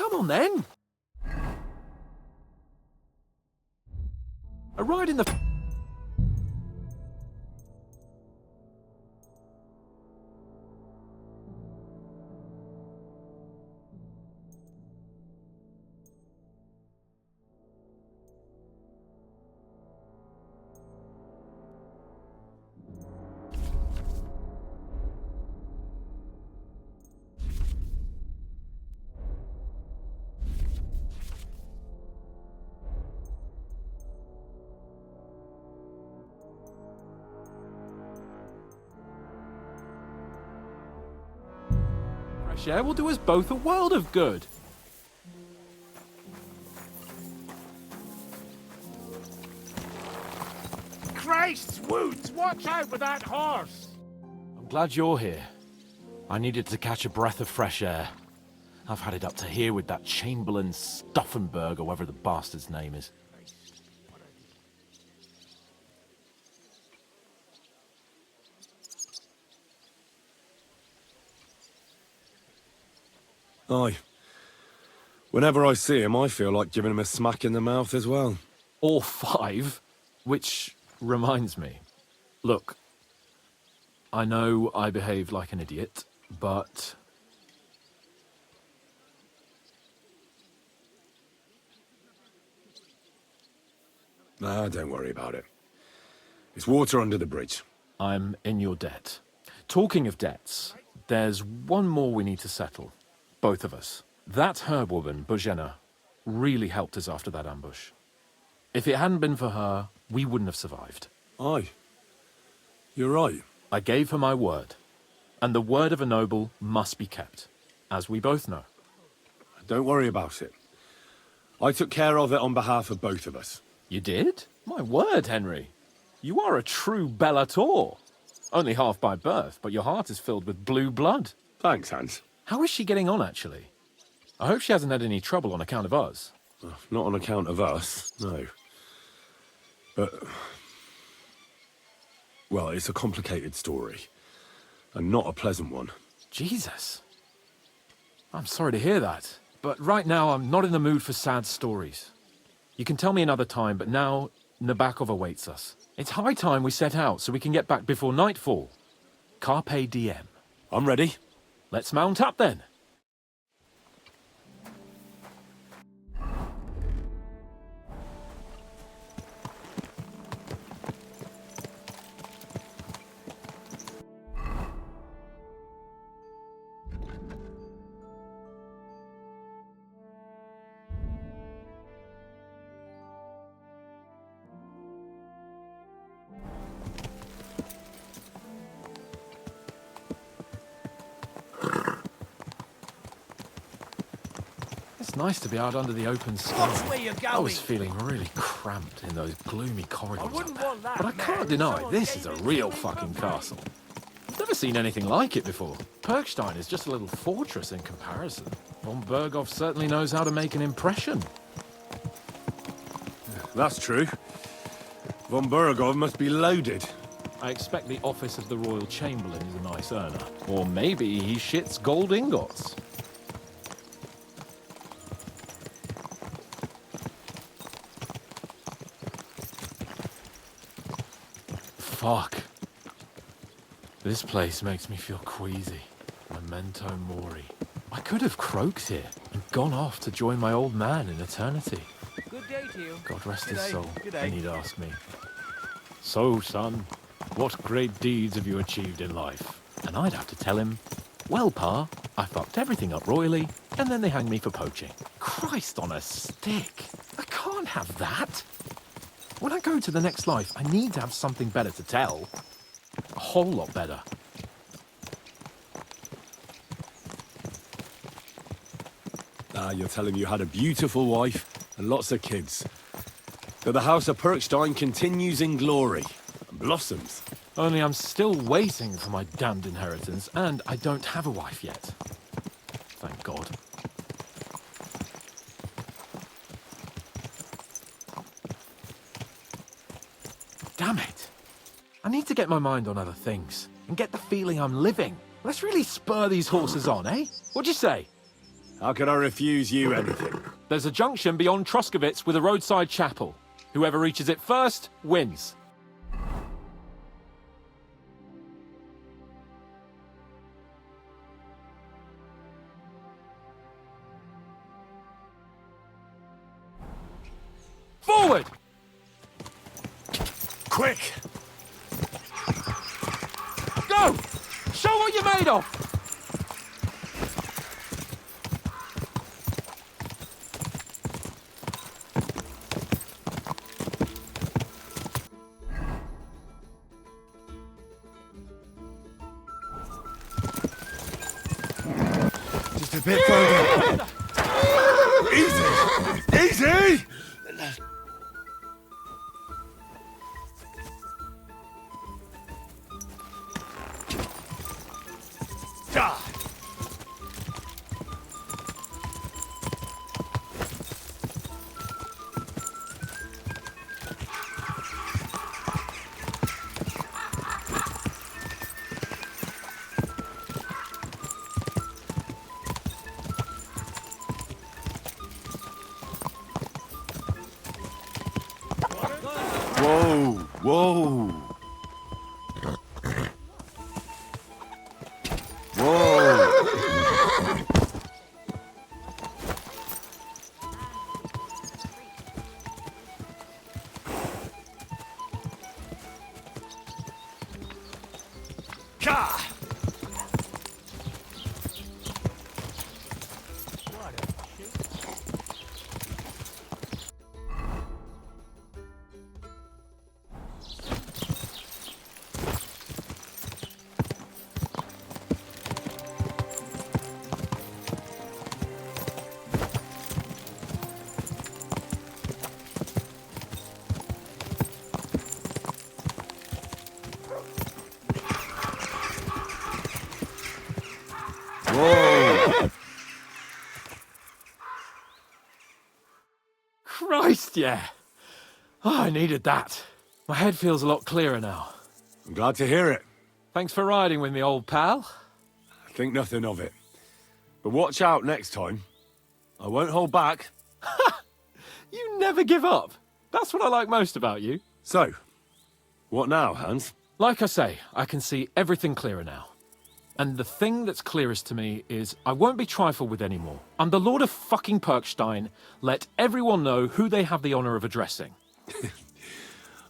Come on then. A ride in the... Fresh air will do us both a world of good. Christ's woods! Watch out with that horse! I'm glad you're here. I needed to catch a breath of fresh air. I've had it up to here with that Chamberlain Stauffenberg, or whatever the bastard's name is. Aye. Whenever I see him, I feel like giving him a smack in the mouth as well. Or 5, which reminds me. Look, I know I behaved like an idiot, but... Nah, don't worry about it. It's water under the bridge. I'm in your debt. Talking of debts, there's one more we need to settle. Both of us. That herb woman, Bojena, really helped us after that ambush. If it hadn't been for her, we wouldn't have survived. Aye. You're right. I gave her my word. And the word of a noble must be kept, as we both know. Don't worry about it. I took care of it on behalf of both of us. You did? My word, Henry. You are a true bellator. Only half by birth, but your heart is filled with blue blood. Thanks, Hans. How is she getting on, actually? I hope she hasn't had any trouble on account of us. Not on account of us, no. But... well, it's a complicated story. And not a pleasant one. Jesus. I'm sorry to hear that. But right now, I'm not in the mood for sad stories. You can tell me another time, but now, Nabokov awaits us. It's high time we set out so we can get back before nightfall. Carpe diem. I'm ready. Let's mount up then. It's nice to be out under the open sky. Watch where you're I was going. feeling really cramped in those gloomy corridors up wouldn't there. want that, But I can't man. deny Someone this gave is a it real to me fucking for castle. I've never seen anything like it before. Perkstein is just a little fortress in comparison. Von Berghoff certainly knows how to make an impression. That's true. Von Berghoff must be loaded. I expect the office of the Royal Chamberlain is a nice earner. Or maybe he shits gold ingots. Fuck. This place makes me feel queasy. Memento mori. I could have croaked here and gone off to join my old man in eternity. Good day to you. God rest his G'day, soul, g'day. and he'd ask me. So, son, what great deeds have you achieved in life? And I'd have to tell him, well, Pa, I fucked everything up royally, and then they hanged me for poaching. Christ on a stick. I can't have that. When I go to the next life, I need to have something better to tell. A whole lot better. You're telling me you had a beautiful wife and lots of kids. That the House of Perkstein continues in glory and blossoms. Only I'm still waiting for my damned inheritance, and I don't have a wife yet. Thank God. Damn it! I need to get my mind on other things, and get the feeling I'm living. Let's really spur these horses on, eh? What'd you say? How could I refuse you anything? There's a junction beyond Troskovitz with a roadside chapel. Whoever reaches it first wins. Forward! Quick! Go! Show what you're made of! Just a bit further. Easy! Easy! Ah. Whoa, whoa. Whoa. Ka! Whoa! Christ, yeah. Oh, I needed that. My head feels a lot clearer now. I'm glad to hear it. Thanks for riding with me, old pal. Think nothing of it. But watch out next time. I won't hold back. You never give up. That's what I like most about you. So, what now, Hans? Like I say, I can see everything clearer now. And the thing that's clearest to me is I won't be trifled with anymore. I'm the Lord of fucking Perkstein. Let everyone know who they have the honor of addressing.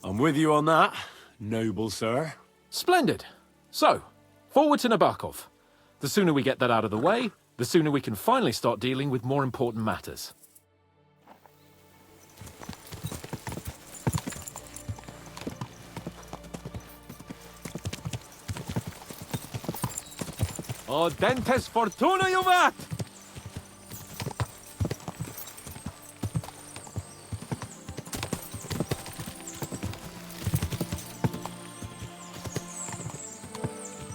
I'm with you on that, noble sir. Splendid. So, forward to Nabokov. The sooner we get that out of the way, the sooner we can finally start dealing with more important matters. O dentes fortuna juvat!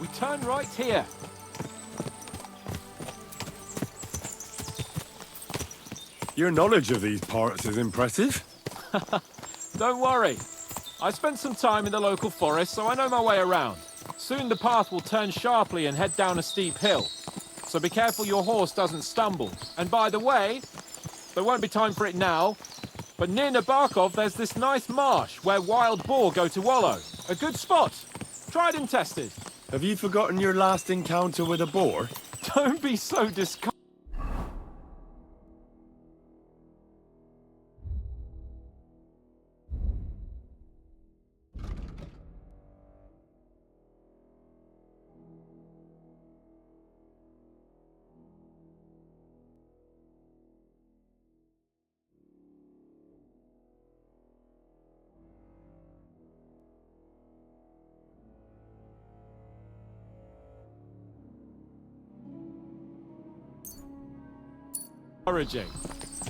We turn right here. Your knowledge of these parts is impressive. Don't worry. I spent some time in the local forest, so I know my way around. Soon the path will turn sharply and head down a steep hill. So be careful your horse doesn't stumble. And by the way, there won't be time for it now, but near Nabokov there's this nice marsh where wild boar go to wallow. A good spot. Tried and tested. Have you forgotten your last encounter with a boar? Don't be so discouraged.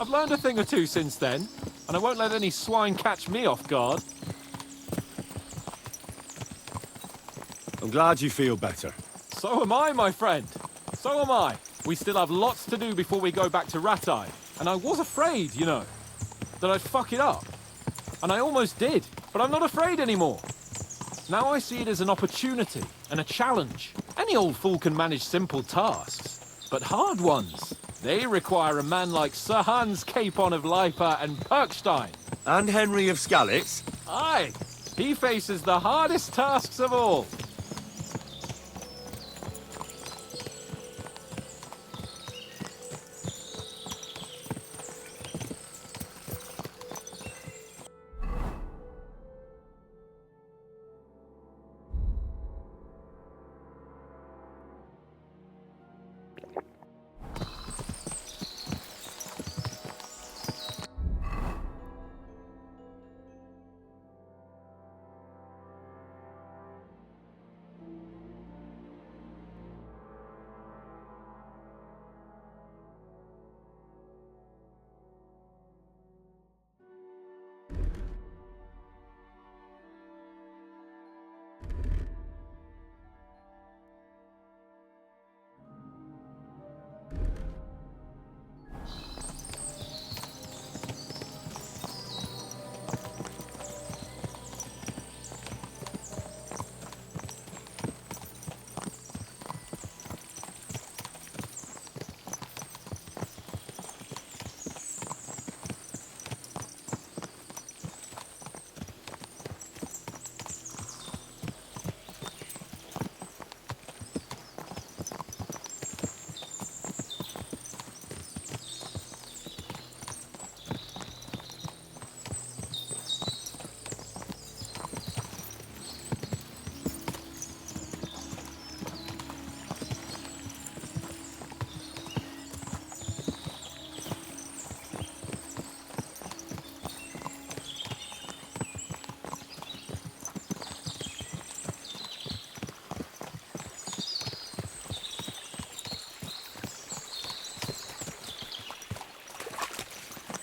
I've learned a thing or two since then, and I won't let any swine catch me off guard. I'm glad you feel better. So am I, my friend. So am I. We still have lots to do before we go back to Ratai, and I was afraid, you know, that I'd fuck it up. And I almost did, but I'm not afraid anymore. Now I see it as an opportunity and a challenge. Any old fool can manage simple tasks, but hard ones, They require a man like Sir Hans Capon of Leipa and Perkstein. And Henry of Skalitz? Aye, he faces the hardest tasks of all.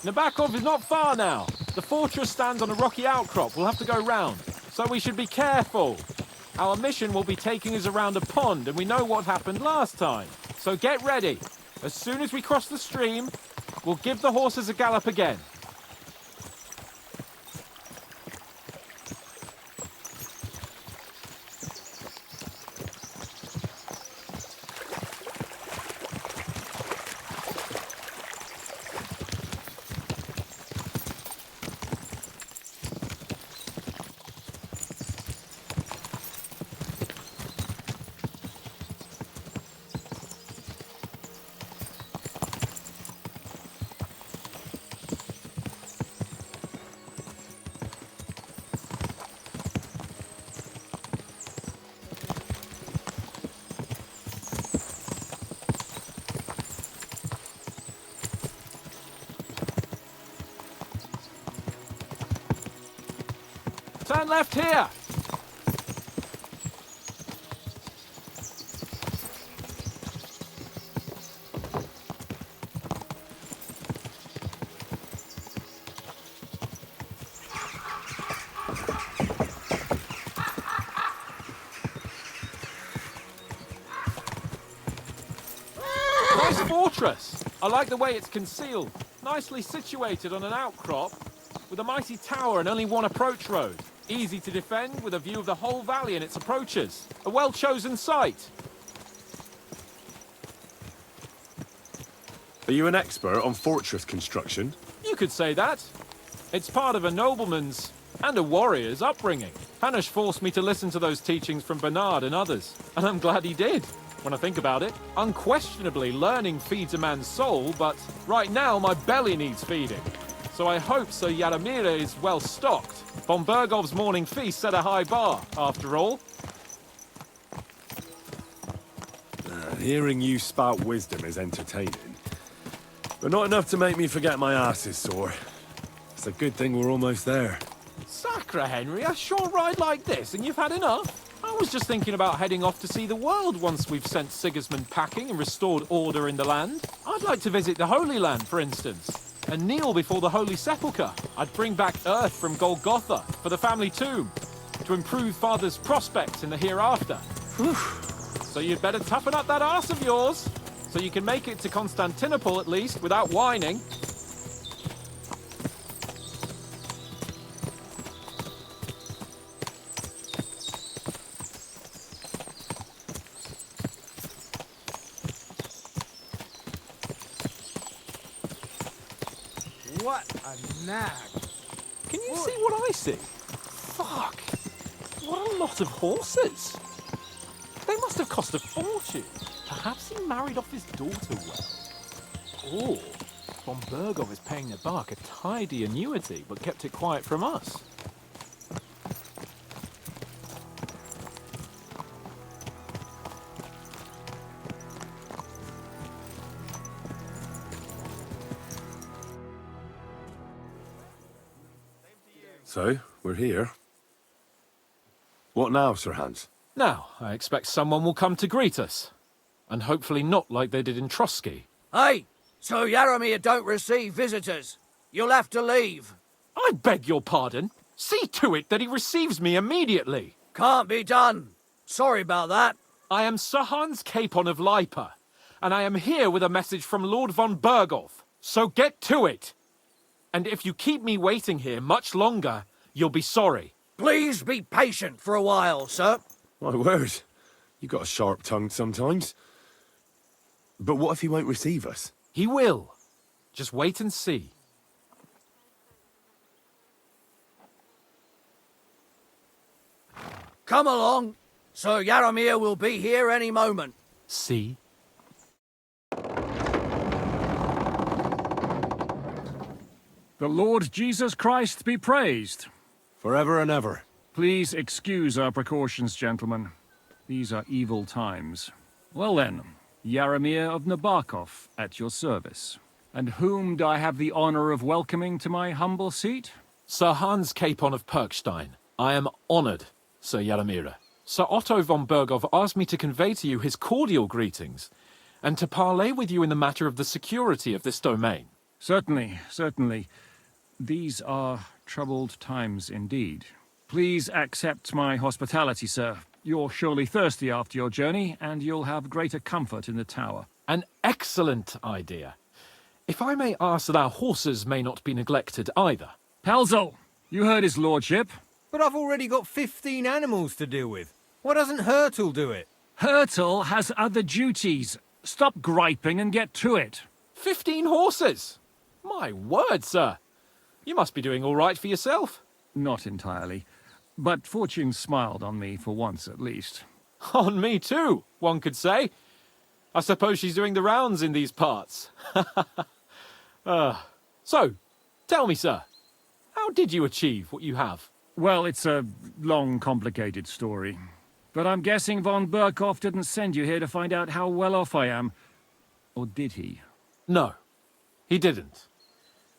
Nabokov is not far now. The fortress stands on a rocky outcrop. We'll have to go round. So we should be careful. Our mission will be taking us around a pond, and we know what happened last time. So get ready. As soon as we cross the stream, we'll give the horses a gallop again. Turn left here! Nice fortress! I like the way it's concealed. Nicely situated on an outcrop, with a mighty tower and only one approach road. Easy to defend, with a view of the whole valley and its approaches. A well-chosen site. Are you an expert on fortress construction? You could say that. It's part of a nobleman's and a warrior's upbringing. Hanush forced me to listen to those teachings from Bernard and others, and I'm glad he did. When I think about it, unquestionably learning feeds a man's soul, but right now my belly needs feeding. So I hope Sir Yadomir is well stocked. Von Bergov's morning feast set a high bar, after all. Hearing you spout wisdom is entertaining, but not enough to make me forget my ass is sore. It's a good thing we're almost there. Sacre, Henry, a short ride like this and you've had enough? I was just thinking about heading off to see the world once we've sent Sigismund packing and restored order in the land. I'd like to visit the Holy Land, for instance, and kneel before the Holy Sepulchre. I'd bring back earth from Golgotha for the family tomb, to improve Father's prospects in the hereafter. Whew. So you'd better toughen up that arse of yours, so you can make it to Constantinople at least, without whining. What a nag. Can you see what I see? Fuck! What a lot of horses! They must have cost a fortune. Perhaps he married off his daughter well. Or von Bergov is paying the bark a tidy annuity, but kept it quiet from us. So, we're here. What now, Sir Hans? Now, I expect someone will come to greet us. And hopefully not like they did in Trotsky. Hey, so Yaromir don't receive visitors. You'll have to leave. I beg your pardon. See to it that he receives me immediately. Can't be done. Sorry about that. I am Sir Hans Capon of Lipa, and I am here with a message from Lord von Bergov. So get to it. And if you keep me waiting here much longer, you'll be sorry. Please be patient for a while, sir. My word. You got a sharp tongue sometimes. But what if he won't receive us? He will. Just wait and see. Come along. Sir Yaromir will be here any moment. See? The Lord Jesus Christ be praised. Forever and ever. Please excuse our precautions, gentlemen. These are evil times. Well then, Yaromir of Nabokov at your service. And whom do I have the honor of welcoming to my humble seat? Sir Hans Capon of Perkstein. I am honored, Sir Yaromir. Sir Otto von Bergov asked me to convey to you his cordial greetings, and to parley with you in the matter of the security of this domain. Certainly, certainly. These are troubled times indeed. Please accept my hospitality, sir. You're surely thirsty after your journey, and you'll have greater comfort in the tower. An excellent idea. If I may ask that our horses may not be neglected either. Pelzel, you heard his lordship. But I've already got 15 animals to deal with. Why doesn't Hurtle do it? Hurtle has other duties. Stop griping and get to it. 15 horses! My word, sir. You must be doing all right for yourself. Not entirely. But fortune smiled on me for once at least. On me too, one could say. I suppose she's doing the rounds in these parts. So, tell me, sir, how did you achieve what you have? Well, it's a long, complicated story. But I'm guessing von Berkov didn't send you here to find out how well off I am. Or did he? No, he didn't.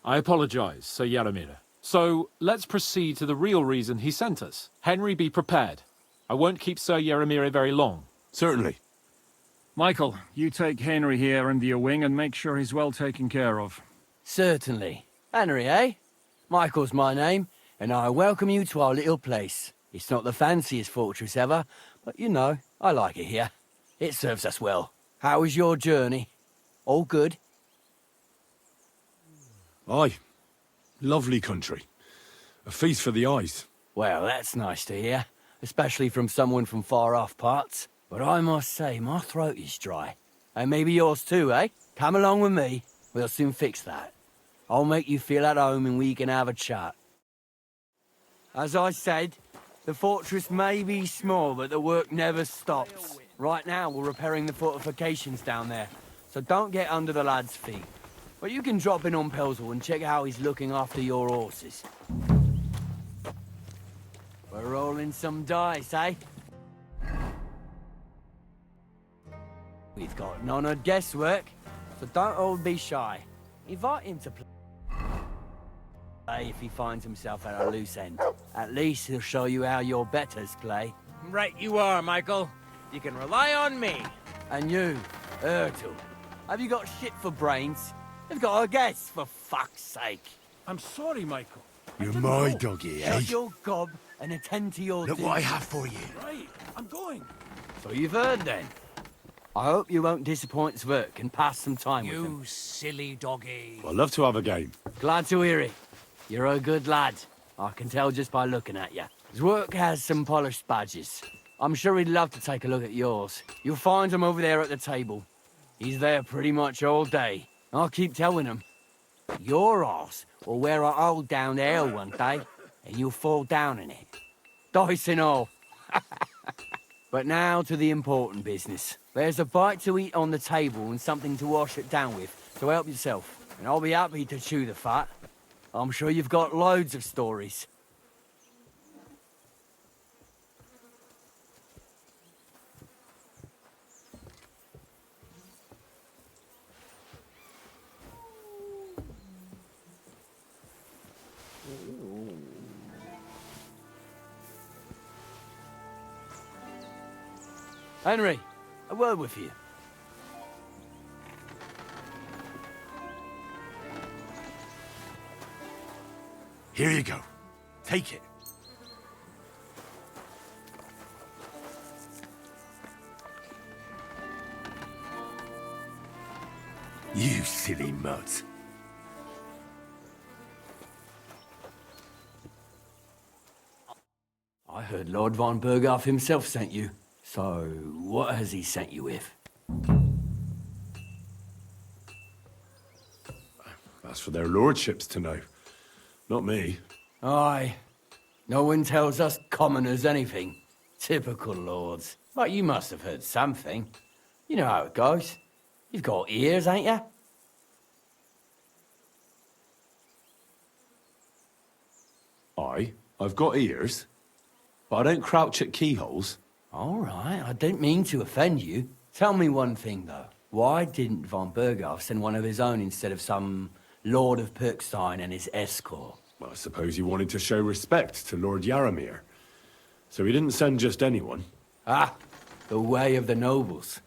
I apologize, Sir Yaromir. So, let's proceed to the real reason he sent us. Henry, be prepared. I won't keep Sir Yaromir very long. Certainly. Michael, you take Henry here under your wing and make sure he's well taken care of. Certainly. Henry, eh? Michael's my name, and I welcome you to our little place. It's not the fanciest fortress ever, but you know, I like it here. It serves us well. How was your journey? All good? Aye. Lovely country. A feast for the eyes. Well, that's nice to hear, especially from someone from far-off parts. But I must say, my throat is dry. And maybe yours too, eh? Come along with me. We'll soon fix that. I'll make you feel at home and we can have a chat. As I said, the fortress may be small, but the work never stops. Right now, we're repairing the fortifications down there, so don't get under the lad's feet. But you can drop in on Pelzel and check how he's looking after your horses. We're rolling some dice, eh? We've got none of guesswork, so don't all be shy. Invite him to play if he finds himself at a loose end. At least he'll show you how your betters play. Right you are, Michael. You can rely on me. And you, Ertl, have you got shit for brains? You've got a guess, for fuck's sake. I'm sorry, Michael. You're my doggy, eh? Shut your gob and attend to your Look duty. what I have for you. Right, I'm going. So you've heard then. I hope you won't disappoint Zwerk and pass some time with him. You silly doggy. I'd love to have a game. Glad to hear it. You're a good lad. I can tell just by looking at you. Zwerk has some polished badges. I'm sure he'd love to take a look at yours. You'll find him over there at the table. He's there pretty much all day. I'll keep telling him. Your arse will wear a hole down the hill one day, and you'll fall down in it. Dice and all. But now to the important business. There's a bite to eat on the table and something to wash it down with, so help yourself. And I'll be happy to chew the fat. I'm sure you've got loads of stories. Henry, a word with you. Here you go. Take it. You silly mutt. I heard Lord von Berghoff himself sent you. So, what has he sent you with? That's for their lordships to know. Not me. Aye. No one tells us commoners anything. Typical lords. But you must have heard something. You know how it goes. You've got ears, ain't you? I've got ears, but I don't crouch at keyholes. All right, I didn't mean to offend you. Tell me one thing, though. Why didn't von Berghoff send one of his own instead of some Lord of Pirkstein and his escort? Well, I suppose he wanted to show respect to Lord Yaramir. So he didn't send just anyone. Ah, the way of the nobles.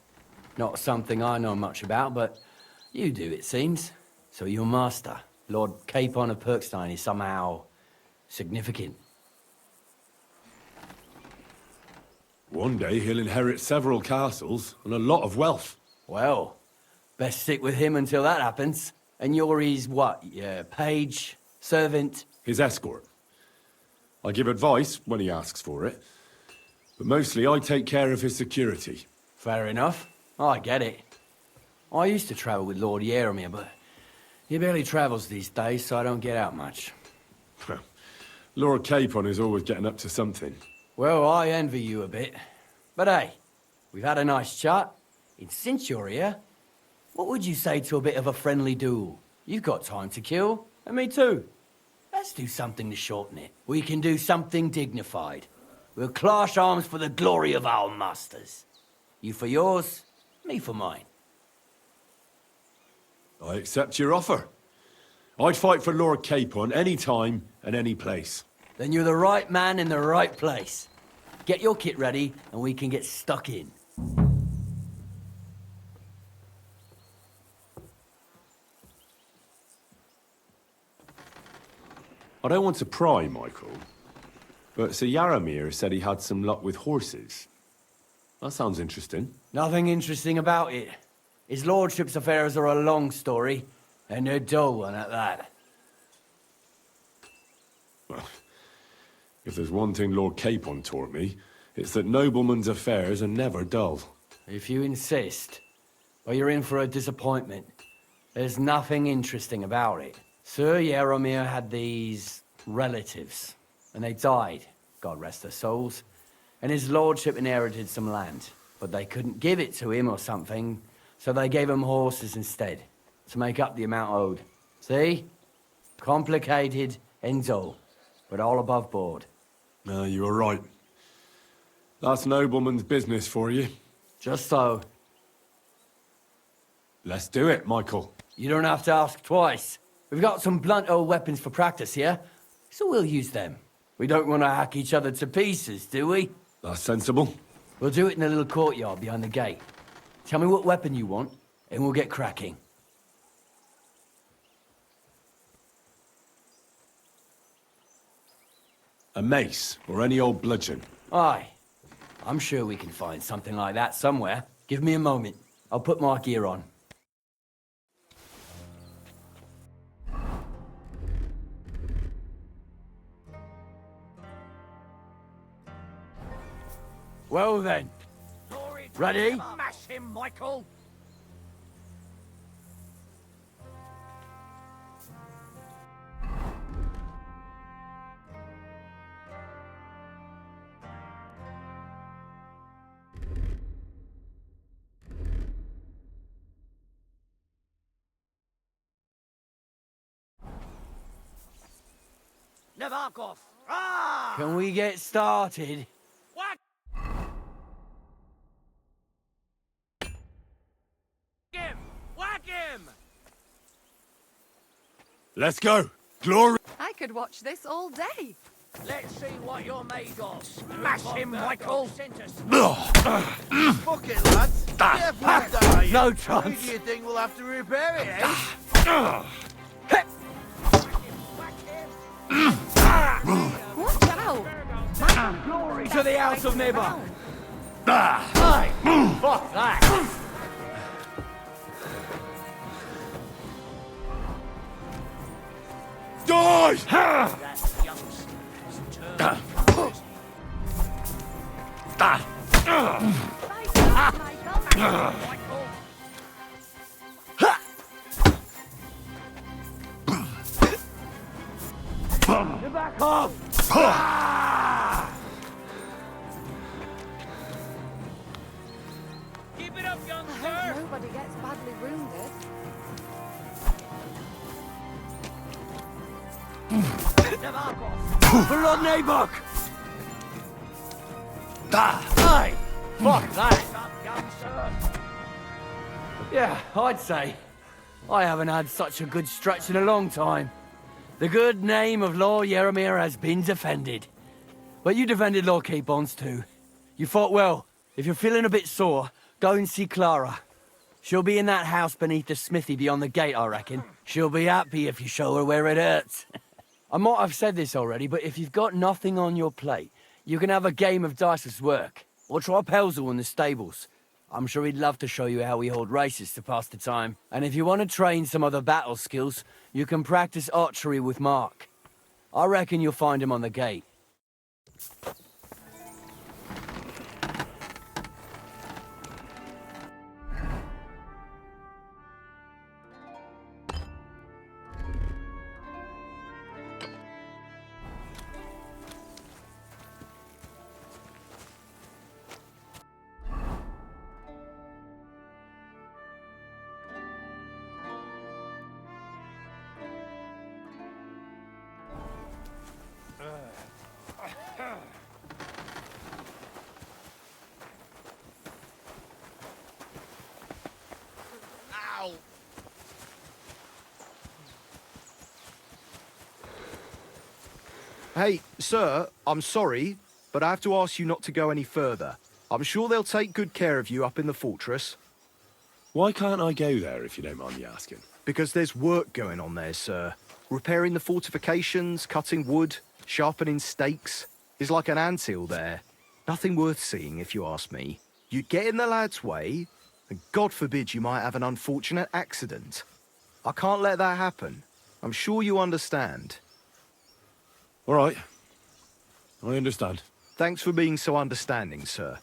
Not something I know much about, but you do, it seems. So your master, Lord Capon of Pirkstein, is somehow significant. One day he'll inherit several castles and a lot of wealth. Well, best stick with him until that happens. And you're his what? Page? Servant? His escort. I give advice when he asks for it, but mostly I take care of his security. Fair enough. I get it. I used to travel with Lord Yaramir, but he barely travels these days, so I don't get out much. Lord Capon is always getting up to something. Well, I envy you a bit. But hey, we've had a nice chat. And since you're here, what would you say to a bit of a friendly duel? You've got time to kill, and me too. Let's do something to shorten it. We can do something dignified. We'll clash arms for the glory of our masters. You for yours, me for mine. I accept your offer. I'd fight for Lord Capon any time and any place. Then you're the right man in the right place. Get your kit ready, and we can get stuck in. I don't want to pry, Michael, but Sir Yaramir said he had some luck with horses. That sounds interesting. Nothing interesting about it. His lordship's affairs are a long story, and a dull one at that. Well, if there's one thing Lord Capon taught me, it's that noblemen's affairs are never dull. If you insist, well, you're in for a disappointment. There's nothing interesting about it. Sir Yaramir had these relatives, and they died, God rest their souls, and his lordship inherited some land, but they couldn't give it to him or something, so they gave him horses instead, to make up the amount owed. See? Complicated and dull, but all above board. No, you were right. That's nobleman's business for you. Just so. Let's do it, Michael. You don't have to ask twice. We've got some blunt old weapons for practice here, so we'll use them. We don't want to hack each other to pieces, do we? That's sensible. We'll do it in the little courtyard behind the gate. Tell me what weapon you want, and we'll get cracking. A mace, or any old bludgeon. Aye. I'm sure we can find something like that somewhere. Give me a moment. I'll put my gear on. Well then. Ready? Smash him, Michael! Navarkov! Ah! Can we get started? Whack him! Whack him! Let's go! Glory! I could watch this all day. Let's see what you're made of. Smash him, Michael! Fuck it, lads. Careful, die. No Who chance. do you think we'll have to repair it, eh? Watch out! Glory to the House of Nibber! Aye! Fuck that! Die! That youngster's turn. Fight out, Michael! Michael! Back off! Keep it up, I youngster! hope nobody gets badly wounded. Blood Nabok! Aye! Fuck that! Up, youngster! Yeah, I'd say. I haven't had such a good stretch in a long time. The good name of Lord Yaramir has been defended. But you defended Lord Cape-Ons too. You fought well. If you're feeling a bit sore, go and see Clara. She'll be in that house beneath the smithy beyond the gate, I reckon. She'll be happy if you show her where it hurts. I might have said this already, but if you've got nothing on your plate, you can have a game of dice's work. Or try Pelzel in the stables. I'm sure he'd love to show you how we hold races to pass the time. And if you want to train some other battle skills, you can practice archery with Mark. I reckon you'll find him on the gate. Hey, sir, I'm sorry, but I have to ask you not to go any further. I'm sure they'll take good care of you up in the fortress. Why can't I go there, if you don't mind me asking? Because there's work going on there, sir. Repairing the fortifications, cutting wood, sharpening stakes. It's like an anthill there. Nothing worth seeing, if you ask me. You'd get in the lad's way, and God forbid you might have an unfortunate accident. I can't let that happen. I'm sure you understand. All right. I understand. Thanks for being so understanding, sir.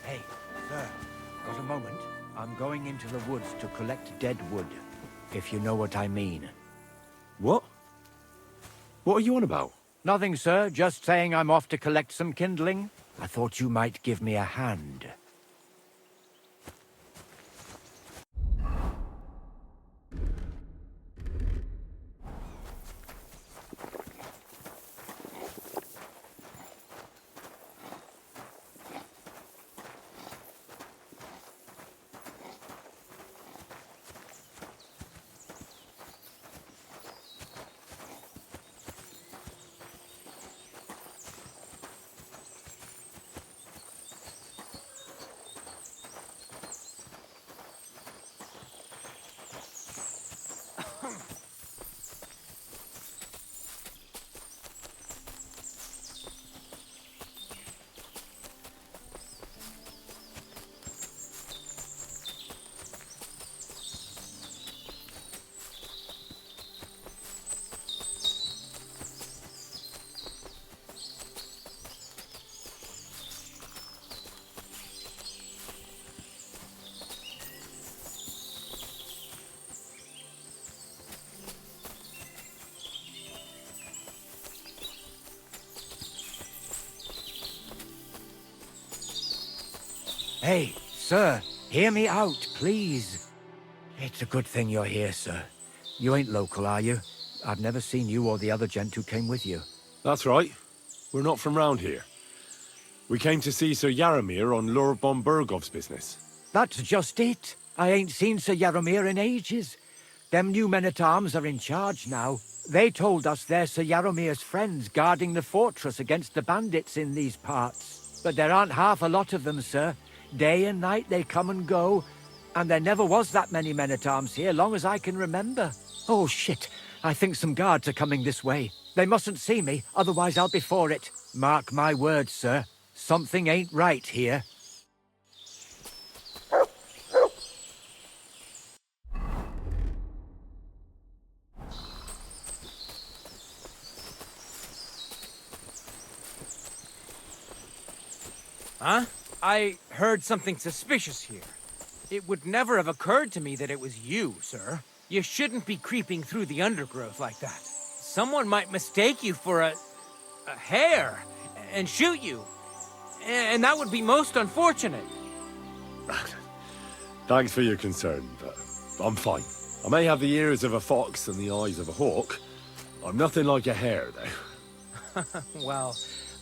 Hey, sir, got a a moment. I'm going into the woods to collect dead wood, if you know what I mean. What? What are you on about? Nothing, sir. Just saying I'm off to collect some kindling. I thought you might give me a hand. Hey, sir, hear me out, please. It's a good thing you're here, sir. You ain't local, are you? I've never seen you or the other gent who came with you. That's right. We're not from round here. We came to see Sir Yaramir on Lord von Bergov's business. That's just it. I ain't seen Sir Yaramir in ages. Them new men-at-arms are in charge now. They told us they're Sir Yaramir's friends guarding the fortress against the bandits in these parts. But there aren't half a lot of them, sir. Day and night they come and go, and there never was that many men-at-arms here, long as I can remember. Oh, shit. I think some guards are coming this way. They mustn't see me, otherwise I'll be for it. Mark my words, sir. Something ain't right here. Huh? I heard something suspicious here. It would never have occurred to me that it was you, sir. You shouldn't be creeping through the undergrowth like that. Someone might mistake you for a hare and shoot you. And that would be most unfortunate. Thanks for your concern, but I'm fine. I may have the ears of a fox and the eyes of a hawk. I'm nothing like a hare, though. Well,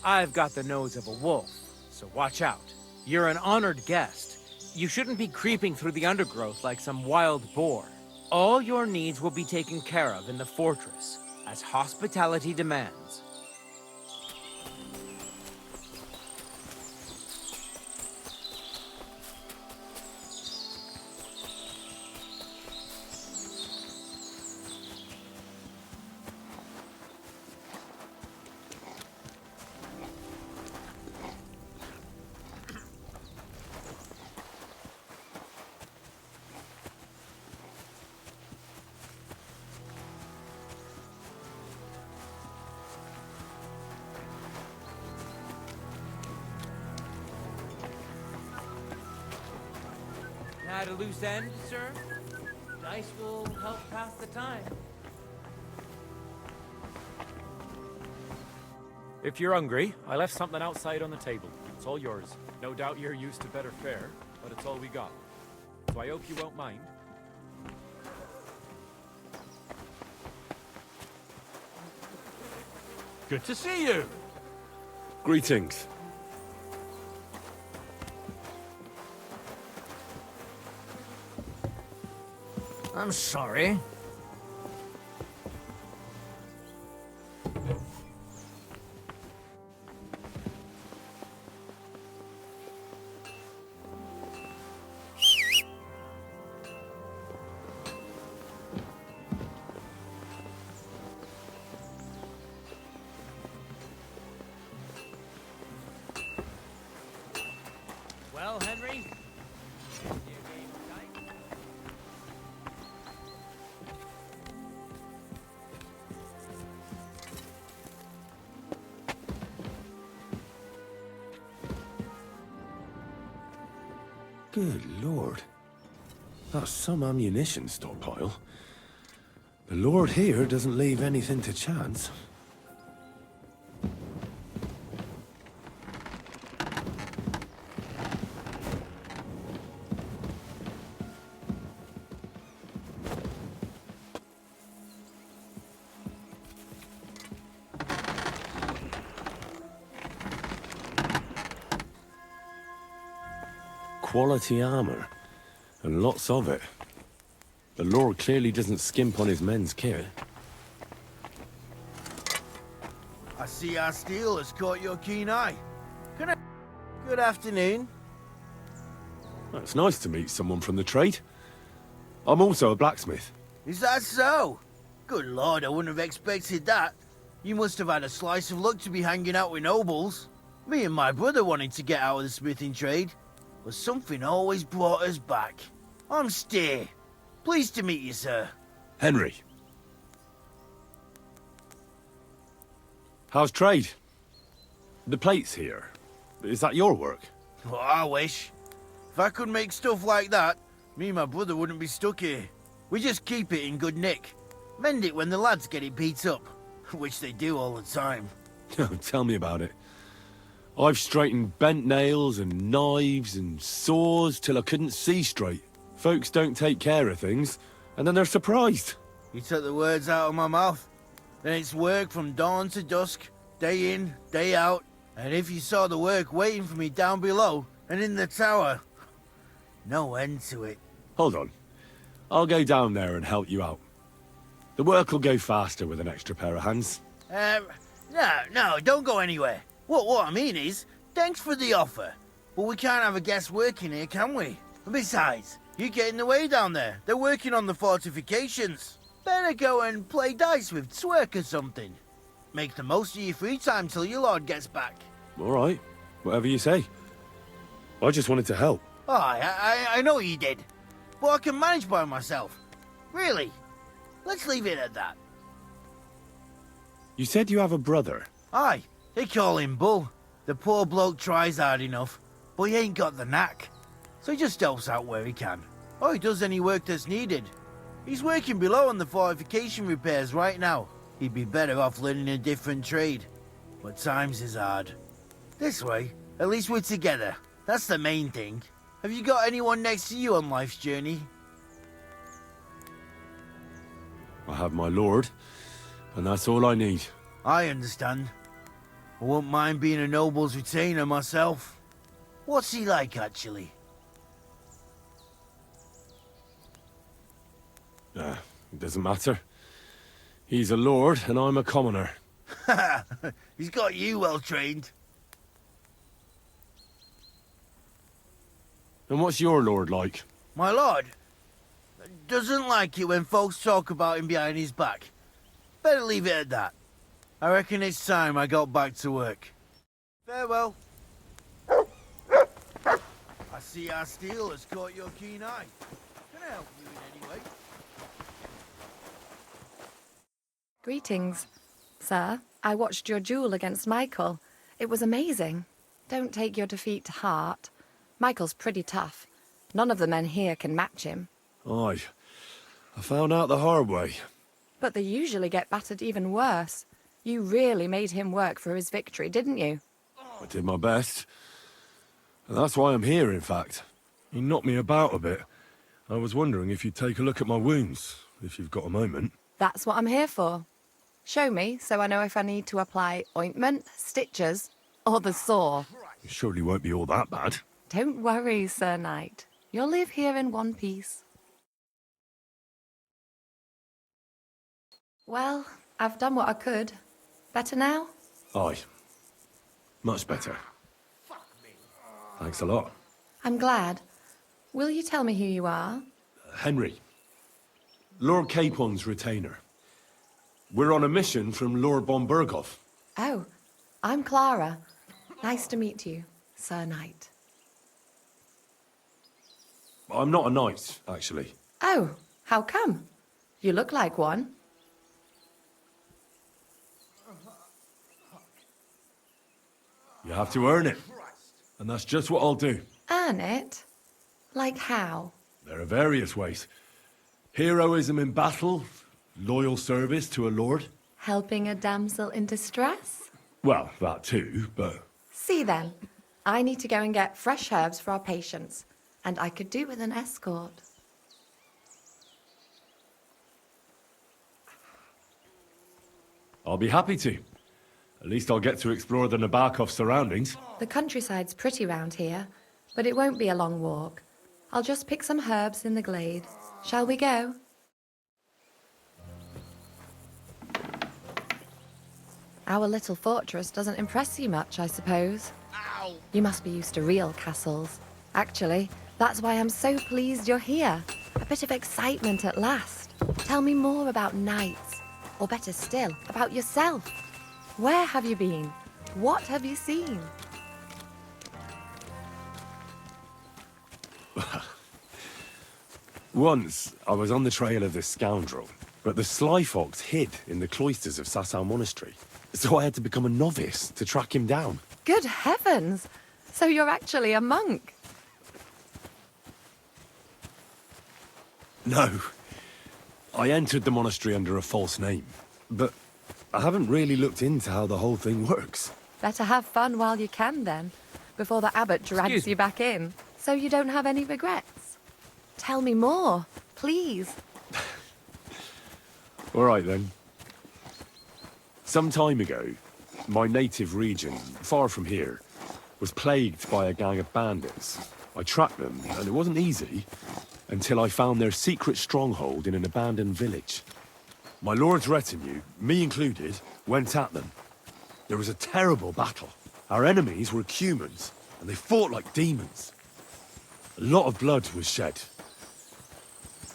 I've got the nose of a wolf, so watch out. You're an honored guest. You shouldn't be creeping through the undergrowth like some wild boar. All your needs will be taken care of in the fortress, as hospitality demands. At a loose end, sir? Dice will help pass the time. If you're hungry, I left something outside on the table. It's all yours. No doubt you're used to better fare, but it's all we got. So I hope you won't mind. Good to see you. Greetings. I'm sorry. Well, Henry? Good lord. That's some ammunition stockpile. The lord here doesn't leave anything to chance. Quality armor, and lots of it. The Lord clearly doesn't skimp on his men's kit. I see our steel has caught your keen eye. Can I... Good afternoon. Well, it's nice to meet someone from the trade. I'm also a blacksmith. Is that so? Good lord, I wouldn't have expected that. You must have had a slice of luck to be hanging out with nobles. Me and my brother wanted to get out of the smithing trade, but something always brought us back. I'm Steer. Pleased to meet you, sir. Henry. How's trade? The plates here. Is that your work? Well, I wish. If I could make stuff like that, me and my brother wouldn't be stuck here. We just keep it in good nick. Mend it when the lads get it beat up, which they do all the time. Tell me about it. I've straightened bent nails and knives and saws till I couldn't see straight. Folks don't take care of things, and then they're surprised. You took the words out of my mouth. Then it's work from dawn to dusk, day in, day out. And if you saw the work waiting for me down below and in the tower, no end to it. Hold on. I'll go down there and help you out. The work will go faster with an extra pair of hands. No, don't go anywhere. What I mean is, thanks for the offer. But we can't have a guest working here, can we? And besides, you get in the way down there. They're working on the fortifications. Better go and play dice with Twerk or something. Make the most of your free time till your lord gets back. All right. Whatever you say. I just wanted to help. Oh, I know you did. But I can manage by myself. Really. Let's leave it at that. You said you have a brother. Aye, they call him Bull. The poor bloke tries hard enough, but he ain't got the knack. So he just helps out where he can. Or he does any work that's needed. He's working below on the fortification repairs right now. He'd be better off learning a different trade. But times is hard. This way, at least we're together. That's the main thing. Have you got anyone next to you on life's journey? I have my lord, and that's all I need. I understand. I won't mind being a noble's retainer myself. What's he like, actually? It doesn't matter. He's a lord, and I'm a commoner. He's got you well trained. And what's your lord like? My lord doesn't like it when folks talk about him behind his back. Better leave it at that. I reckon it's time I got back to work. Farewell. I see our steel has caught your keen eye. Can I help you in any way? Greetings. Sir, I watched your duel against Michael. It was amazing. Don't take your defeat to heart. Michael's pretty tough. None of the men here can match him. Aye. I found out the hard way. But they usually get battered even worse. You really made him work for his victory, didn't you? I did my best. And that's why I'm here, in fact. He knocked me about a bit. I was wondering if you'd take a look at my wounds, if you've got a moment. That's what I'm here for. Show me, so I know if I need to apply ointment, stitches, or the saw. It surely won't be all that bad. Don't worry, Sir Knight. You'll live here in one piece. Well, I've done what I could. Better now? Aye. Much better. Thanks a lot. I'm glad. Will you tell me who you are? Henry. Lord Capon's retainer. We're on a mission from Lord Bombergoff. Oh, I'm Clara. Nice to meet you, Sir Knight. I'm not a knight, actually. Oh, how come? You look like one. You have to earn it. And that's just what I'll do. Earn it? Like how? There are various ways. Heroism in battle, loyal service to a lord. Helping a damsel in distress? Well, that too, but See then, I need to go and get fresh herbs for our patients, and I could do with an escort. I'll be happy to. At least I'll get to explore the Nabokov surroundings. The countryside's pretty round here, but it won't be a long walk. I'll just pick some herbs in the glade. Shall we go? Our little fortress doesn't impress you much, I suppose. You must be used to real castles. Actually, that's why I'm so pleased you're here. A bit of excitement at last. Tell me more about knights, or better still, about yourself. Where have you been? What have you seen? Once, I was on the trail of this scoundrel, but the sly fox hid in the cloisters of Sasau Monastery. So I had to become a novice to track him down. Good heavens! So you're actually a monk? No. I entered the monastery under a false name, but I haven't really looked into how the whole thing works. Better have fun while you can then, before the abbot drags you back in, so you don't have any regrets. Tell me more, please. All right then. Some time ago, my native region, far from here, was plagued by a gang of bandits. I tracked them, and it wasn't easy, until I found their secret stronghold in an abandoned village. My lord's retinue, me included, went at them. There was a terrible battle. Our enemies were humans, and they fought like demons. A lot of blood was shed.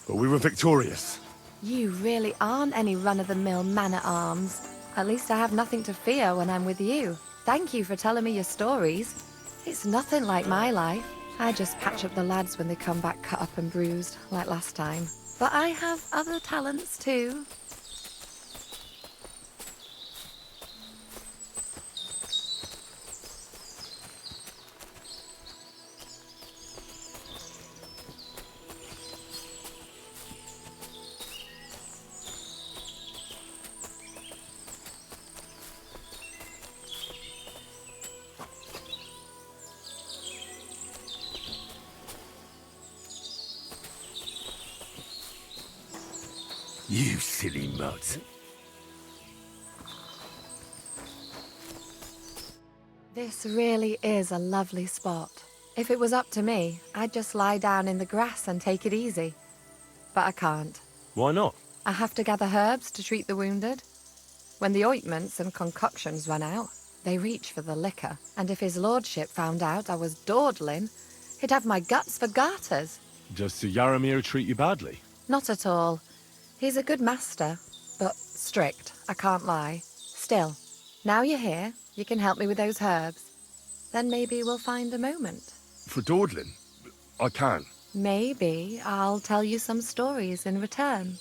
But we were victorious. You really aren't any run-of-the-mill man-at-arms. At least I have nothing to fear when I'm with you. Thank you for telling me your stories. It's nothing like my life. I just patch up the lads when they come back cut up and bruised, like last time. But I have other talents too. You silly mutt. This really is a lovely spot. If it was up to me, I'd just lie down in the grass and take it easy. But I can't. Why not? I have to gather herbs to treat the wounded. When the ointments and concoctions run out, they reach for the liquor. And if his lordship found out I was dawdling, he'd have my guts for garters. Does Sir Yaramir treat you badly? Not at all. He's a good master, but strict, I can't lie. Still, now you're here, you can help me with those herbs. Then maybe we'll find a moment. For dawdling? I can. Maybe I'll tell you some stories in return.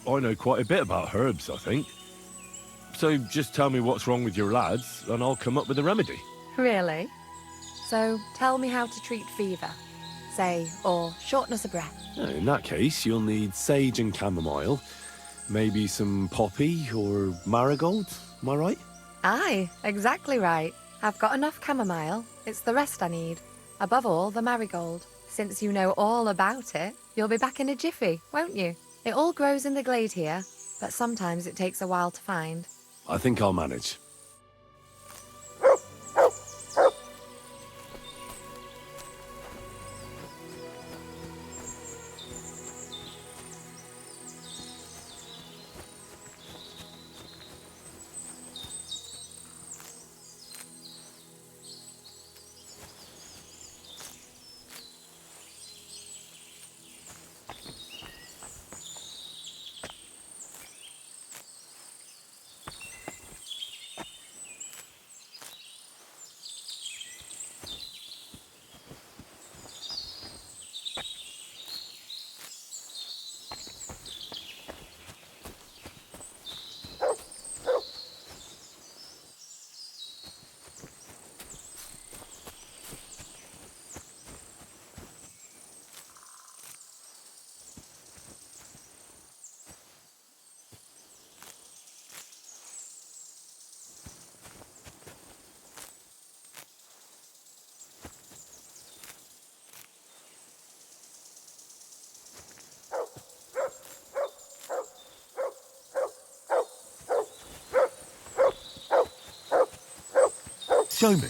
I know quite a bit about herbs, I think. So just tell me what's wrong with your lads, and I'll come up with a remedy. Really? So tell me how to treat fever, say, or shortness of breath. In that case, you'll need sage and chamomile, maybe some poppy or marigold, am I right? Aye, exactly right. I've got enough chamomile. It's the rest I need. Above all, the marigold. Since you know all about it, you'll be back in a jiffy, won't you? It all grows in the glade here, but sometimes it takes a while to find. I think I'll manage. Show me.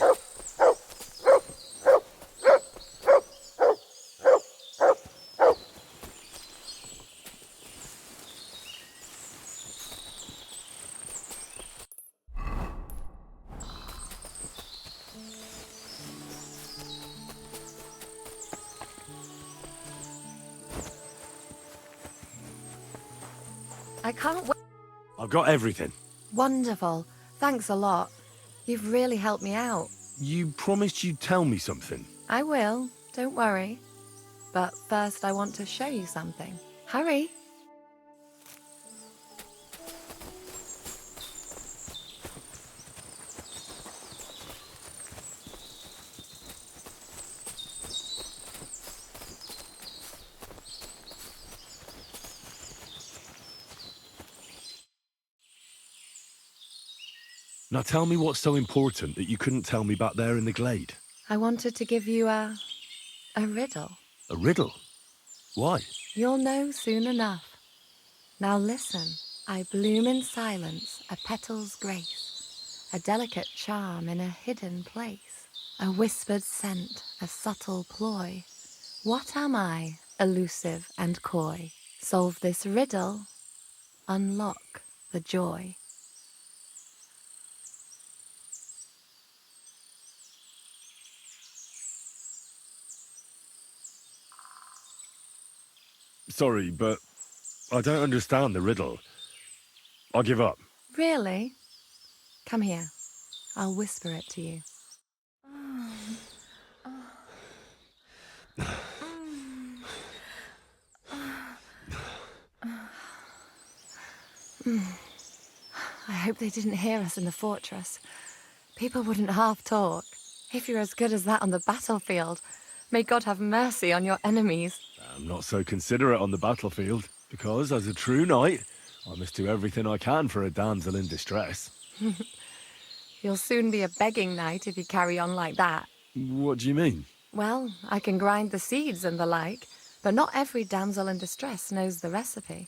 I can't wait. I've got everything. Wonderful. Thanks a lot. You've really helped me out. You promised you'd tell me something. I will. Don't worry. But first I want to show you something. Hurry. Now tell me what's so important that you couldn't tell me back there in the glade. I wanted to give you a riddle. A riddle? Why? You'll know soon enough. Now listen. I bloom in silence, a petal's grace, a delicate charm in a hidden place, a whispered scent, a subtle ploy. What am I, elusive and coy? Solve this riddle, unlock the joy. Sorry, but I don't understand the riddle. I'll give up. Really? Come here. I'll whisper it to you. I hope they didn't hear us in the fortress. People wouldn't half talk. If you're as good as that on the battlefield, may God have mercy on your enemies. I'm not so considerate on the battlefield, because as a true knight, I must do everything I can for a damsel in distress. You'll soon be a begging knight if you carry on like that. What do you mean? Well, I can grind the seeds and the like, but not every damsel in distress knows the recipe.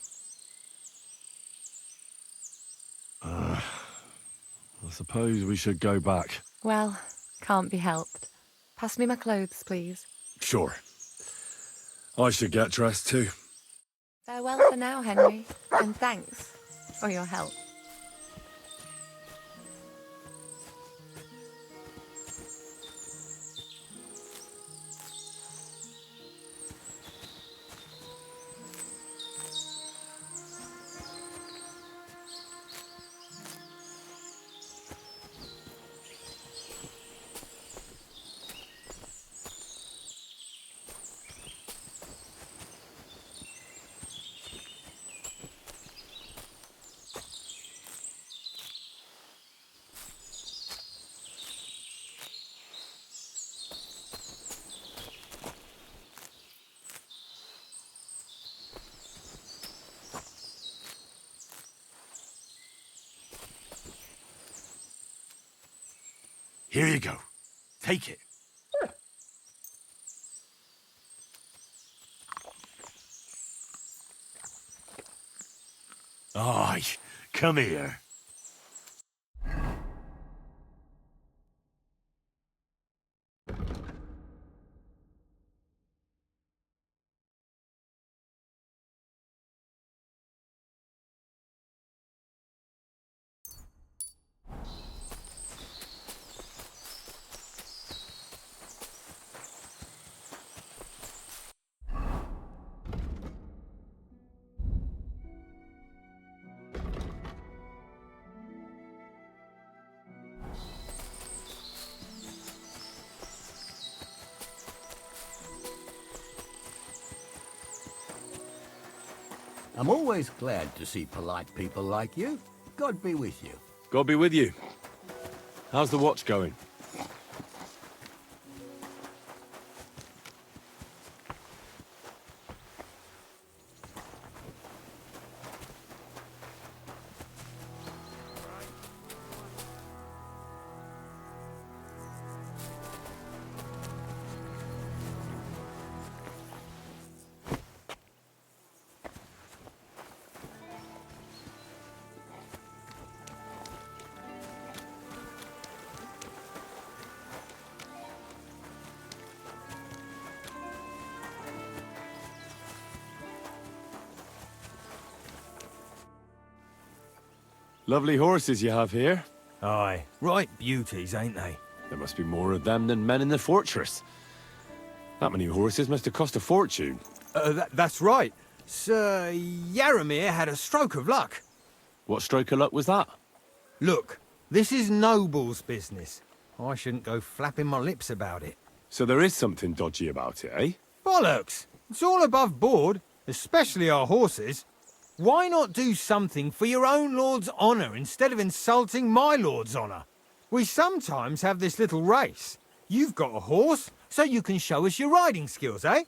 I suppose we should go back. Well, can't be helped. Pass me my clothes, please. Sure. I should get dressed too. Farewell for now, Henry, and thanks for your help. Here you go. Take it. Aye, come here. I'm always glad to see polite people like you. God be with you. God be with you. How's the watch going? Lovely horses you have here. Aye, right beauties, ain't they? There must be more of them than men in the fortress. That many horses must have cost a fortune. That's right. Sir Yaramir had a stroke of luck. What stroke of luck was that? Look, this is noble's business. I shouldn't go flapping my lips about it. So there is something dodgy about it, eh? Bollocks! It's all above board, especially our horses. Why not do something for your own lord's honour instead of insulting my lord's honour? We sometimes have this little race. You've got a horse, so you can show us your riding skills, eh?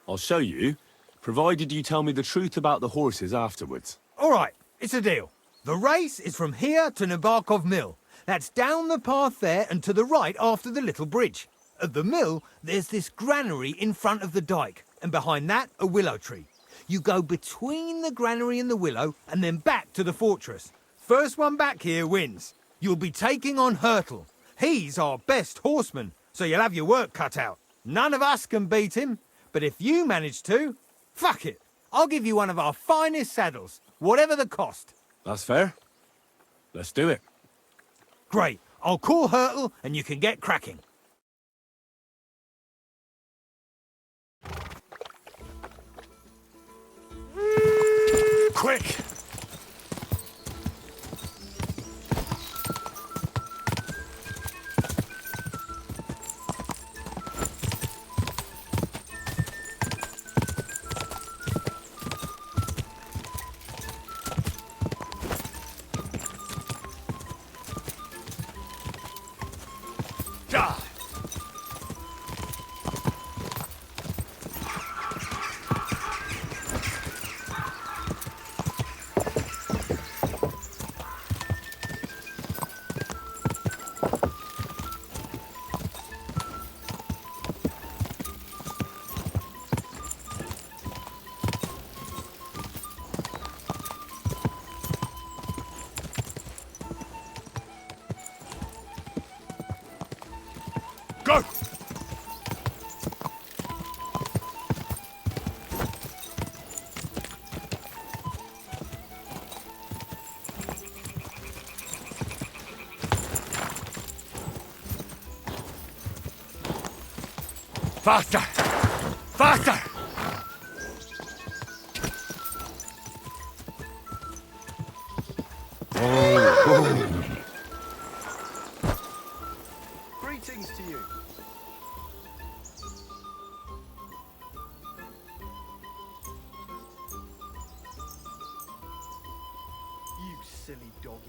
I'll show you, provided you tell me the truth about the horses afterwards. All right, it's a deal. The race is from here to Nabokov Mill. That's down the path there and to the right after the little bridge. At the mill, there's this granary in front of the dike, and behind that, a willow tree. You go between the granary and the willow, and then back to the fortress. First one back here wins. You'll be taking on Hurtle. He's our best horseman, so you'll have your work cut out. None of us can beat him, but if you manage to, fuck it. I'll give you one of our finest saddles, whatever the cost. That's fair. Let's do it. Great. I'll call Hurtle and you can get cracking. Quick! Go! Faster! Faster! Greetings to you. You silly doggy.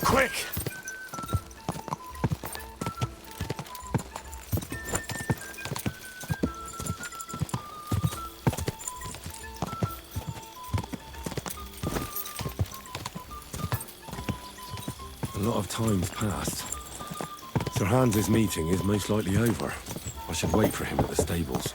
Quick! of time's passed. Sir Hans's meeting is most likely over. I should wait for him at the stables.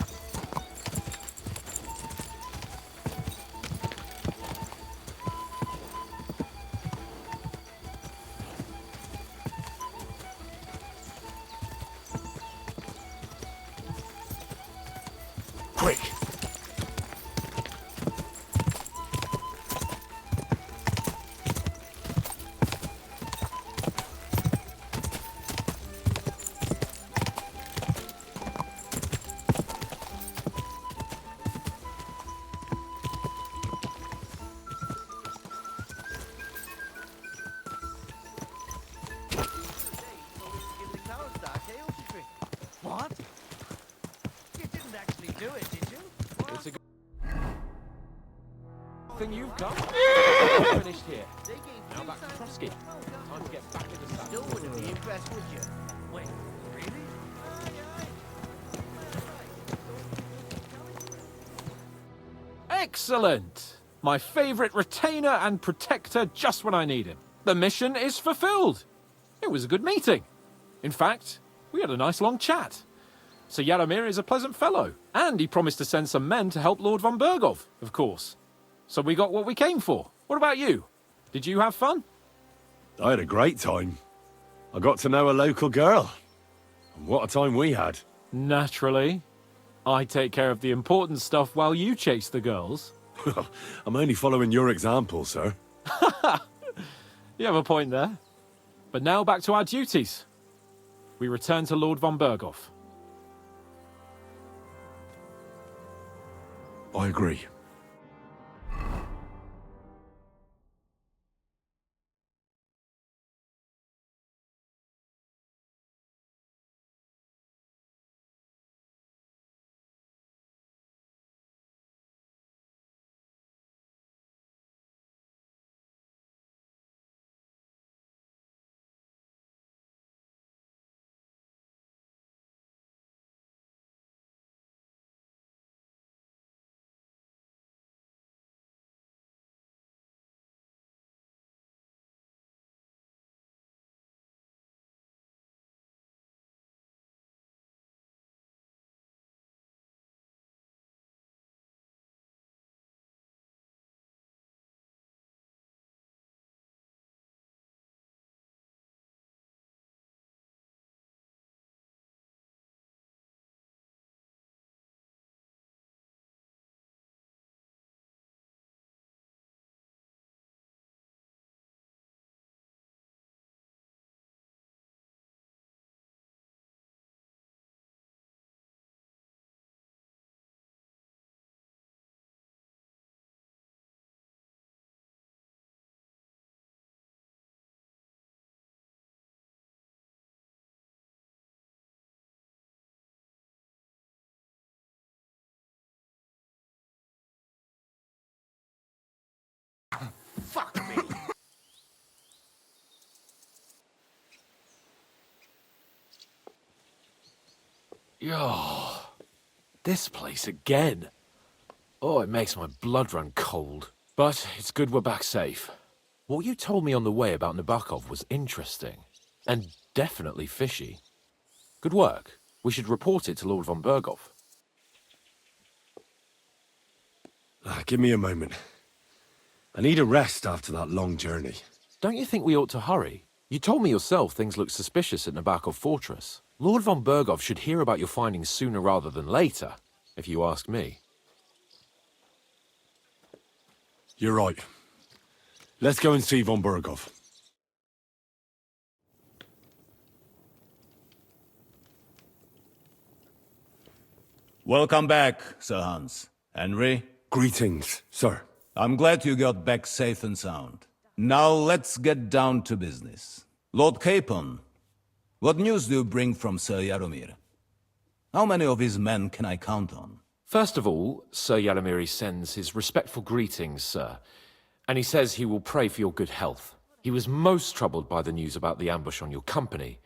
Quick! What? You didn't actually do it, did you? It's a good thing you've come. Finished here. Now back to Trusky. Time to get back in the saddle. Still wouldn't be impressed, would you? Wait, really? Excellent! My favourite retainer and protector just when I need him. The mission is fulfilled. It was a good meeting. In fact, we had a nice long chat. Sir Yaromir is a pleasant fellow, and he promised to send some men to help Lord von Bergov, of course. So we got what we came for. What about you? Did you have fun? I had a great time. I got to know a local girl. And what a time we had. Naturally. I take care of the important stuff while you chase the girls. I'm only following your example, sir. You have a point there. But now back to our duties. We return to Lord von Bergov. I agree. Fuck me! Yo, this place again. Oh, it makes my blood run cold. But it's good we're back safe. What you told me on the way about Nabokov was interesting. And definitely fishy. Good work. We should report it to Lord von Bergov. Give me a moment. I need a rest after that long journey. Don't you think we ought to hurry? You told me yourself things look suspicious at Nabokov Fortress. Lord von Bergov should hear about your findings sooner rather than later, if you ask me. You're right. Let's go and see von Bergov. Welcome back, Sir Hans. Henry? Greetings, sir. I'm glad you got back safe and sound. Now let's get down to business. Lord Capon, what news do you bring from Sir Yaromir? How many of his men can I count on? First of all, Sir Yaromir sends his respectful greetings, sir. And he says he will pray for your good health. He was most troubled by the news about the ambush on your company.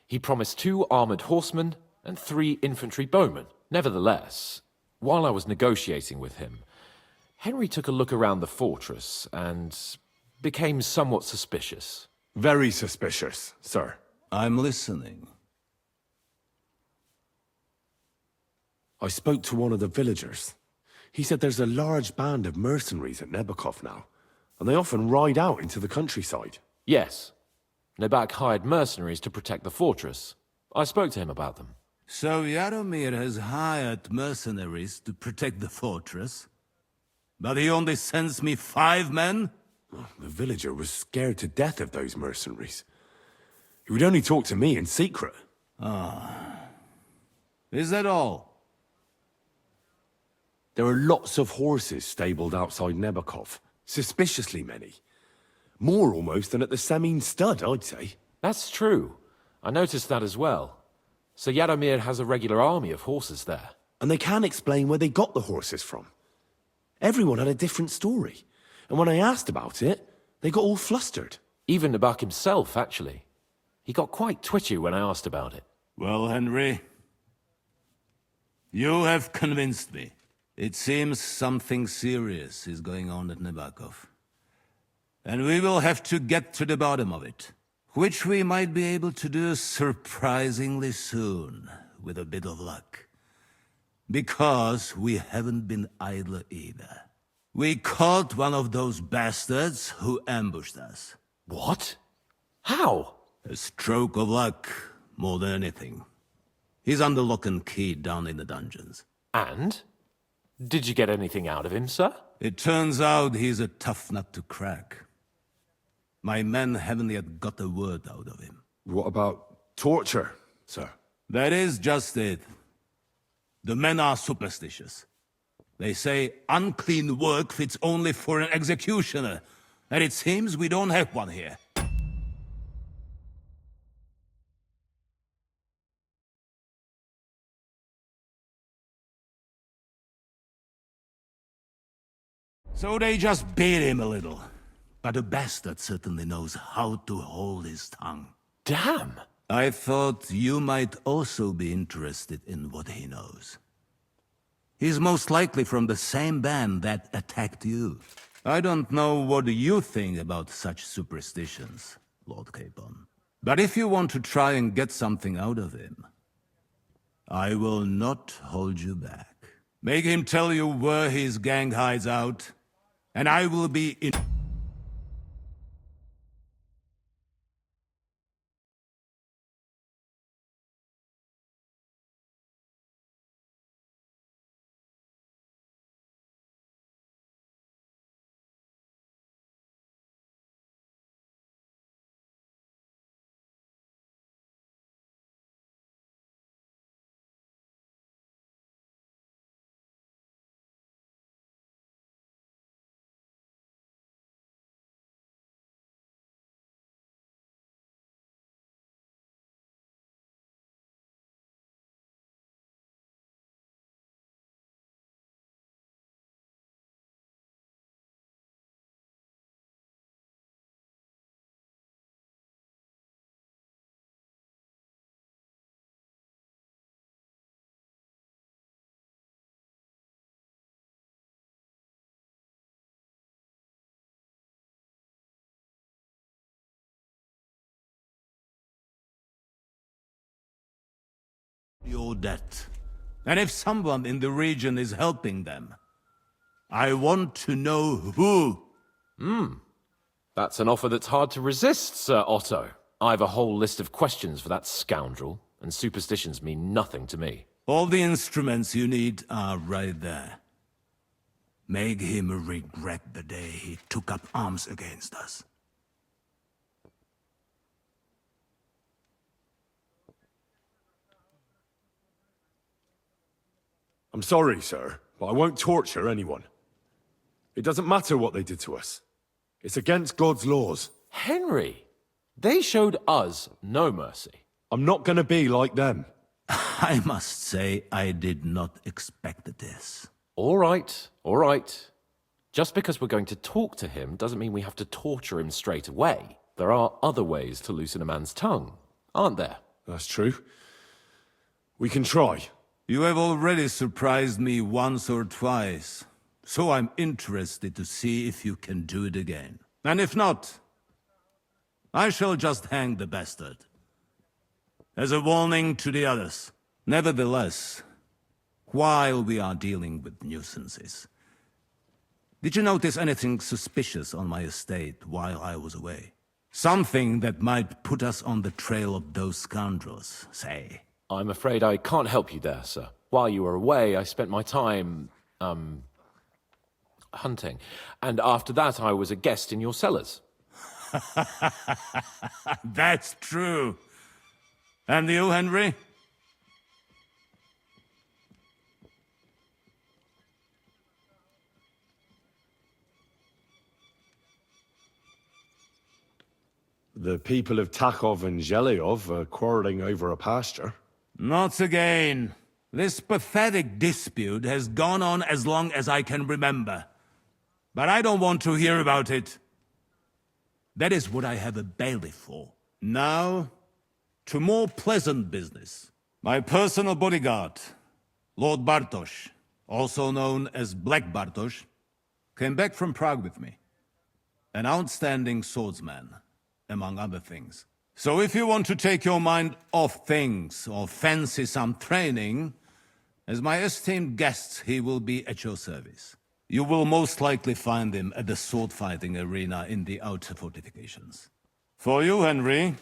He promised 2 armored horsemen and 3 infantry bowmen. Nevertheless, while I was negotiating with him, Henry took a look around the fortress and became somewhat suspicious. Very suspicious, sir. I'm listening. I spoke to one of the villagers. He said there's a large band of mercenaries at Nebakov now, and they often ride out into the countryside. Yes. Nebak hired mercenaries to protect the fortress. I spoke to him about them. So Yaromir has hired mercenaries to protect the fortress? But he only sends me 5 men? The villager was scared to death of those mercenaries. He would only talk to me in secret. Is that all? There are lots of horses stabled outside Nebakov. Suspiciously many. More almost than at the Semine stud, I'd say. That's true. I noticed that as well. So Yaromir has a regular army of horses there. And they can't explain where they got the horses from. Everyone had a different story. And when I asked about it, they got all flustered. Even Nebak himself, actually. He got quite twitchy when I asked about it. Well, Henry, you have convinced me. It seems something serious is going on at Nebakov. And we will have to get to the bottom of it. Which we might be able to do surprisingly soon, with a bit of luck. Because we haven't been idle either. We caught one of those bastards who ambushed us. What? How? A stroke of luck, more than anything. He's under lock and key down in the dungeons. And? Did you get anything out of him, sir? It turns out he's a tough nut to crack. My men haven't yet got a word out of him. What about torture, sir? That is just it. The men are superstitious. They say unclean work fits only for an executioner, and it seems we don't have one here. So they just beat him a little. But the bastard certainly knows how to hold his tongue. Damn! I thought you might also be interested in what he knows. He's most likely from the same band that attacked you. I don't know what you think about such superstitions, Lord Capon. But if you want to try and get something out of him, I will not hold you back. Make him tell you where his gang hides out, and I will be in... your debt. And if someone in the region is helping them, I want to know who. That's an offer that's hard to resist, Sir Otto. I have a whole list of questions for that scoundrel, and superstitions mean nothing to me. All the instruments you need are right there. Make him regret the day he took up arms against us. I'm sorry, sir, but I won't torture anyone. It doesn't matter what they did to us. It's against God's laws. Henry! They showed us no mercy. I'm not gonna be like them. I must say I did not expect this. All right, all right. Just because we're going to talk to him doesn't mean we have to torture him straight away. There are other ways to loosen a man's tongue, aren't there? That's true. We can try. You have already surprised me once or twice, so I'm interested to see if you can do it again. And if not, I shall just hang the bastard. As a warning to the others. Nevertheless, while we are dealing with nuisances, did you notice anything suspicious on my estate while I was away? Something that might put us on the trail of those scoundrels, say. I'm afraid I can't help you there, sir. While you were away, I spent my time, hunting. And after that, I was a guest in your cellars. That's true. And you, Henry? The people of Takhov and Zhelyov are quarreling over a pasture. Not again. This pathetic dispute has gone on as long as I can remember. But I don't want to hear about it. That is what I have a bailiff for. Now, to more pleasant business. My personal bodyguard, Lord Bartosz, also known as Black Bartosz, came back from Prague with me. An outstanding swordsman, among other things. So if you want to take your mind off things or fancy some training, as my esteemed guest, he will be at your service. You will most likely find him at the sword-fighting arena in the outer fortifications. For you, Henry,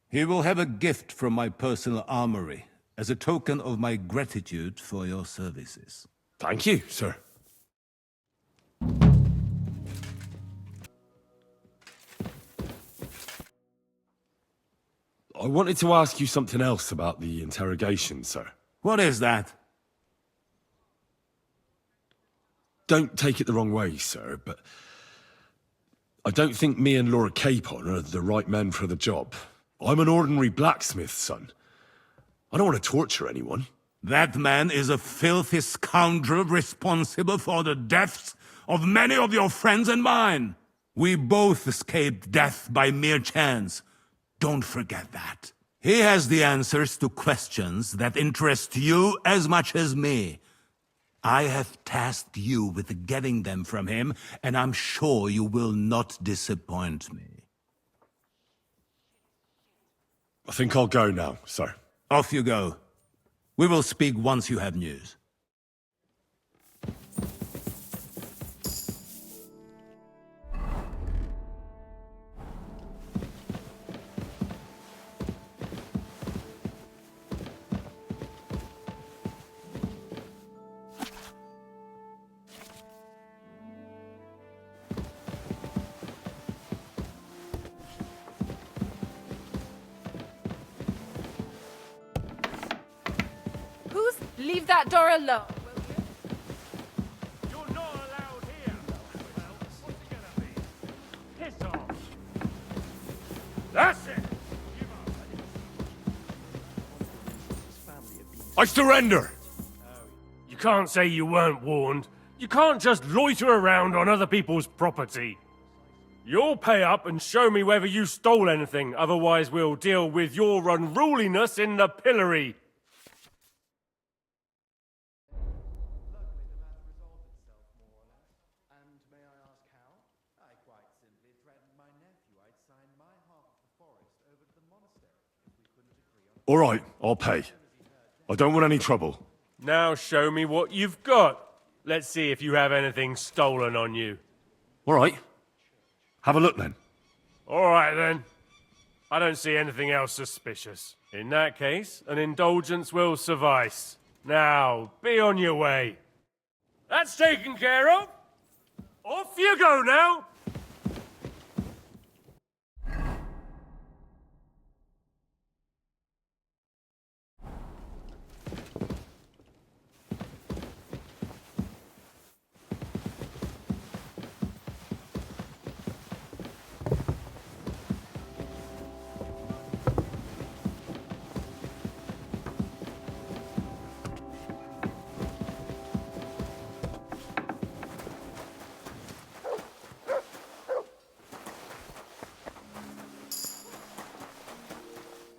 he will have a gift from my personal armory as a token of my gratitude for your services. Thank you, sir. I wanted to ask you something else about the interrogation, sir. What is that? Don't take it the wrong way, sir, but I don't think me and Laura Capon are the right men for the job. I'm an ordinary blacksmith's son. I don't want to torture anyone. That man is a filthy scoundrel responsible for the deaths of many of your friends and mine. We both escaped death by mere chance. Don't forget that. He has the answers to questions that interest you as much as me. I have tasked you with getting them from him, and I'm sure you will not disappoint me. I think I'll go now, sir. Off you go. We will speak once you have news. Leave that door alone, will you? You're not allowed here. Well, what's it gonna be? Piss off. That's it. I surrender! You can't say you weren't warned. You can't just loiter around on other people's property. You'll pay up and show me whether you stole anything, otherwise we'll deal with your unruliness in the pillory. All right, I'll pay. I don't want any trouble. Now show me what you've got. Let's see if you have anything stolen on you. All right. Have a look then. All right then. I don't see anything else suspicious. In that case, an indulgence will suffice. Now, be on your way. That's taken care of. Off you go now.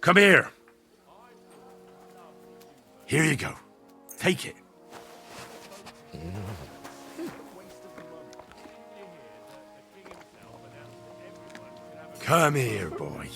Come here. Here you go. Take it. Come here, boy.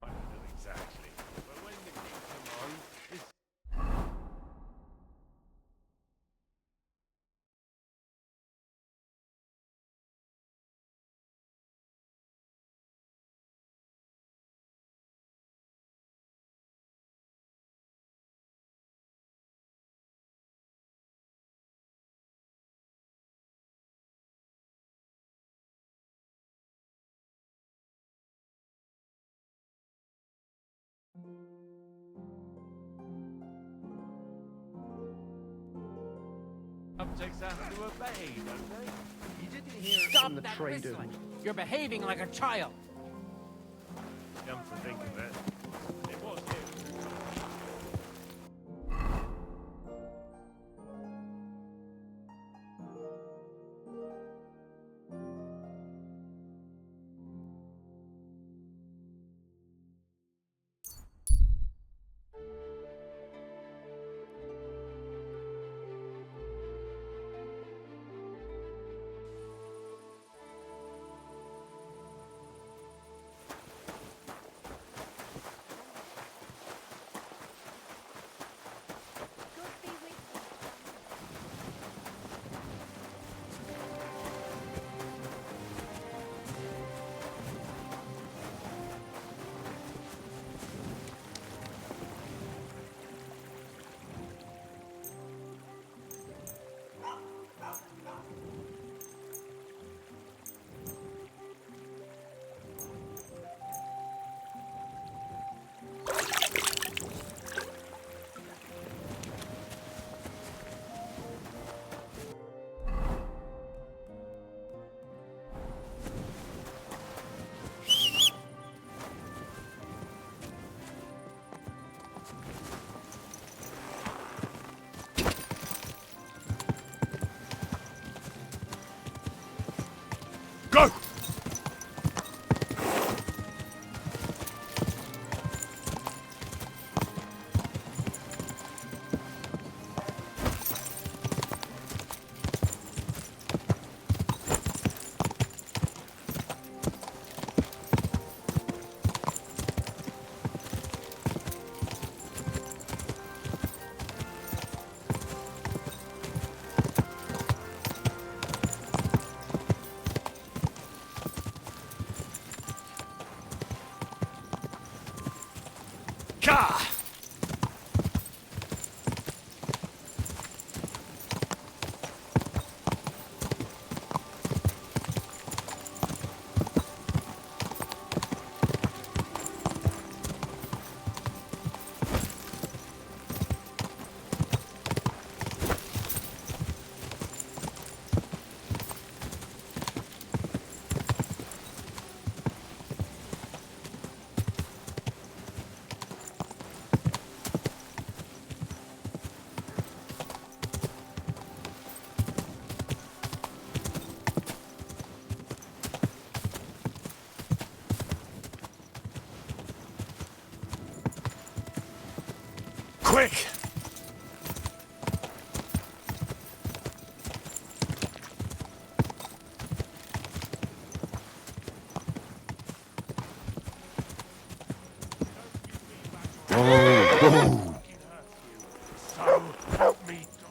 I don't know exactly, but when the king come on, it's... Subjects have to obey, don't they? You didn't hear it Stop from the that trader. whistling. You're behaving like a child. Come to think of it, it was him. Go! Ka! Quick! So help me God.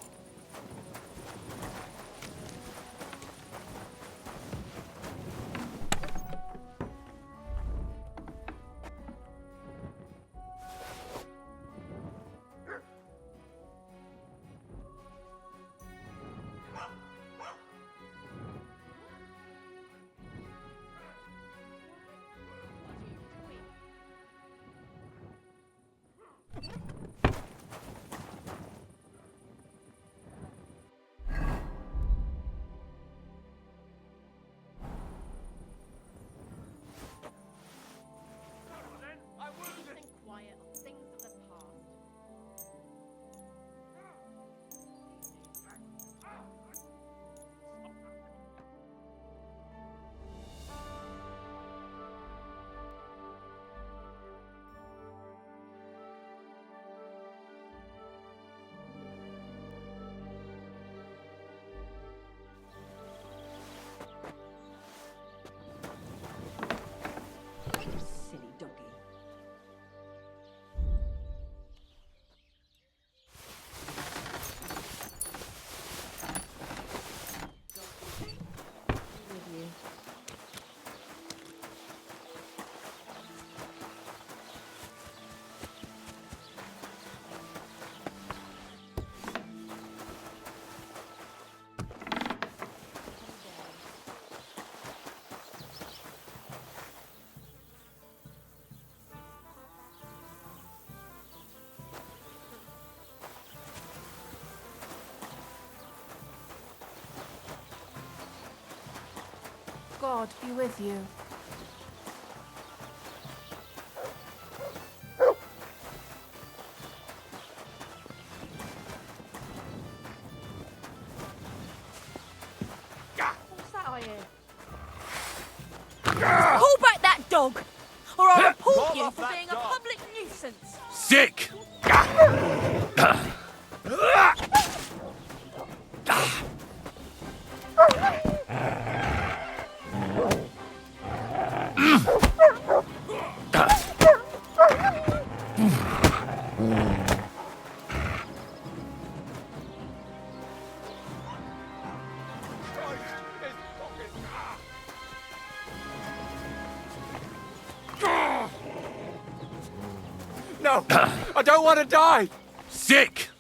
God be with you. What's that I hear? Pull back that dog, or I'll report you for being a public nuisance. Sick! No! I don't want to die! Sick!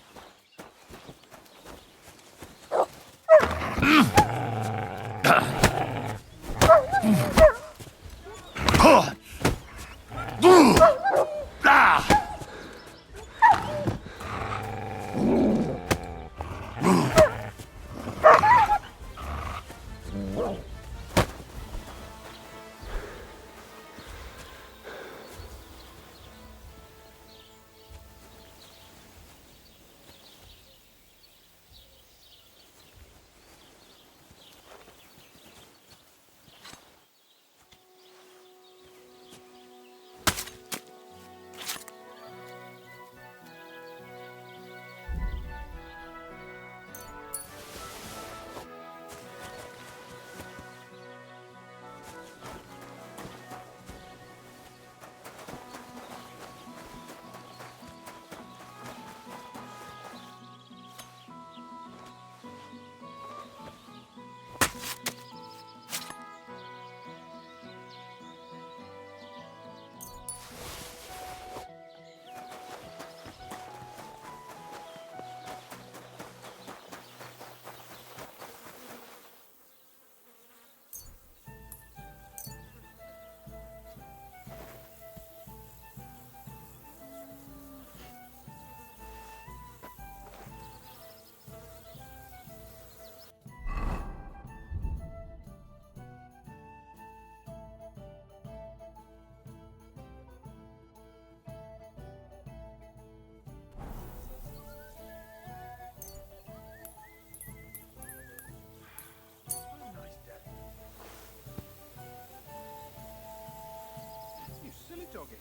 You silly doggy.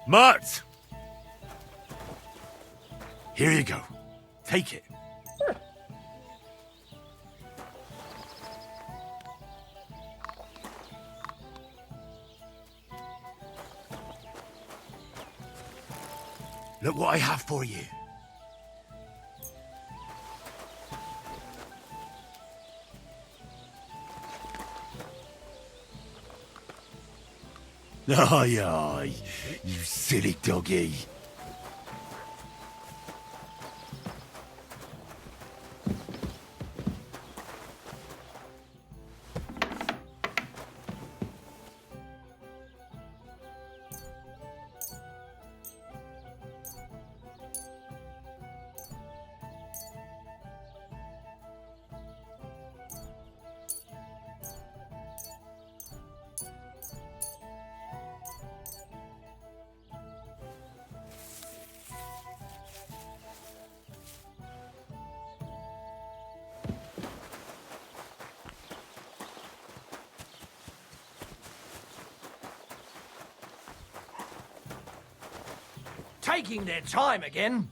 Mutt! Here you go. Take it. Look what I have for you. Aye, aye, you silly doggy. Taking their time again.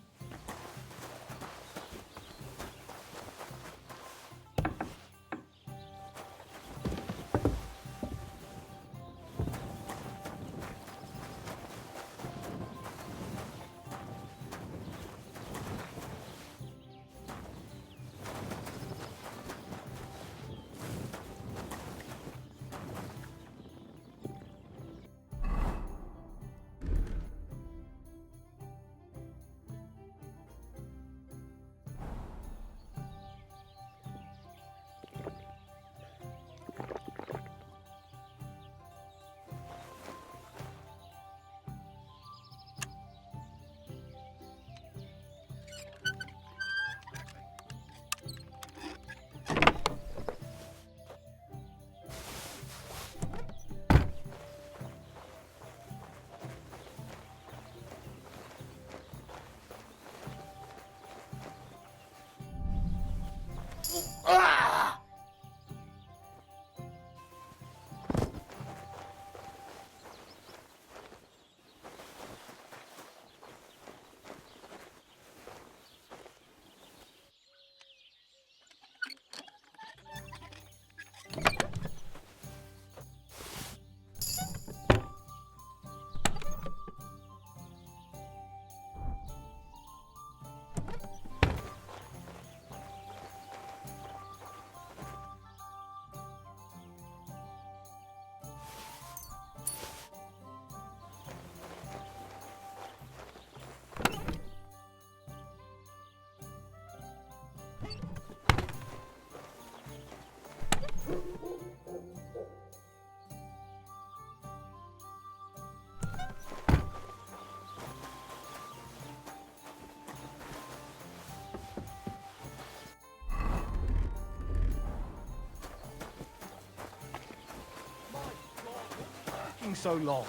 taking so long?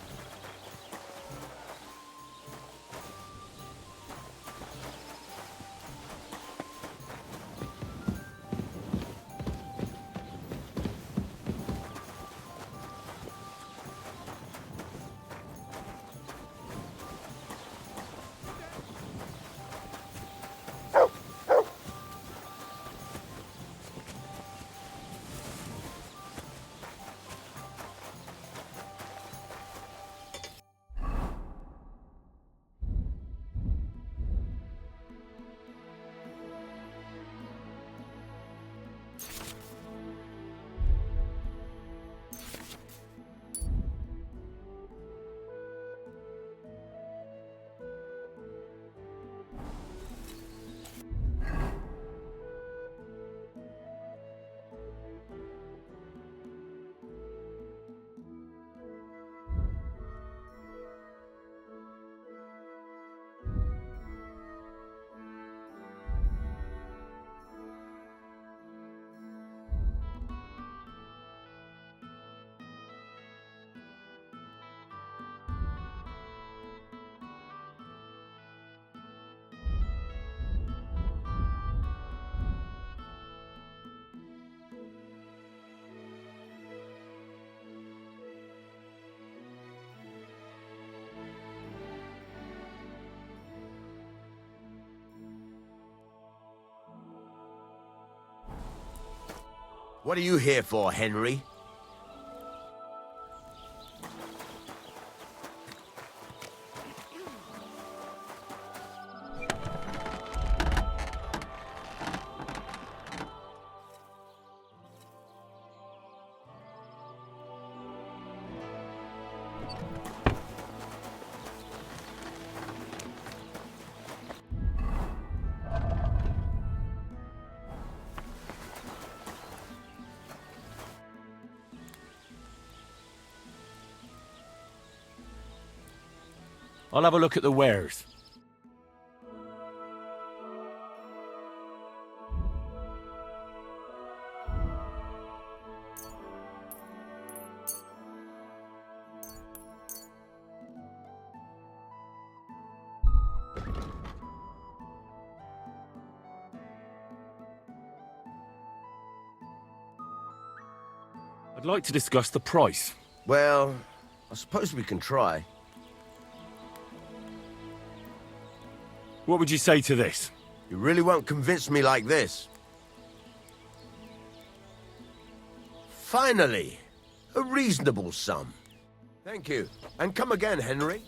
What are you here for, Henry? I'll have a look at the wares. I'd like to discuss the price. Well, I suppose we can try. What would you say to this? You really won't convince me like this. Finally, a reasonable sum. Thank you. And come again, Henry.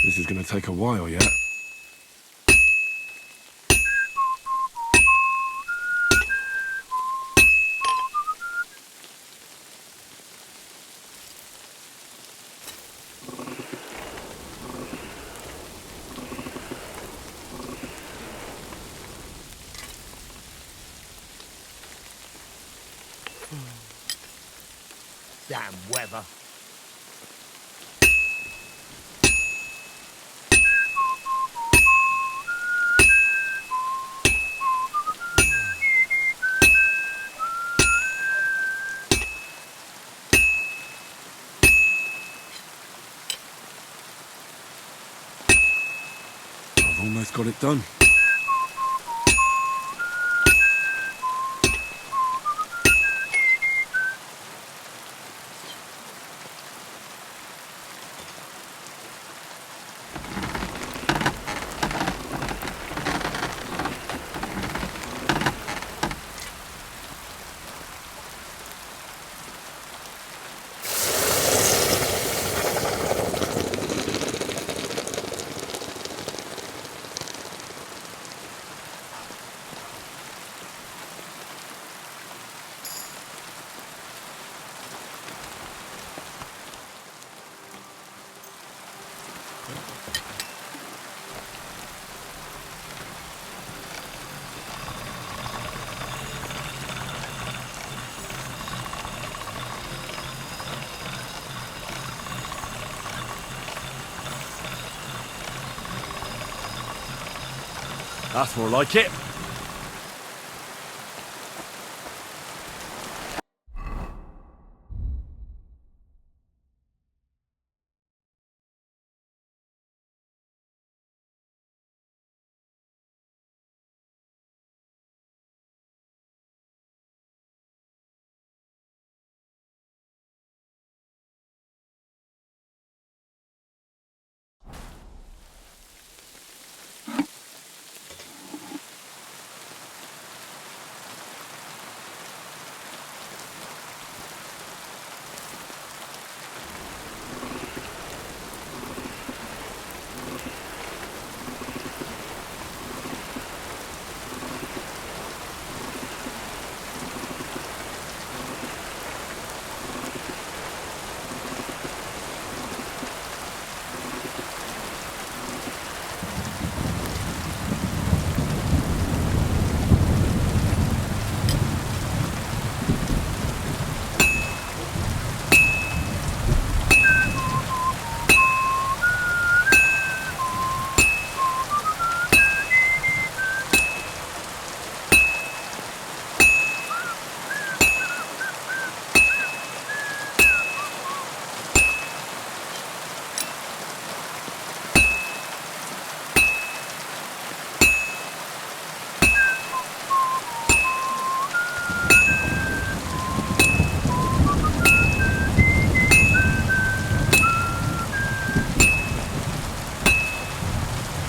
This is going to take a while yet. Damn weather. Almost got it done. That's more like it.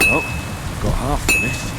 Well, got half finished.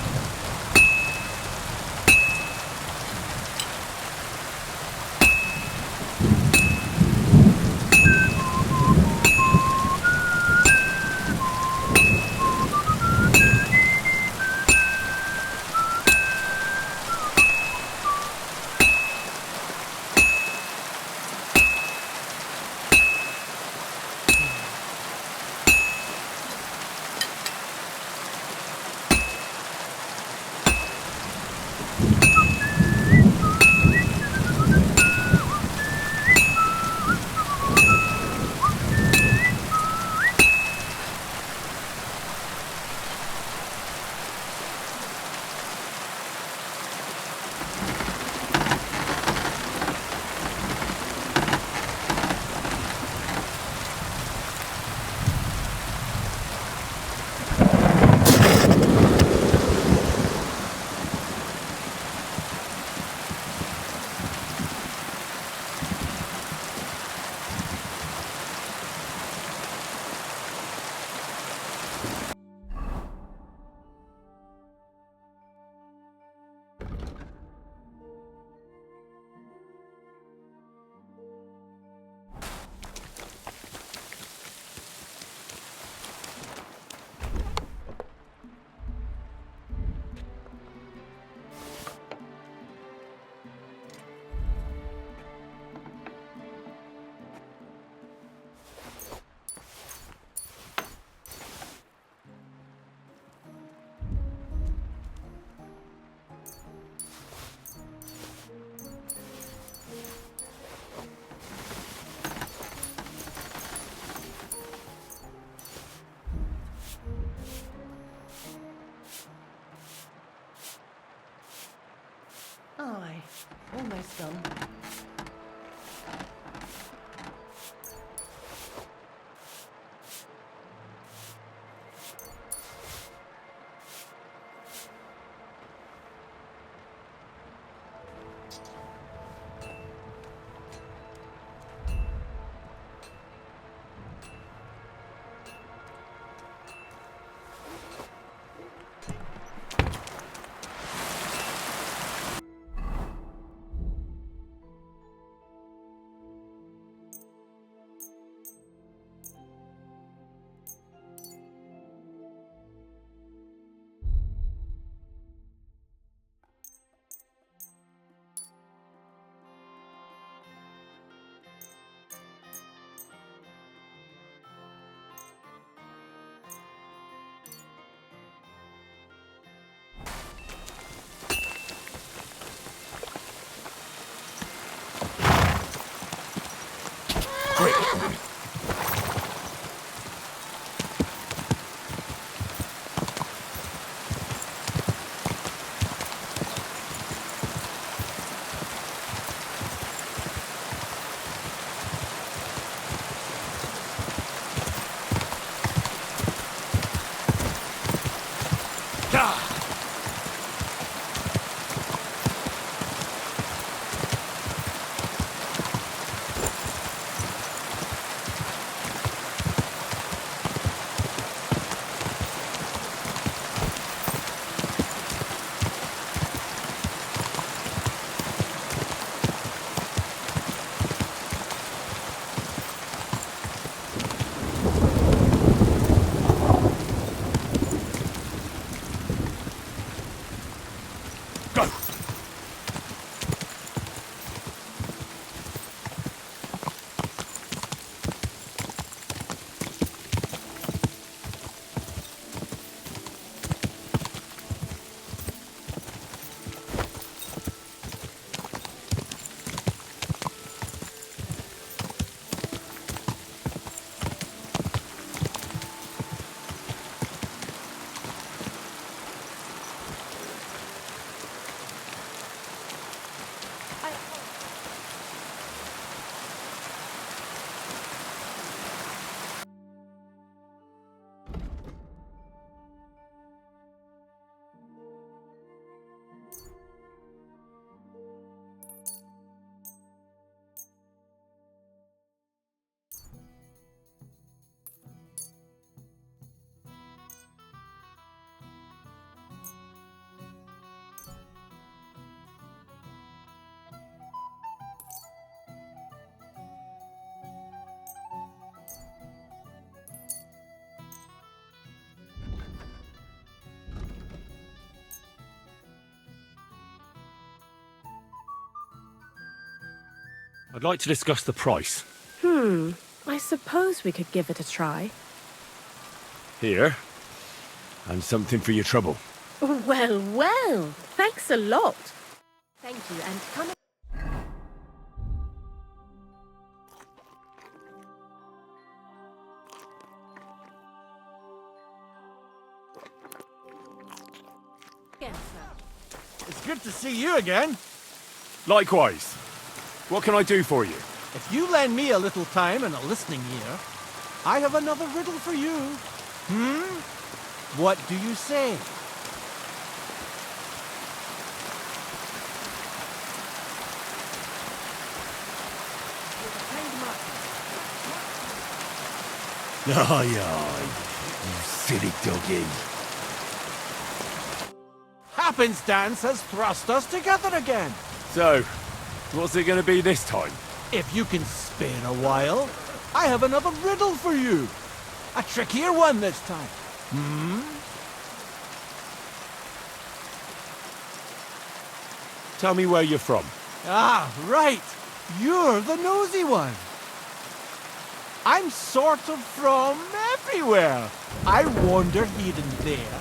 Aye, almost done. I'd like to discuss the price. I suppose we could give it a try. Here. And something for your trouble. Well, well. Thanks a lot. Thank you, and come again, sir. It's good to see you again. Likewise. What can I do for you? If you lend me a little time and a listening ear, I have another riddle for you. What do you say? Aye, aye, you silly doggy. Happenstance has thrust us together again. So, what's it going to be this time? If you can spare a while, I have another riddle for you. A trickier one this time. Tell me where you're from. Ah, right. You're the nosy one. I'm sort of from everywhere. I wander here and there,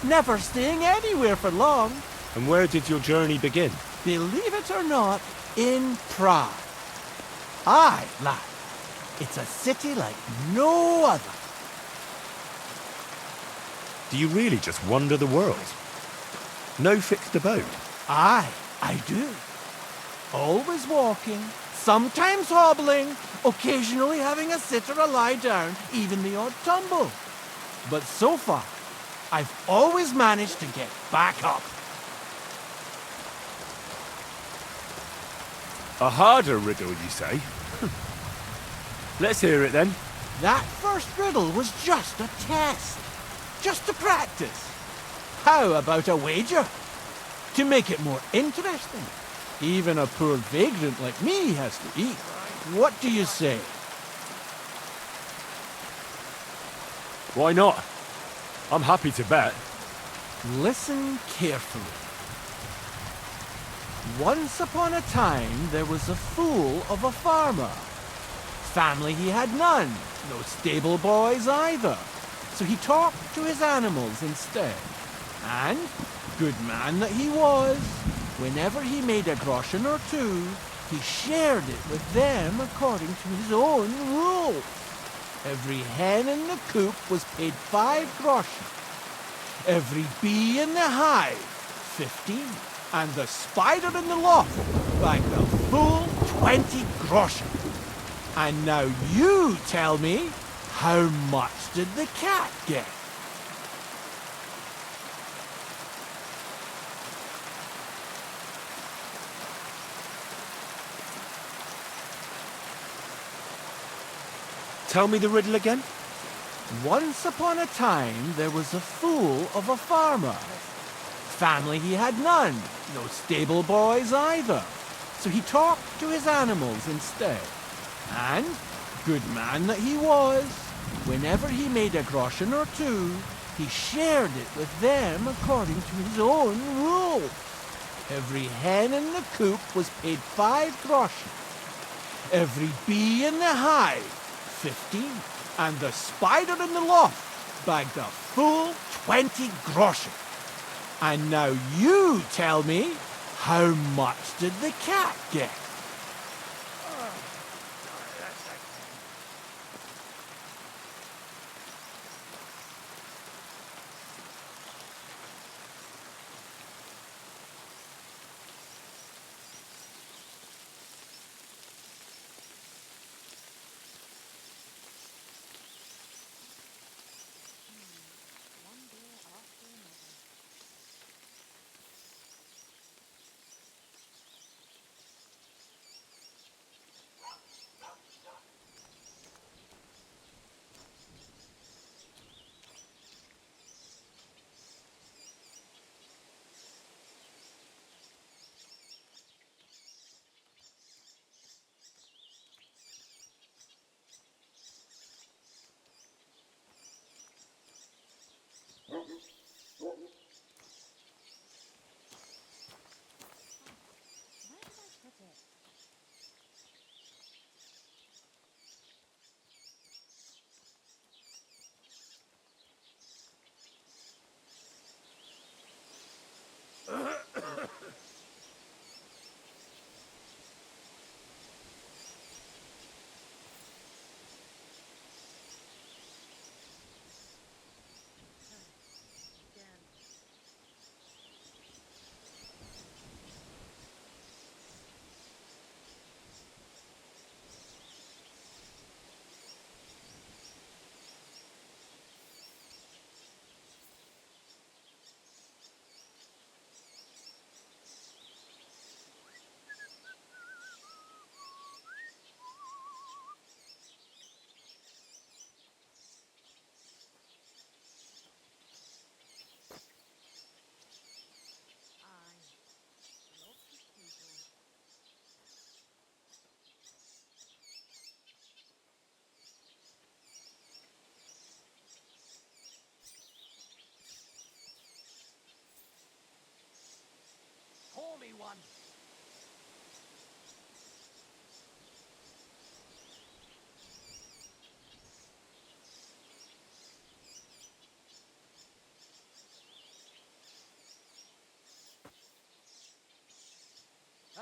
never staying anywhere for long. And where did your journey begin? Believe it or not, in Prague. Aye, lad. It's a city like no other. Do you really just wander the world? No fixed abode? Aye, I do. Always walking, sometimes hobbling, occasionally having a sit or a lie down, even the odd tumble. But so far, I've always managed to get back up. A harder riddle, you say? Let's hear it then. That first riddle was just a test. Just to practice. How about a wager? To make it more interesting. Even a poor vagrant like me has to eat. What do you say? Why not? I'm happy to bet. Listen carefully. Once upon a time, there was a fool of a farmer. Family he had none, no stable boys either. So he talked to his animals instead. And, good man that he was, whenever he made a groschen or two, he shared it with them according to his own rules. Every hen in the coop was paid 5 groschen. Every bee in the hive, 15. And the spider in the loft bagged a full 20 groschen. And now you tell me, how much did the cat get? Tell me the riddle again. Once upon a time, there was a fool of a farmer. Family he had none, no stable boys either. So he talked to his animals instead. And, good man that he was, whenever he made a groschen or two, he shared it with them according to his own rules. Every hen in the coop was paid 5 groschen. Every bee in the hive, 15. And the spider in the loft bagged a full 20 groschen. And now you tell me, how much did the cat get?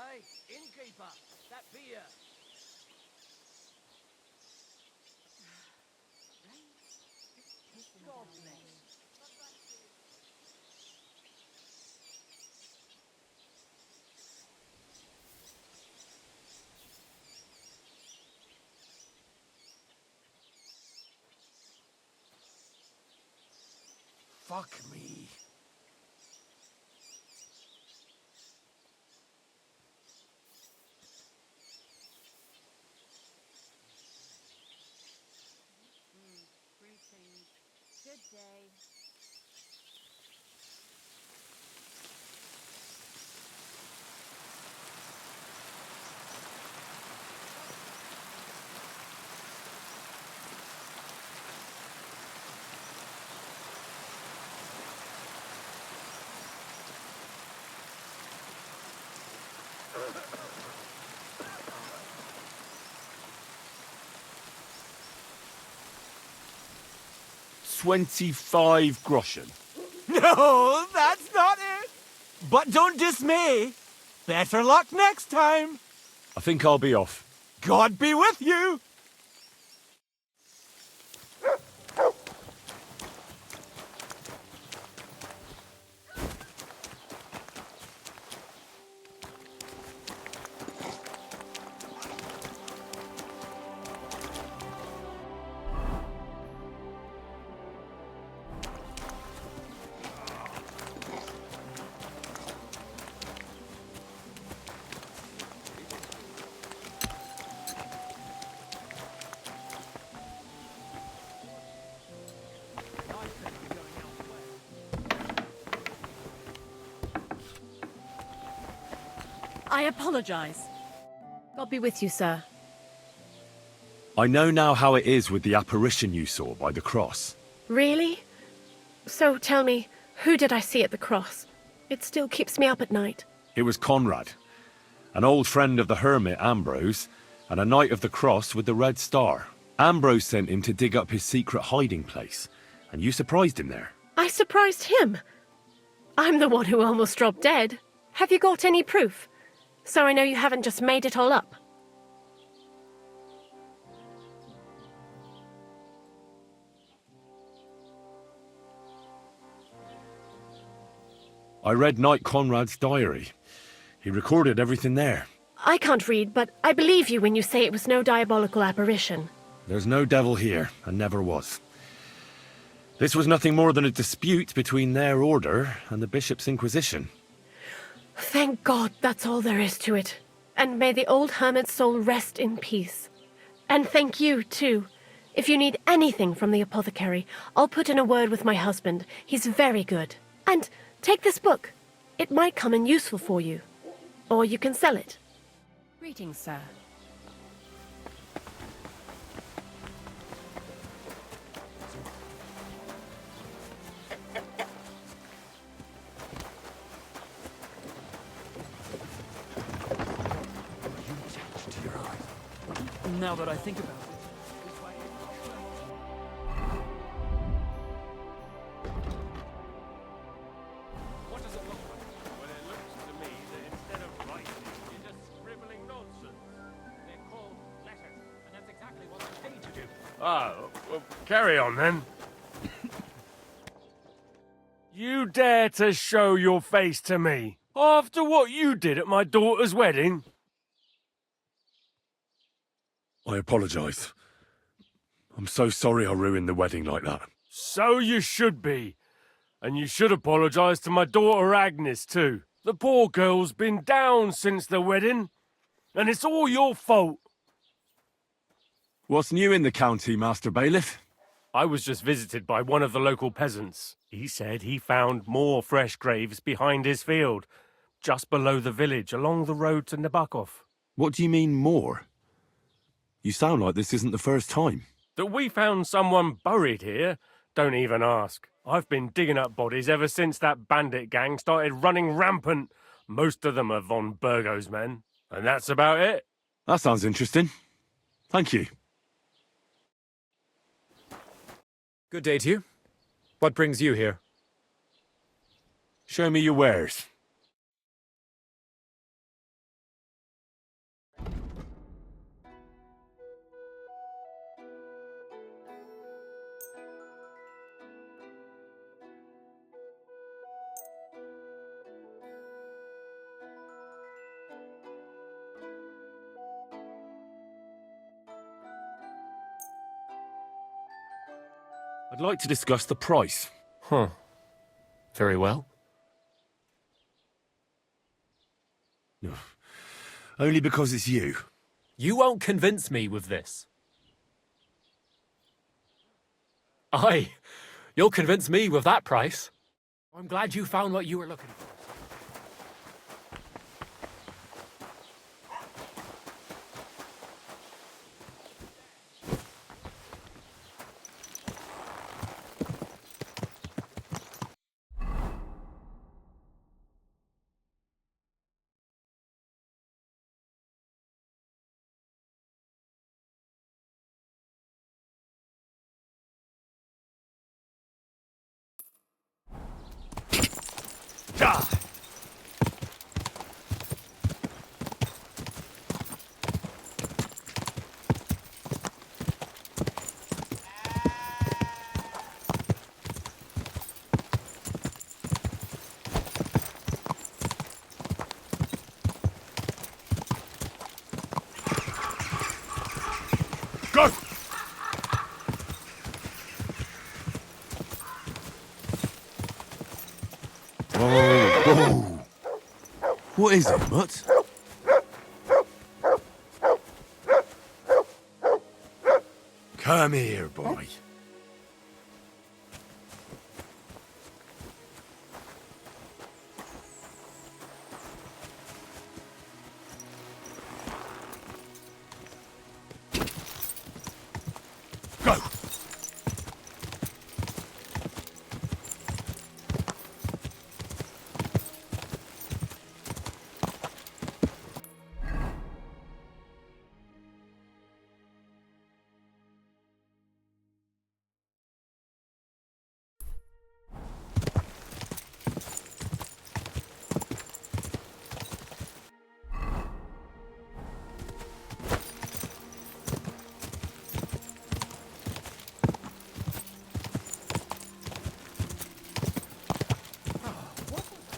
Hey, innkeeper, that beer. God bless. Fuck me. Greetings. Good day. $25 groschen. No, that's not it. But don't dismay. Better luck next time. I think I'll be off. God be with you. I apologize. God be with you, sir. I know now how it is with the apparition you saw by the cross. Really? So tell me, who did I see at the cross? It still keeps me up at night. It was Conrad, an old friend of the hermit Ambrose, and a knight of the cross with the red star. Ambrose sent him to dig up his secret hiding place, and you surprised him there. I surprised him. I'm the one who almost dropped dead. Have you got any proof? So I know you haven't just made it all up. I read Knight Conrad's diary. He recorded everything there. I can't read, but I believe you when you say it was no diabolical apparition. There's no devil here, and never was. This was nothing more than a dispute between their order and the Bishop's Inquisition. Thank God that's all there is to it. And may the old hermit's soul rest in peace. And thank you, too. If you need anything from the apothecary, I'll put in a word with my husband. He's very good. And take this book. It might come in useful for you. Or you can sell it. Greetings, sir. Now that I think about it. What does it look like? Well, it looks to me that instead of writing, you're just scribbling nonsense. They're called letters, and that's exactly what they paid to do. Oh, well, carry on then. You dare to show your face to me after what you did at my daughter's wedding? I apologise. I'm so sorry I ruined the wedding like that. So you should be. And you should apologise to my daughter Agnes too. The poor girl's been down since the wedding, and it's all your fault. What's new in the county, Master Bailiff? I was just visited by one of the local peasants. He said he found more fresh graves behind his field, just below the village, along the road to Nabokov. What do you mean, more? You sound like this isn't the first time. That we found someone buried here? Don't even ask. I've been digging up bodies ever since that bandit gang started running rampant. Most of them are von Burgo's men. And that's about it. That sounds interesting. Thank you. Good day to you. What brings you here? Show me your wares. I'd like to discuss the price. Huh. Very well. No. Only because it's you. You won't convince me with this. Aye, you'll convince me with that price. I'm glad you found what you were looking for. Go! Whoa! What is it, Mutt? Come here, boy. Go!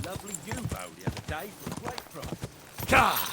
Lovely U-boat the other day for a great price. God!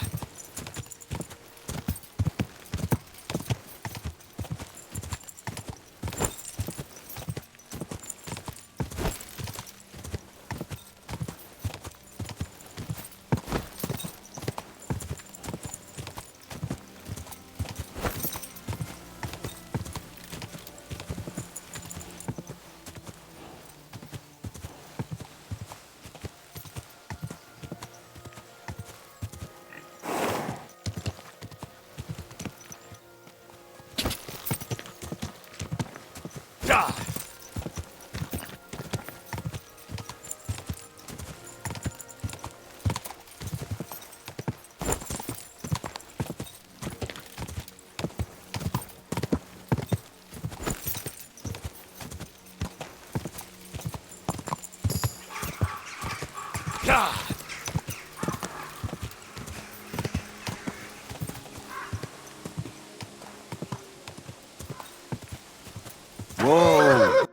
Whoa!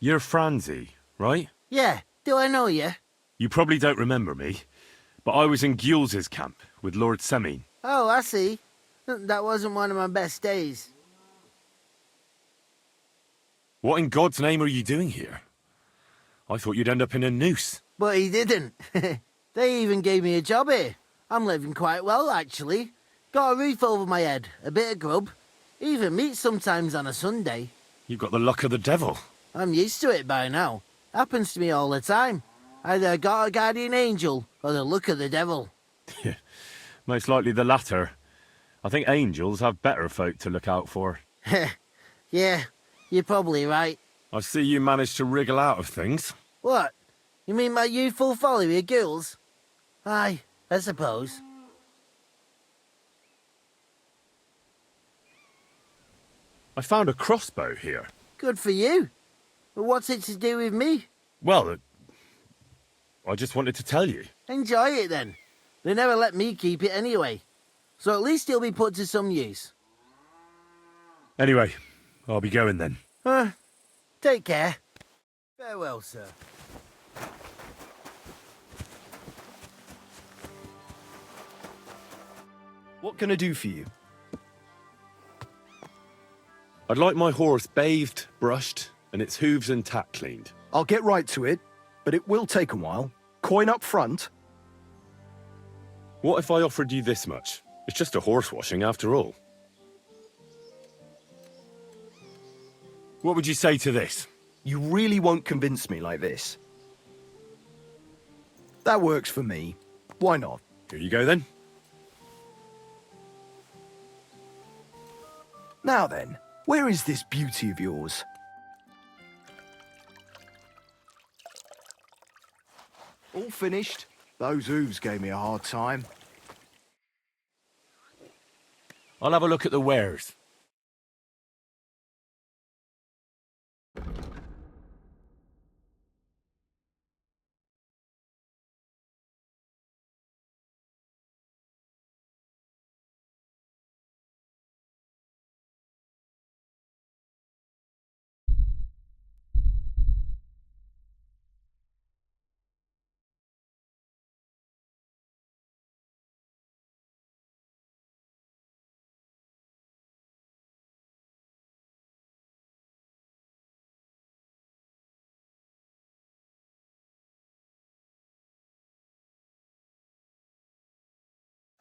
You're Franzi, right? Yeah, do I know you? You probably don't remember me, but I was in Gules's camp with Lord Semin. Oh, I see. That wasn't one of my best days. What in God's name are you doing here? I thought you'd end up in a noose. But he didn't. They even gave me a job here. I'm living quite well, actually. Got a roof over my head, a bit of grub, even meat sometimes on a Sunday. You've got the luck of the devil. I'm used to it by now. Happens to me all the time. Either I got a guardian angel or the luck of the devil. Most likely the latter. I think angels have better folk to look out for. Yeah, you're probably right. I see you managed to wriggle out of things. What? You mean my youthful folly with girls? Aye, I suppose. I found a crossbow here. Good for you. But what's it to do with me? Well, I just wanted to tell you. Enjoy it then. They never let me keep it anyway. So at least it'll be put to some use. Anyway, I'll be going then. Take care. Farewell, sir. What can I do for you? I'd like my horse bathed, brushed, and its hooves and tack cleaned. I'll get right to it, but it will take a while. Coin up front. What if I offered you this much? It's just a horse washing after all. What would you say to this? You really won't convince me like this. That works for me. Why not? Here you go then. Now then, where is this beauty of yours? All finished. Those hooves gave me a hard time. I'll have a look at the wares.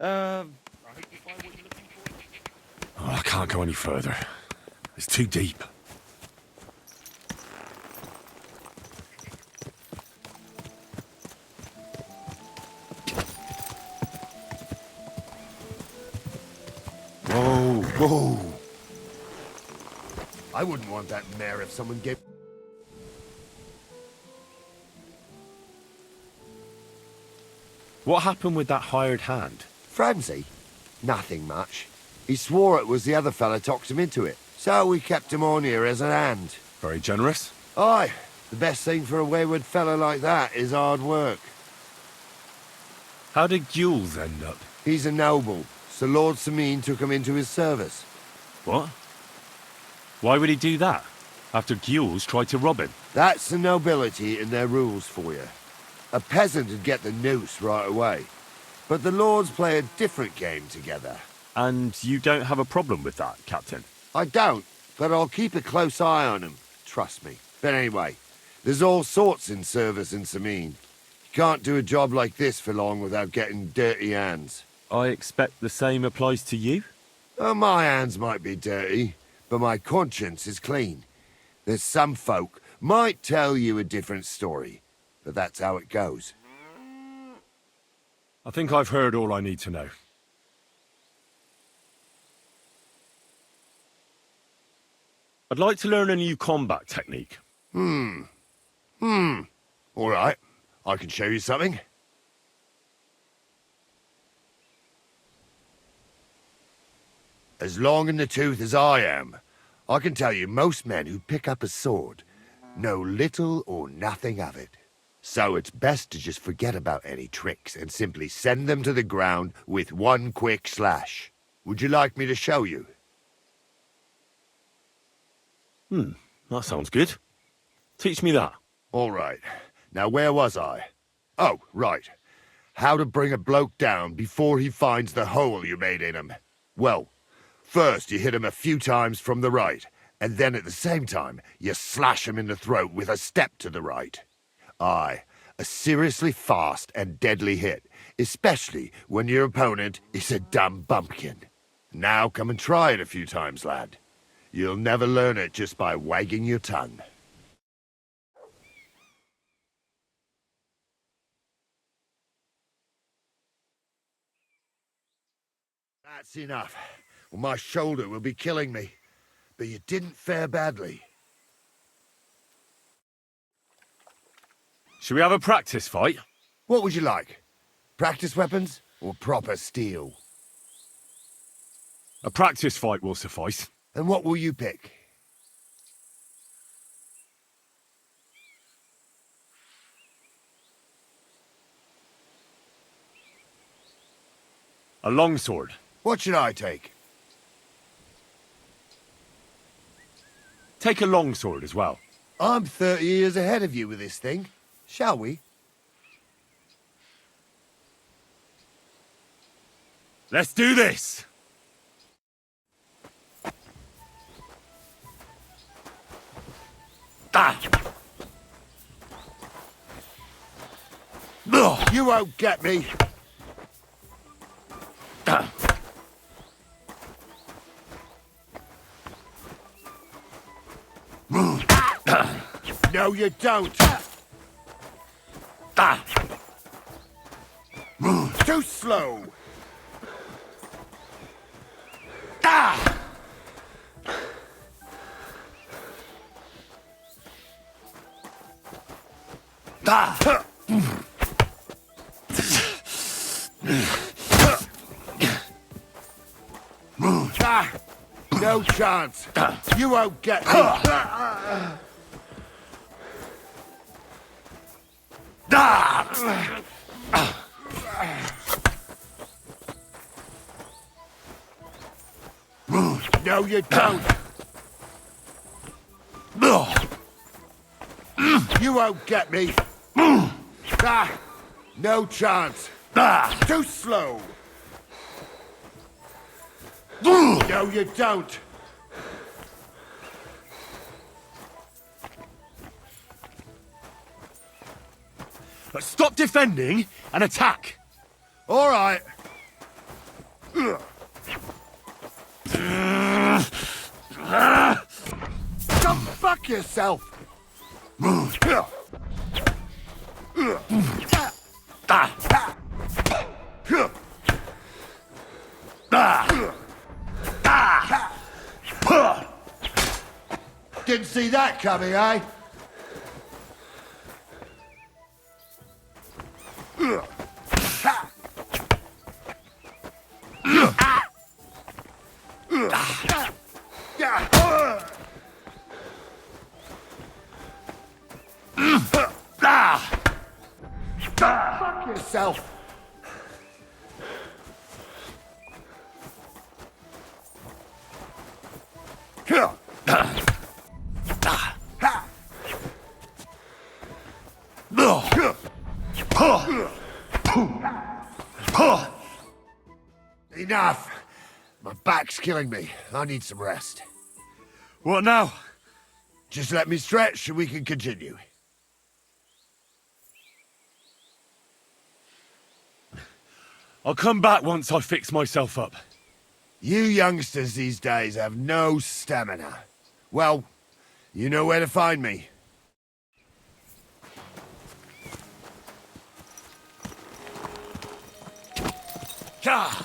Oh, I can't go any further. It's too deep. Whoa, whoa. I wouldn't want that mare if someone gave... What happened with that hired hand? Francie? Nothing much. He swore it was the other fella talked him into it. So we kept him on here as an hand. Very generous. Aye. The best thing for a wayward fella like that is hard work. How did Jules end up? He's a noble, so Lord Sameen took him into his service. What? Why would he do that? After Jules tried to rob him? That's the nobility and their rules for you. A peasant would get the noose right away. But the lords play a different game together. And you don't have a problem with that, Captain? I don't, but I'll keep a close eye on him. Trust me. But anyway, there's all sorts in service in Sameen. You can't do a job like this for long without getting dirty hands. I expect the same applies to you? My hands might be dirty, but my conscience is clean. There's some folk might tell you a different story, but that's how it goes. I think I've heard all I need to know. I'd like to learn a new combat technique. All right, I can show you something. As long in the tooth as I am, I can tell you most men who pick up a sword know little or nothing of it. So it's best to just forget about any tricks and simply send them to the ground with one quick slash. Would you like me to show you? That sounds good. Teach me that. All right. Now, where was I? Oh, right. How to bring a bloke down before he finds the hole you made in him. Well, first you hit him a few times from the right, and then at the same time, you slash him in the throat with a step to the right. Aye, a seriously fast and deadly hit, especially when your opponent is a dumb bumpkin. Now come and try it a few times, lad. You'll never learn it just by wagging your tongue. That's enough. Well, my shoulder will be killing me. But you didn't fare badly. Should we have a practice fight? What would you like? Practice weapons or proper steel? A practice fight will suffice. And what will you pick? A longsword. What should I take? Take a longsword as well. I'm 30 years ahead of you with this thing. Shall we? Let's do this! Ah! You won't get me! Ah! No, you don't! Ah! Too slow! Ah! Ah! Ah! No chance! You won't get me! No, you don't! You won't get me! No chance! Too slow! No, you don't! Stop defending and attack! All right. Come fuck yourself! Didn't see that coming, eh? Fuck yourself! Enough! My back's killing me. I need some rest. What now? Just let me stretch and we can continue. I'll come back once I fix myself up. You youngsters these days have no stamina. Well, you know where to find me. God!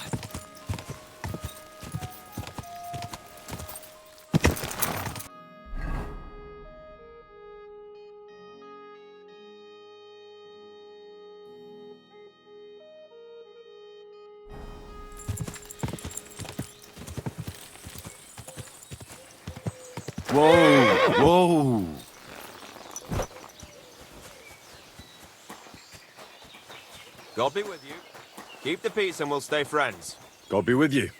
Whoa! Whoa! God be with you. Keep the peace and we'll stay friends. God be with you.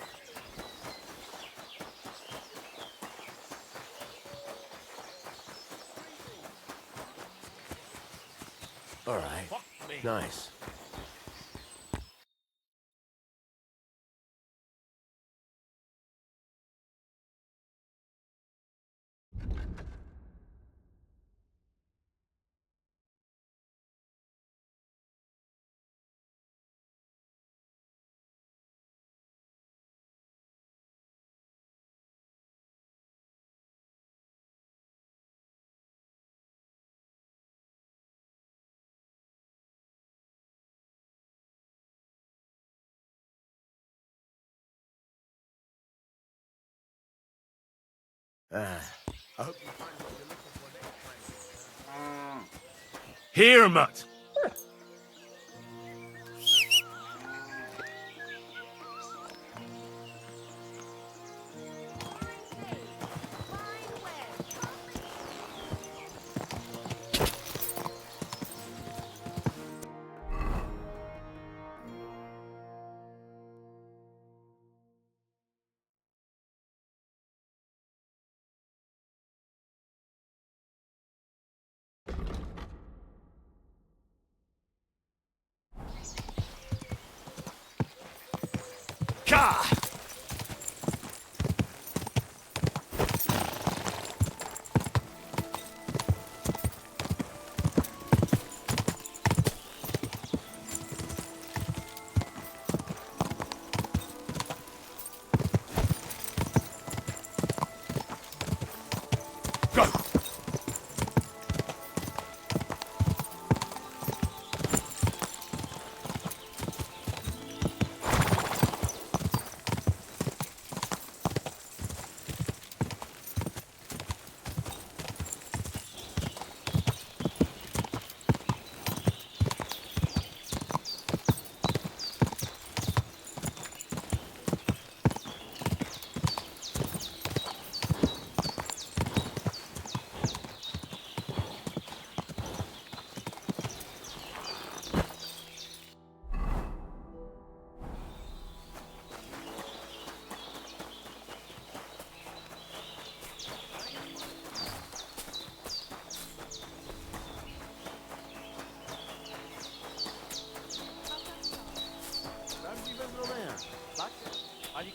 All right. Nice. I hope you find what you're looking for. Here, Mutt.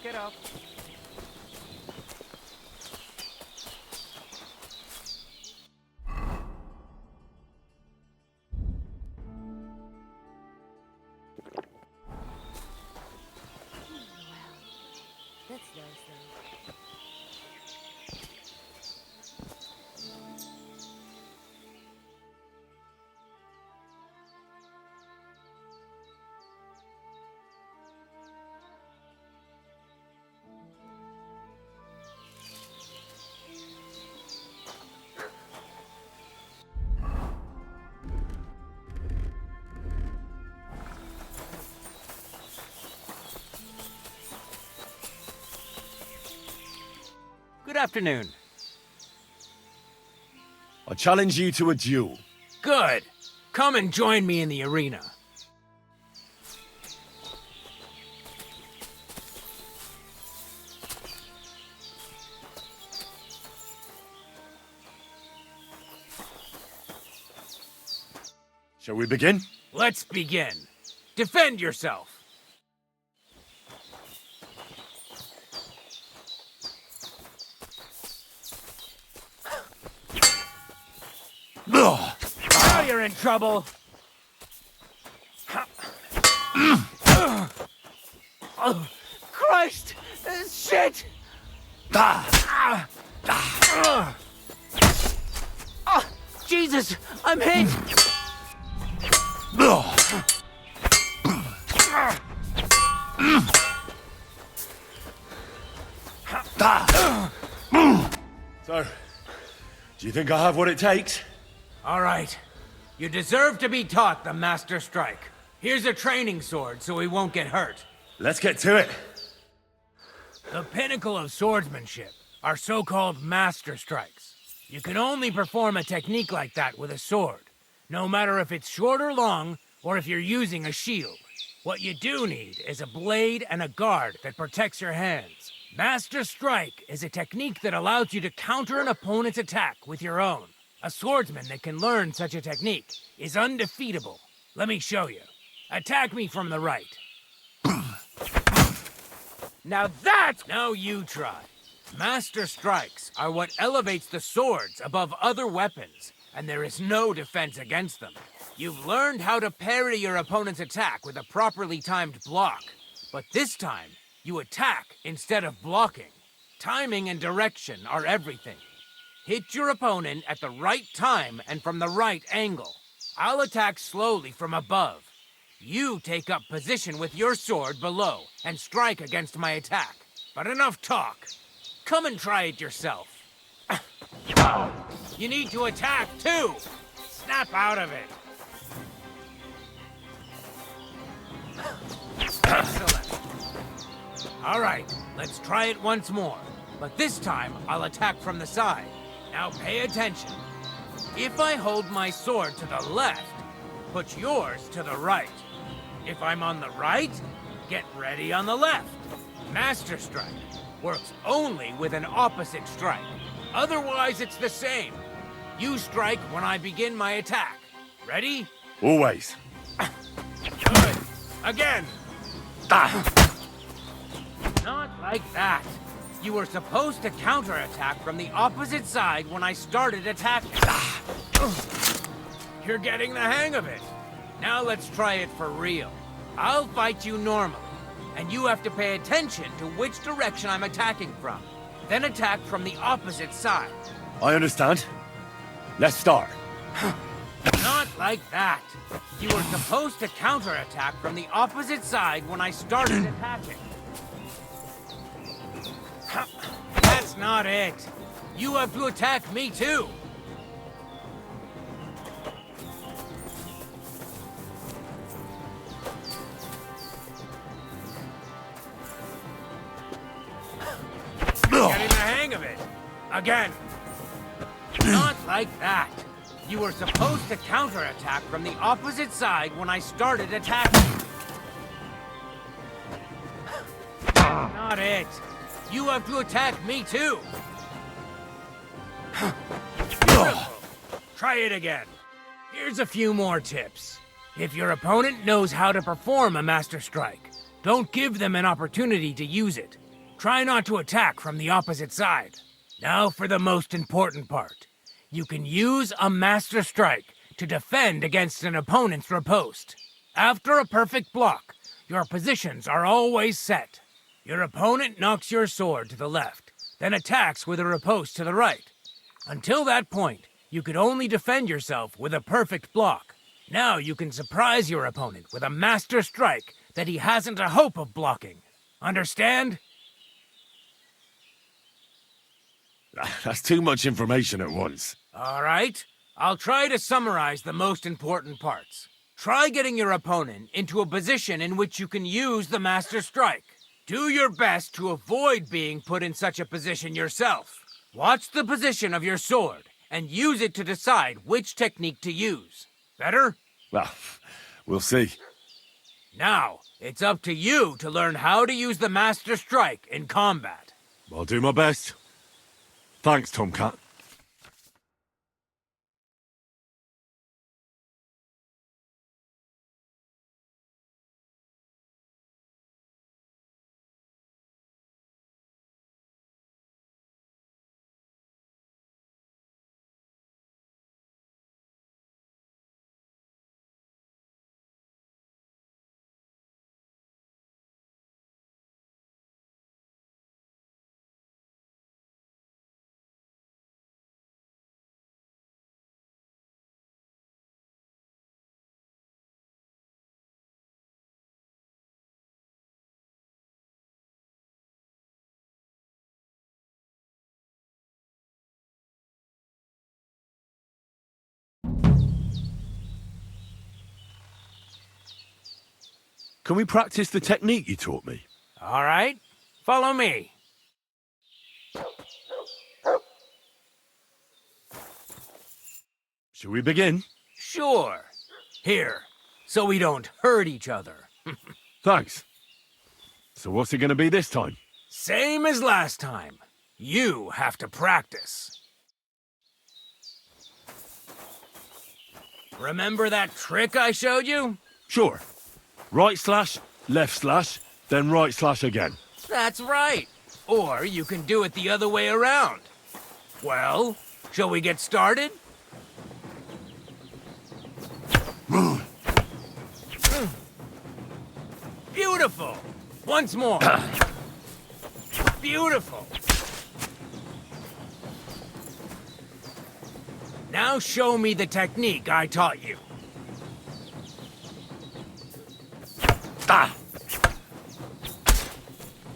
Get up. That's nice, though. Good afternoon. I challenge you to a duel. Good. Come and join me in the arena. Shall we begin? Let's begin. Defend yourself. Now you're in trouble. Oh, Christ! Shit! Oh, Jesus! I'm hit! So, do you think I have what it takes? All right. You deserve to be taught the Master Strike. Here's a training sword so he won't get hurt. Let's get to it. The pinnacle of swordsmanship are so-called Master Strikes. You can only perform a technique like that with a sword, no matter if it's short or long, or if you're using a shield. What you do need is a blade and a guard that protects your hands. Master Strike is a technique that allows you to counter an opponent's attack with your own. A swordsman that can learn such a technique is undefeatable. Let me show you. Attack me from the right. Now you try. Master Strikes are what elevates the swords above other weapons, and there is no defense against them. You've learned how to parry your opponent's attack with a properly timed block, but this time, you attack instead of blocking. Timing and direction are everything. Hit your opponent at the right time and from the right angle. I'll attack slowly from above. You take up position with your sword below and strike against my attack. But enough talk. Come and try it yourself. You need to attack too. Snap out of it. Excellent. All right, let's try it once more. But this time, I'll attack from the side. Now pay attention. If I hold my sword to the left, put yours to the right. If I'm on the right, get ready on the left. Master Strike works only with an opposite strike. Otherwise, it's the same. You strike when I begin my attack. Ready? Always. Good. Again. like that. You were supposed to counterattack from the opposite side when I started attacking. You're getting the hang of it. Now let's try it for real. I'll fight you normally, and you have to pay attention to which direction I'm attacking from. Then attack from the opposite side. I understand. Let's start. Not like that. You were supposed to counterattack from the opposite side when I started attacking. That's not it. You have to attack me too. Getting the hang of it. Again. Not like that. You were supposed to counterattack from the opposite side when I started attacking. Not it. You have to attack me too. Beautiful. Try it again. Here's a few more tips. If your opponent knows how to perform a Master Strike, don't give them an opportunity to use it. Try not to attack from the opposite side. Now for the most important part. You can use a Master Strike to defend against an opponent's riposte. After a perfect block, your positions are always set. Your opponent knocks your sword to the left, then attacks with a riposte to the right. Until that point, you could only defend yourself with a perfect block. Now you can surprise your opponent with a Master Strike that he hasn't a hope of blocking. Understand? That's too much information at once. All right. I'll try to summarize the most important parts. Try getting your opponent into a position in which you can use the Master Strike. Do your best to avoid being put in such a position yourself. Watch the position of your sword and use it to decide which technique to use. Better? Well, we'll see. Now, it's up to you to learn how to use the Master Strike in combat. I'll do my best. Thanks, Tomcat. Can we practice the technique you taught me? All right. Follow me. Shall we begin? Sure. Here, so we don't hurt each other. Thanks. So what's it going to be this time? Same as last time. You have to practice. Remember that trick I showed you? Sure. Right slash, left slash, then right slash again. That's right. Or you can do it the other way around. Well, shall we get started? Beautiful. Once more. Beautiful. Now show me the technique I taught you. Ah!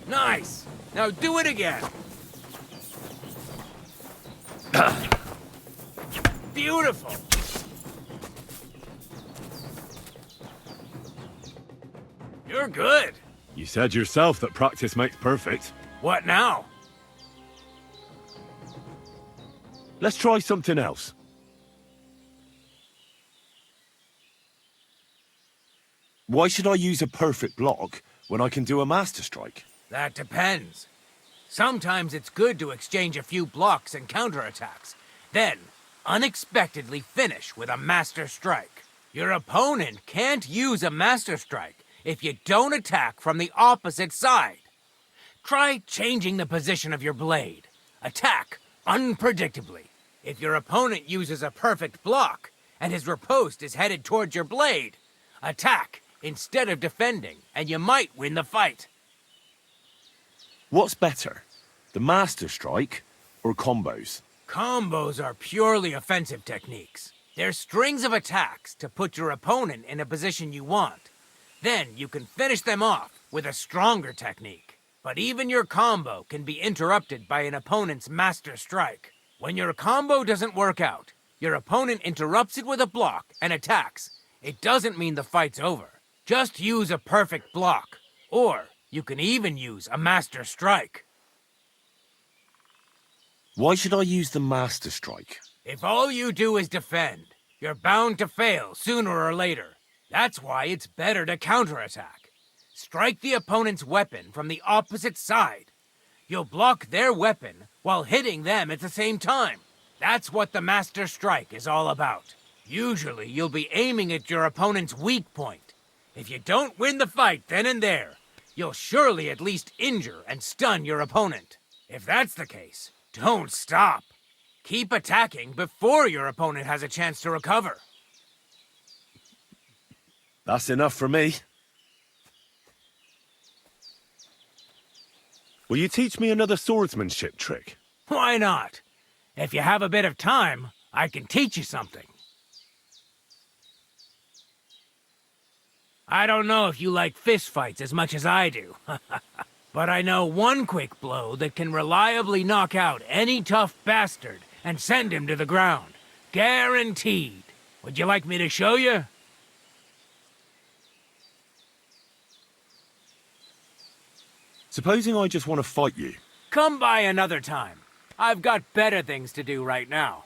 Nice. Now do it again. Beautiful. You're good. You said yourself that practice makes perfect. What now? Let's try something else. Why should I use a perfect block when I can do a Master Strike? That depends. Sometimes it's good to exchange a few blocks and counterattacks, then unexpectedly finish with a Master Strike. Your opponent can't use a Master Strike if you don't attack from the opposite side. Try changing the position of your blade. Attack unpredictably. If your opponent uses a perfect block, and his riposte is headed towards your blade, attack instead of defending, and you might win the fight. What's better, the Master Strike or combos? Combos are purely offensive techniques. They're strings of attacks to put your opponent in a position you want. Then you can finish them off with a stronger technique. But even your combo can be interrupted by an opponent's Master Strike. When your combo doesn't work out, your opponent interrupts it with a block and attacks. It doesn't mean the fight's over. Just use a perfect block. Or you can even use a Master Strike. Why should I use the Master Strike? If all you do is defend, you're bound to fail sooner or later. That's why it's better to counterattack. Strike the opponent's weapon from the opposite side. You'll block their weapon while hitting them at the same time. That's what the Master Strike is all about. Usually, you'll be aiming at your opponent's weak point. If you don't win the fight then and there, you'll surely at least injure and stun your opponent. If that's the case, don't stop. Keep attacking before your opponent has a chance to recover. That's enough for me. Will you teach me another swordsmanship trick? Why not? If you have a bit of time, I can teach you something. I don't know if you like fistfights as much as I do, but I know one quick blow that can reliably knock out any tough bastard and send him to the ground. Guaranteed. Would you like me to show you? Supposing I just want to fight you. Come by another time. I've got better things to do right now.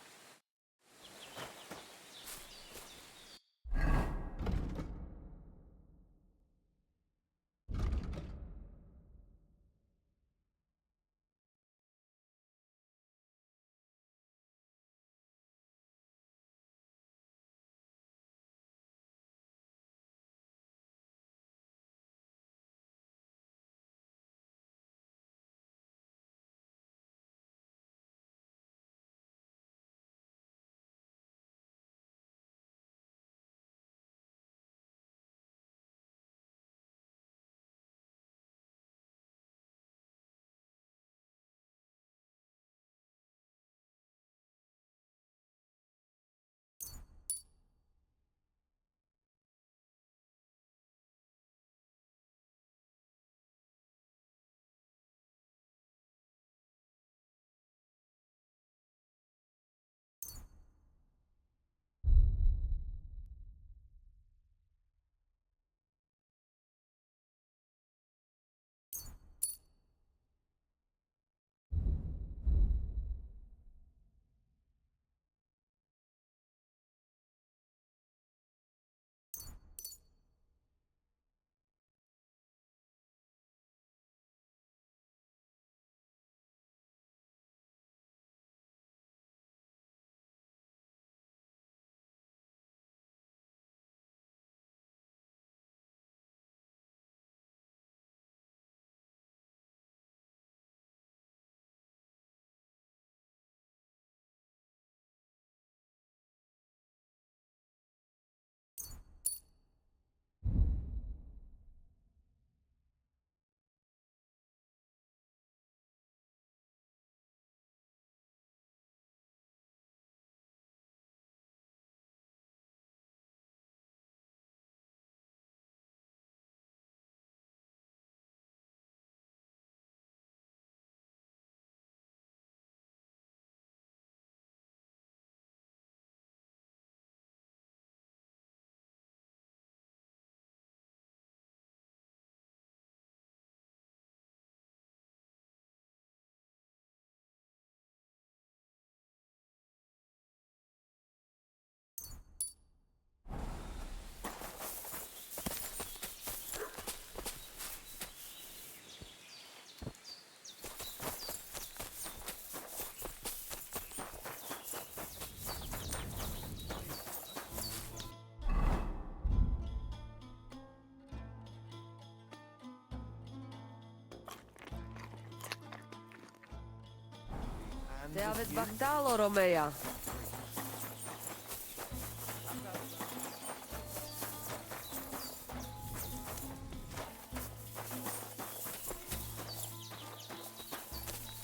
Te aveți bactalo, Romea.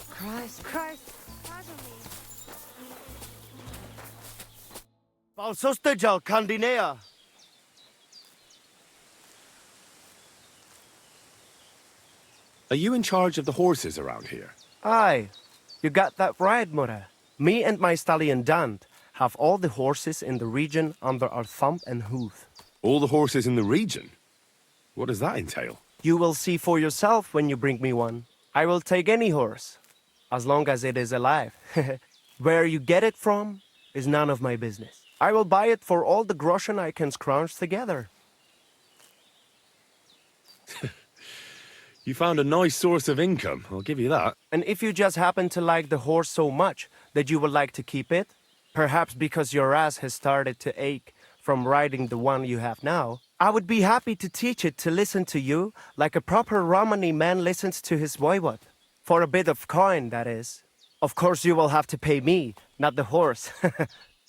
Christ. Balsostajal Candinea. Are you in charge of the horses around here? Aye, you got that right, Mura. Me and my stallion Dant have all the horses in the region under our thumb and hoof. All the horses in the region? What does that entail? You will see for yourself when you bring me one. I will take any horse, as long as it is alive. Where you get it from is none of my business. I will buy it for all the groschen I can scrounge together. You found a nice source of income, I'll give you that. And if you just happen to like the horse so much that you would like to keep it, perhaps because your ass has started to ache from riding the one you have now, I would be happy to teach it to listen to you like a proper Romani man listens to his voivod. For a bit of coin, that is. Of course you will have to pay me, not the horse.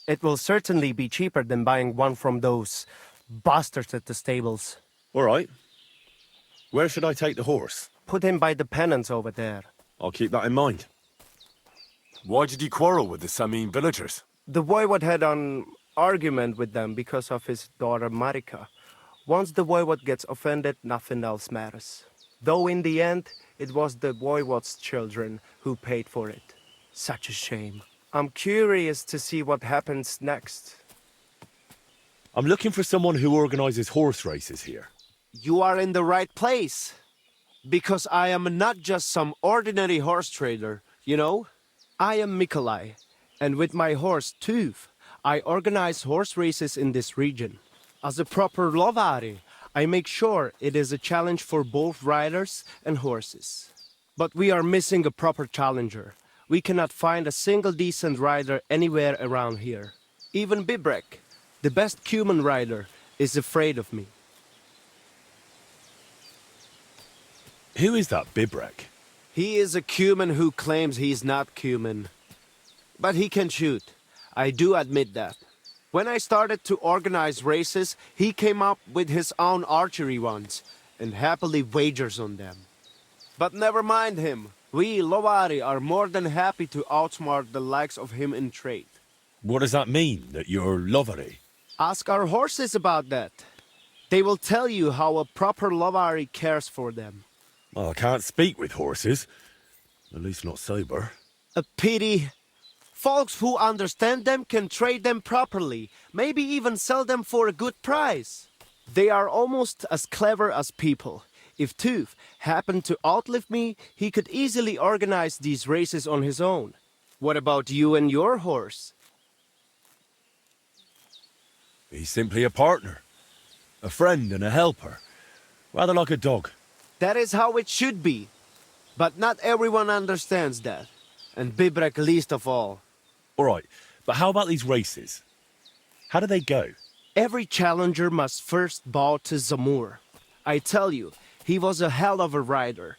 It will certainly be cheaper than buying one from those bastards at the stables. All right. Where should I take the horse? Put him by the pennants over there. I'll keep that in mind. Why did you quarrel with the Samin villagers? The voivod had an argument with them because of his daughter Marika. Once the voivod gets offended, nothing else matters. Though in the end, it was the voivod's children who paid for it. Such a shame. I'm curious to see what happens next. I'm looking for someone who organizes horse races here. You are in the right place. Because I am not just some ordinary horse trader, you know? I am Mikolai, and with my horse Tuv, I organize horse races in this region. As a proper lovari, I make sure it is a challenge for both riders and horses. But we are missing a proper challenger. We cannot find a single decent rider anywhere around here. Even Bibrek, the best Cuman rider, is afraid of me. Who is that Bibrek? He is a Cuman who claims he's not Cuman. But he can shoot. I do admit that. When I started to organize races, he came up with his own archery ones, and happily wagers on them. But never mind him. We, Lovari, are more than happy to outsmart the likes of him in trade. What does that mean, that you're Lovari? Ask our horses about that. They will tell you how a proper Lovari cares for them. Well, I can't speak with horses. At least not sober. A pity. Folks who understand them can trade them properly, maybe even sell them for a good price. They are almost as clever as people. If Tuv happened to outlive me, he could easily organize these races on his own. What about you and your horse? He's simply a partner. A friend and a helper. Rather like a dog. That is how it should be. But not everyone understands that. And Bibrek least of all. All right, but how about these races? How do they go? Every challenger must first bow to Zamur. I tell you, he was a hell of a rider.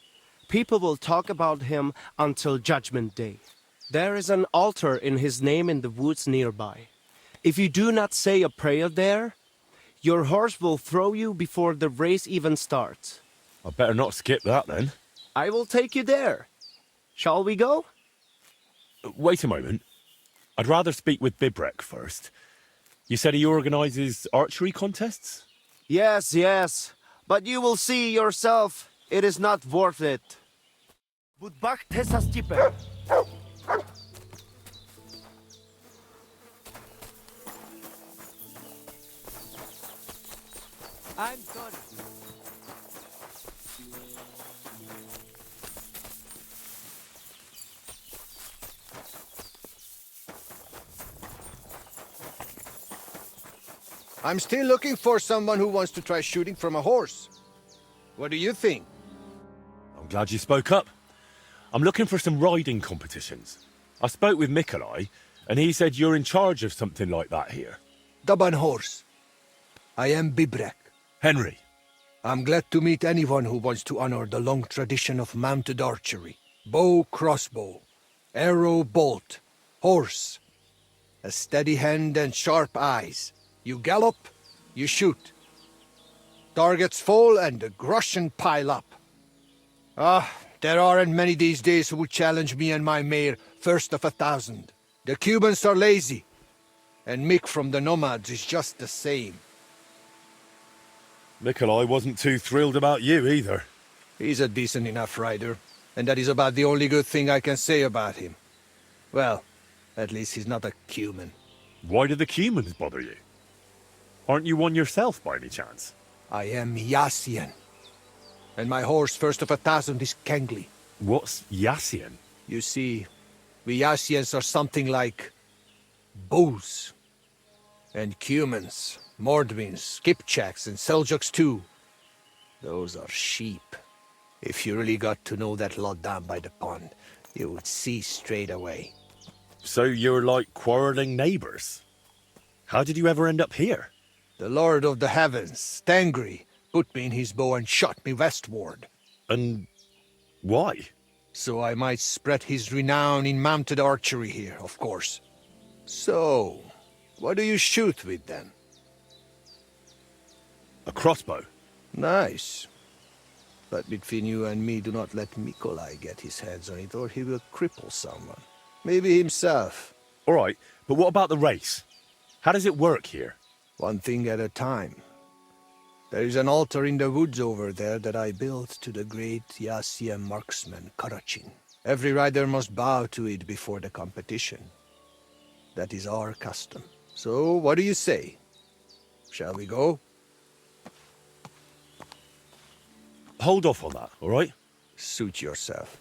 People will talk about him until Judgment Day. There is an altar in his name in the woods nearby. If you do not say a prayer there, your horse will throw you before the race even starts. I better not skip that then. I will take you there. Shall we go? Wait a moment. I'd rather speak with Bibrek first. You said he organizes archery contests? Yes. But you will see yourself, it is not worth it. Budbach tesas tipe. I'm sorry. I'm still looking for someone who wants to try shooting from a horse. What do you think? I'm glad you spoke up. I'm looking for some riding competitions. I spoke with Mikolai, and he said you're in charge of something like that here. Daban horse. I am Bibrek. Henry. I'm glad to meet anyone who wants to honor the long tradition of mounted archery. Bow, crossbow. arrow, bolt, horse. A steady hand and sharp eyes. You gallop, you shoot. Targets fall and the groschen pile up. There aren't many these days who would challenge me and my mare first of 1,000. The Cubans are lazy, and Mick from the Nomads is just the same. Nikolai wasn't too thrilled about you either. He's a decent enough rider, and that is about the only good thing I can say about him. Well, at least he's not a Cuman. Why do the Cumans bother you? Aren't you one yourself by any chance? I am Yassian. And my horse first of 1,000 is Kengli. What's Yassian? You see, we Yassians are something like bulls. And Cumans, Mordvins, Skipchaks, and Seljuks too. Those are sheep. If you really got to know that lot down by the pond, you would see straight away. So you're like quarreling neighbours? How did you ever end up here? The Lord of the Heavens, Tangri, put me in his bow and shot me westward. And why? So I might spread his renown in mounted archery here, of course. So, what do you shoot with then? A crossbow. Nice. But between you and me, do not let Mikolai get his hands on it, or he will cripple someone. Maybe himself. All right, but what about the race? How does it work here? One thing at a time. There is an altar in the woods over there that I built to the great Yassian marksman, Karachin. Every rider must bow to it before the competition. That is our custom. So, what do you say? Shall we go? Hold off on that, all right? Suit yourself.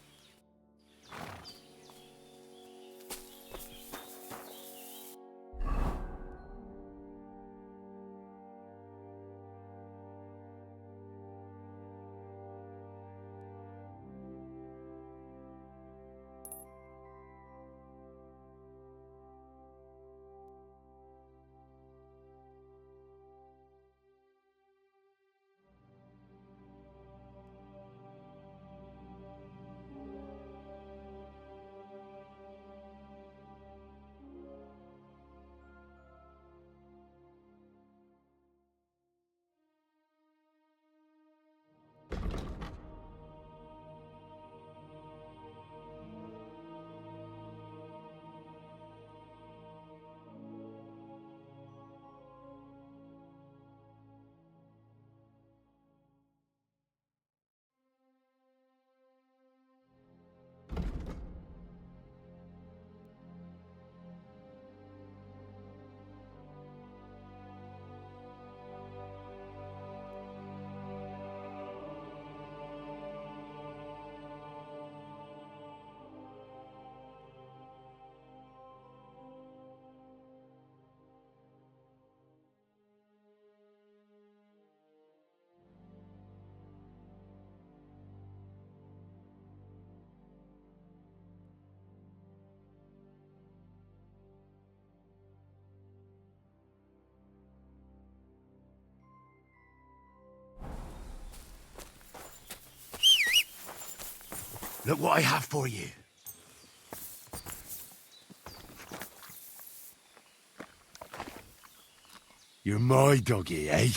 Look what I have for you. You're my doggy, eh?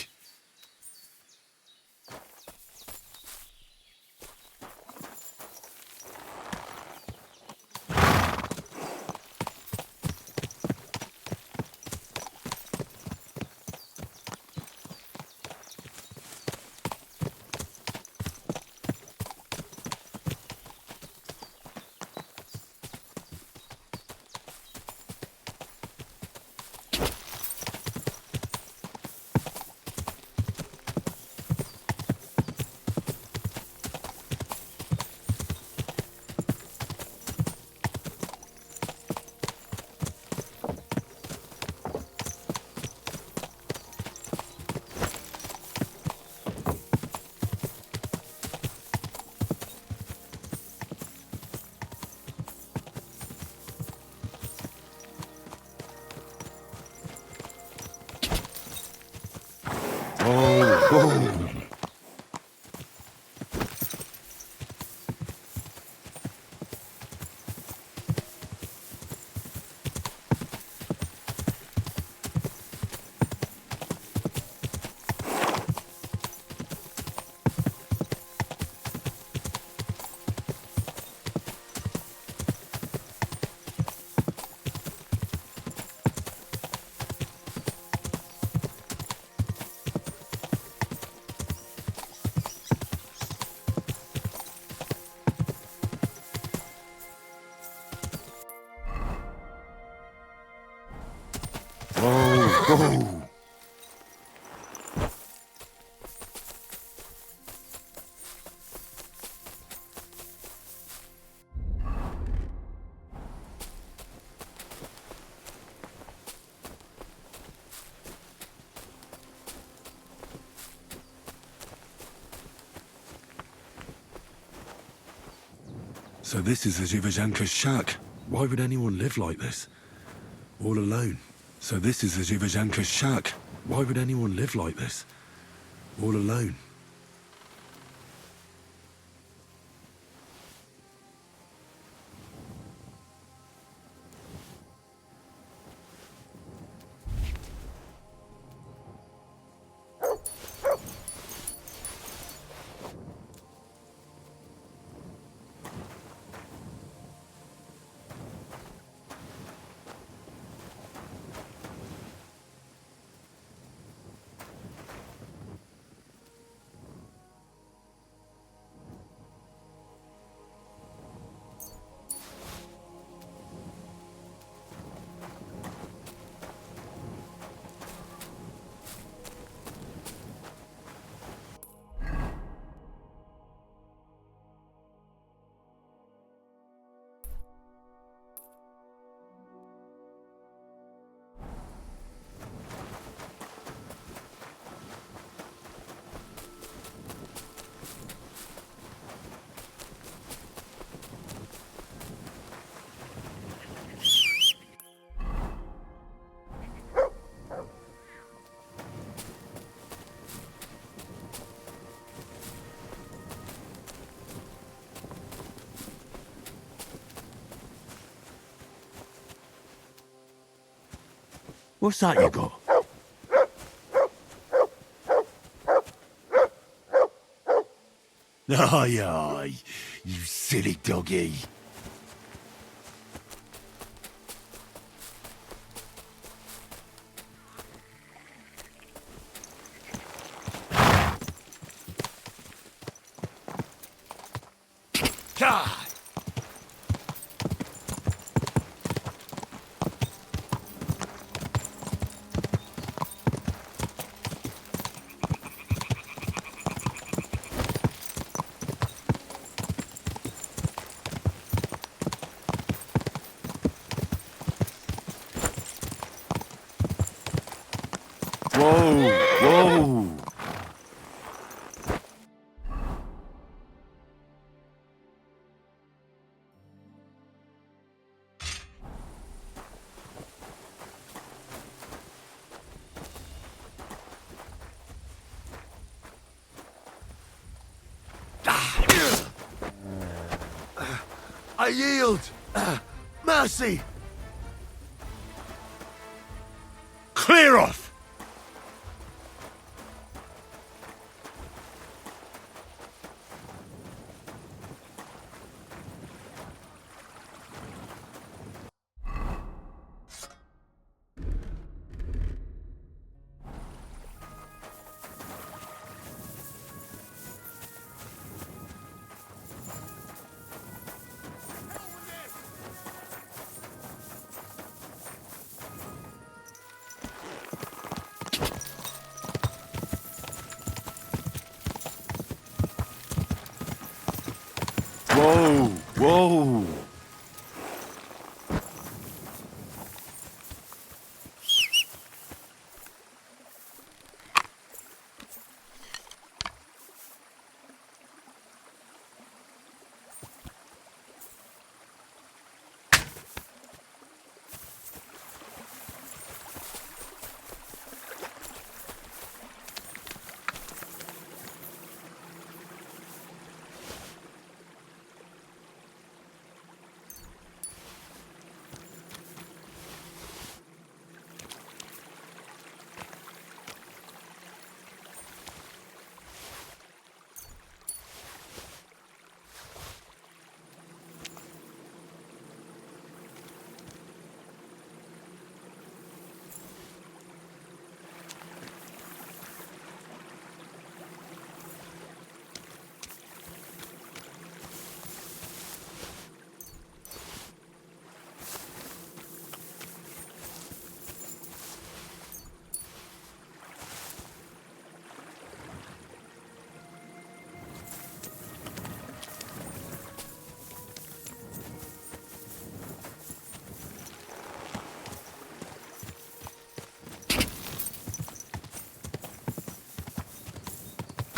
Oh! So this is the Zhivazhanka's shack. Why would anyone live like this? All alone. So this is the Zhivazhanka's shack. Why would anyone live like this? All alone. What's that you got? Aye, aye, you silly doggy. God! Whoa! Whoa! I yield! Mercy! Clear off! Whoa! Whoa!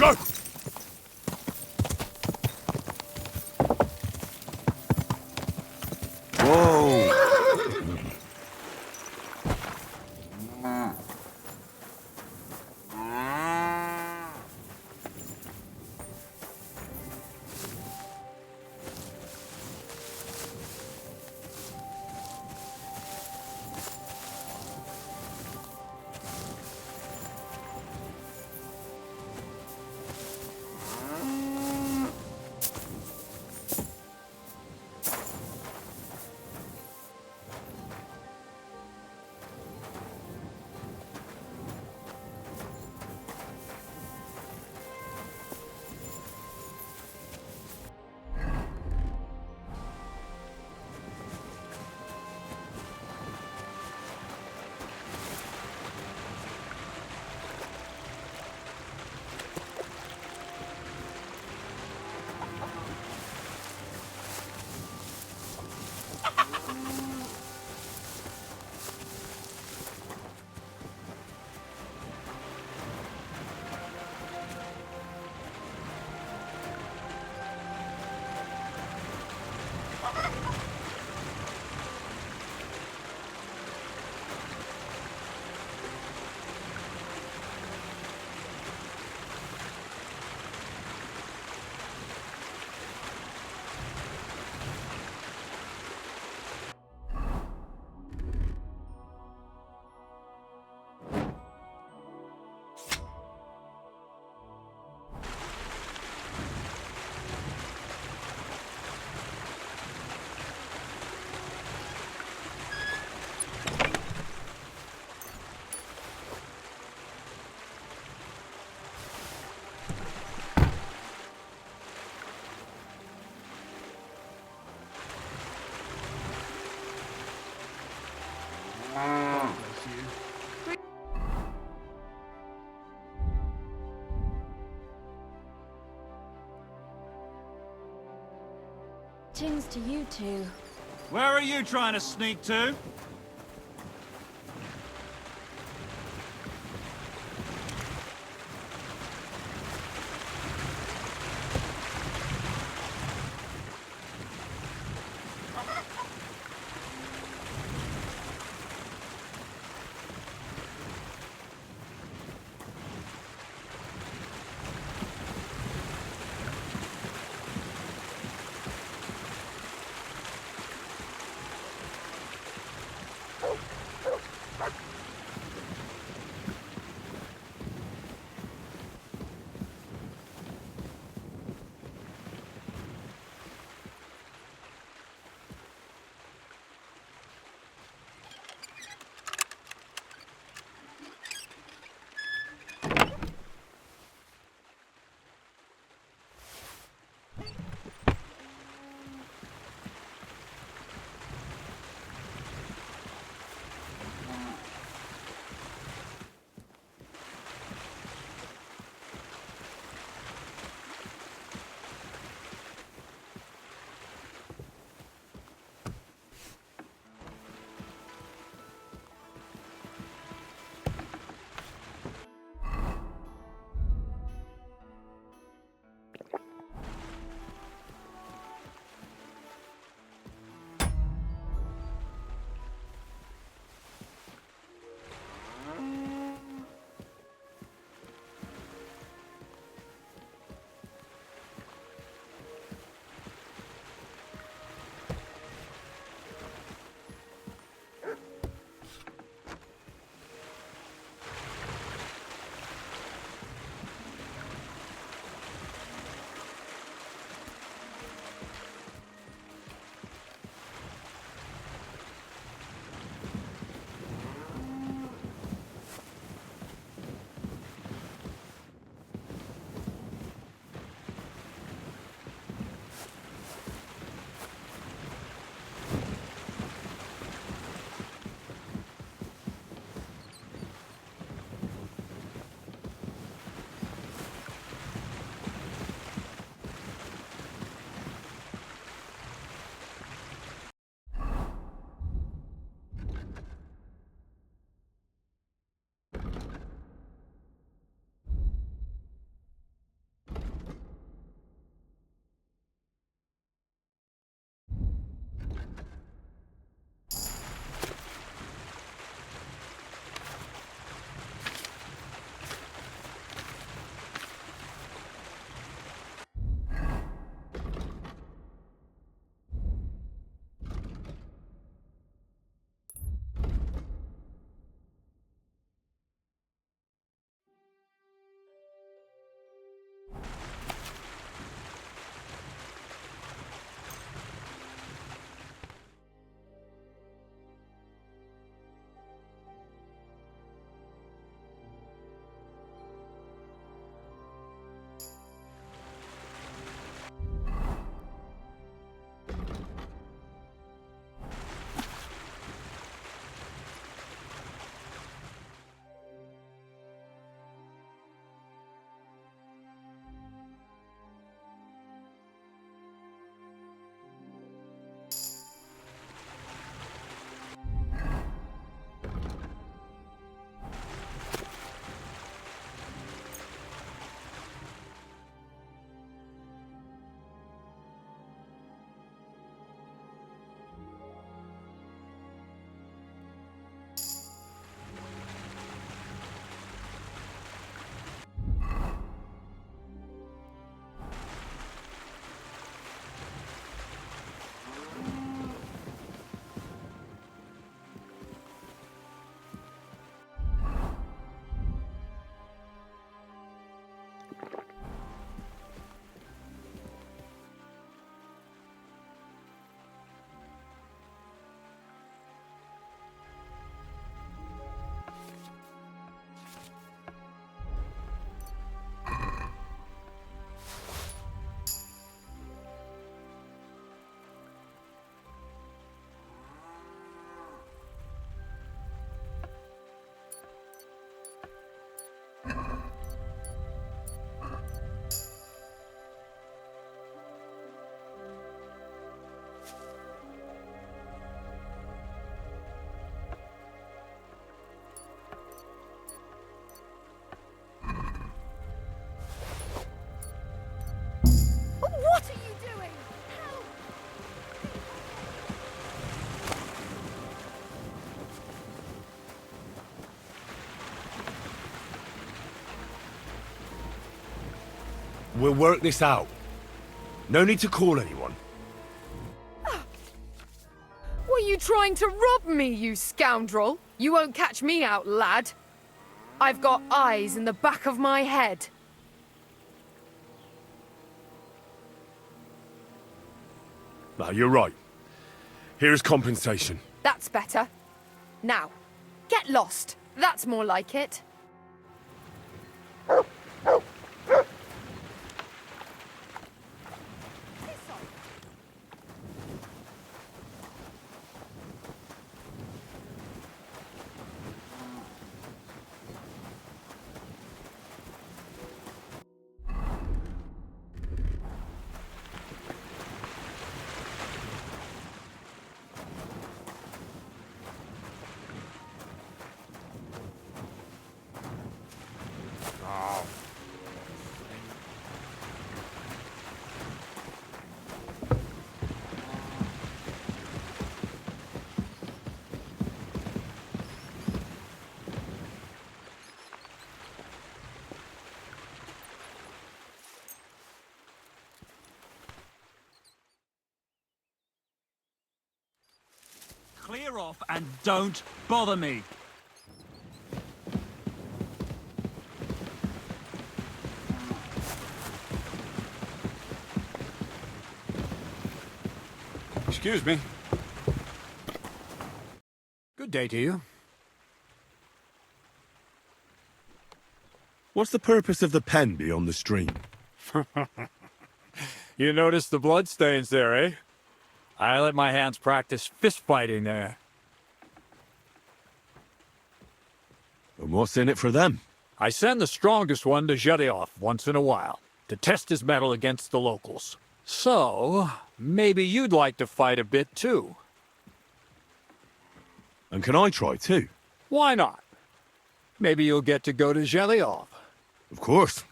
Whoa! Greetings to you two. Where are you trying to sneak to? We'll work this out. No need to call anyone. Were you trying to rob me, you scoundrel? You won't catch me out, lad. I've got eyes in the back of my head. No, you're right. Here's compensation. That's better. Now, get lost. That's more like it. Clear off and don't bother me. Excuse me. Good day to you. What's the purpose of the pen beyond the stream? You noticed the bloodstains there, eh? I let my hands practice fist fighting there. And what's in it for them? I send the strongest one to Zhelyov once in a while, to test his mettle against the locals. So, maybe you'd like to fight a bit too. And can I try too? Why not? Maybe you'll get to go to Zhelyov. Of course.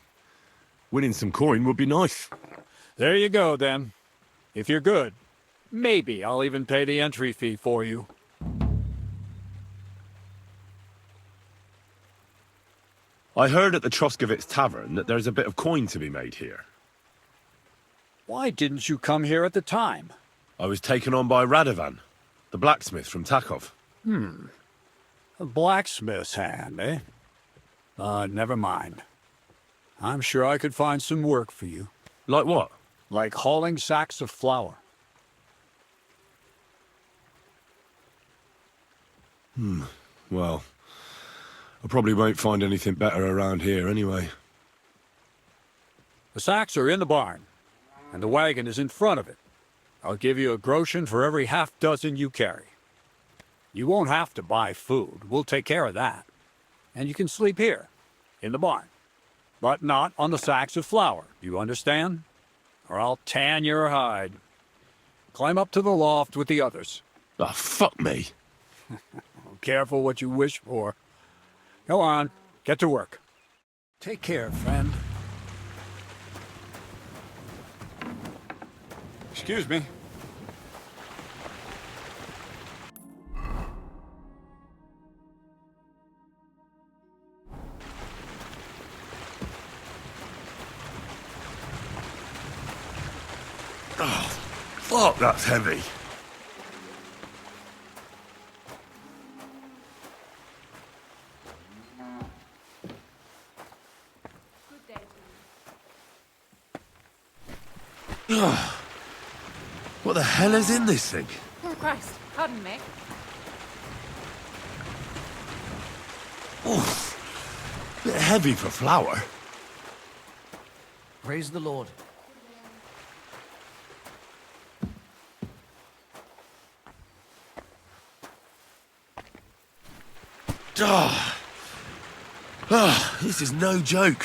Winning some coin would be nice. There you go, then. If you're good, maybe I'll even pay the entry fee for you. I heard at the Troskovitz Tavern that there's a bit of coin to be made here. Why didn't you come here at the time? I was taken on by Radovan, the blacksmith from Takov. A blacksmith's hand, eh? Never mind. I'm sure I could find some work for you. Like what? Like hauling sacks of flour. Well, I probably won't find anything better around here anyway. The sacks are in the barn, and the wagon is in front of it. I'll give you a groschen for every half dozen you carry. You won't have to buy food. We'll take care of that. And you can sleep here, in the barn. But not on the sacks of flour, you understand? Or I'll tan your hide. Climb up to the loft with the others. Ah, fuck me. Careful what you wish for. Go on, get to work. Take care, friend. Excuse me. Oh, fuck, that's heavy. What the hell is in this thing? Oh, Christ, pardon me. Oof. Bit heavy for flour. Praise the Lord. This is no joke.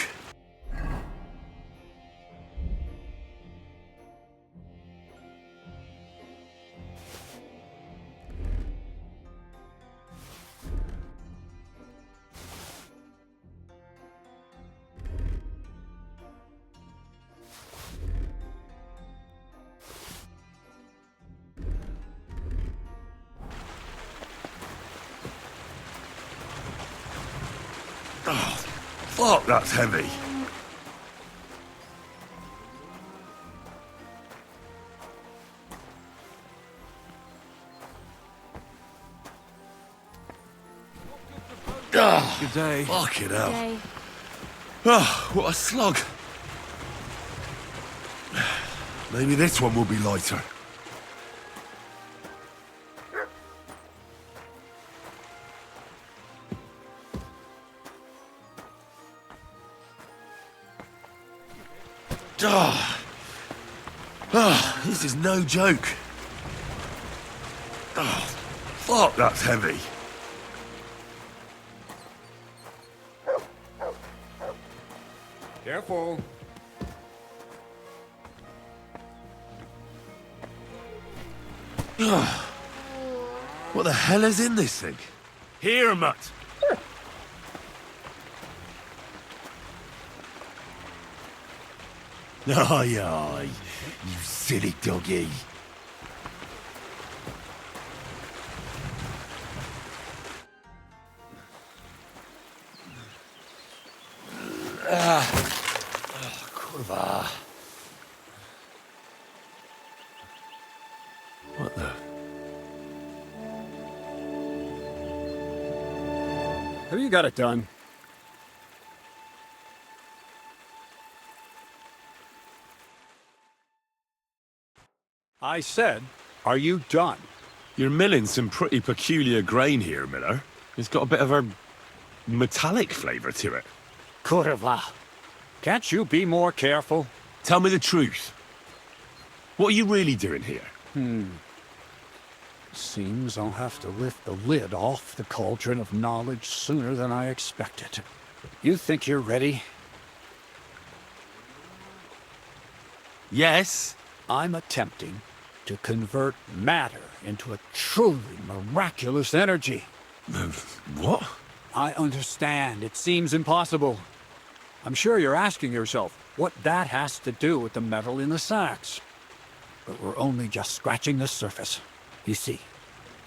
Oh, fuck, that's heavy. Good day. Fucking hell. Day. Oh, what a slog. Maybe this one will be lighter. This is no joke. Oh, fuck, that's heavy. Careful. What the hell is in this thing? Here, Mutt. Aye, aye, you silly doggy. Kurwa. What the? Have you got it done? I said, are you done? You're milling some pretty peculiar grain here, Miller. It's got a bit of a metallic flavour to it. Kurwa. Can't you be more careful? Tell me the truth. What are you really doing here? Seems I'll have to lift the lid off the cauldron of knowledge sooner than I expected. You think you're ready? Yes. I'm attempting to convert matter into a truly miraculous energy. What? I understand. It seems impossible. I'm sure you're asking yourself what that has to do with the metal in the sacks. But we're only just scratching the surface. You see,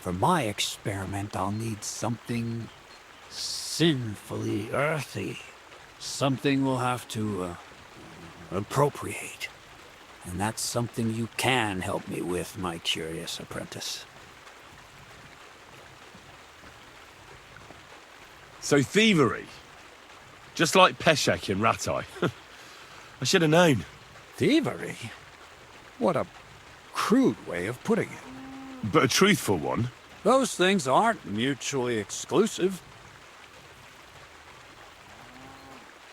for my experiment, I'll need something sinfully earthy. Something we'll have to appropriate. And that's something you can help me with, my curious apprentice. So thievery. Just like Peshek in Ratai. I should have known. Thievery? What a crude way of putting it. But a truthful one. Those things aren't mutually exclusive.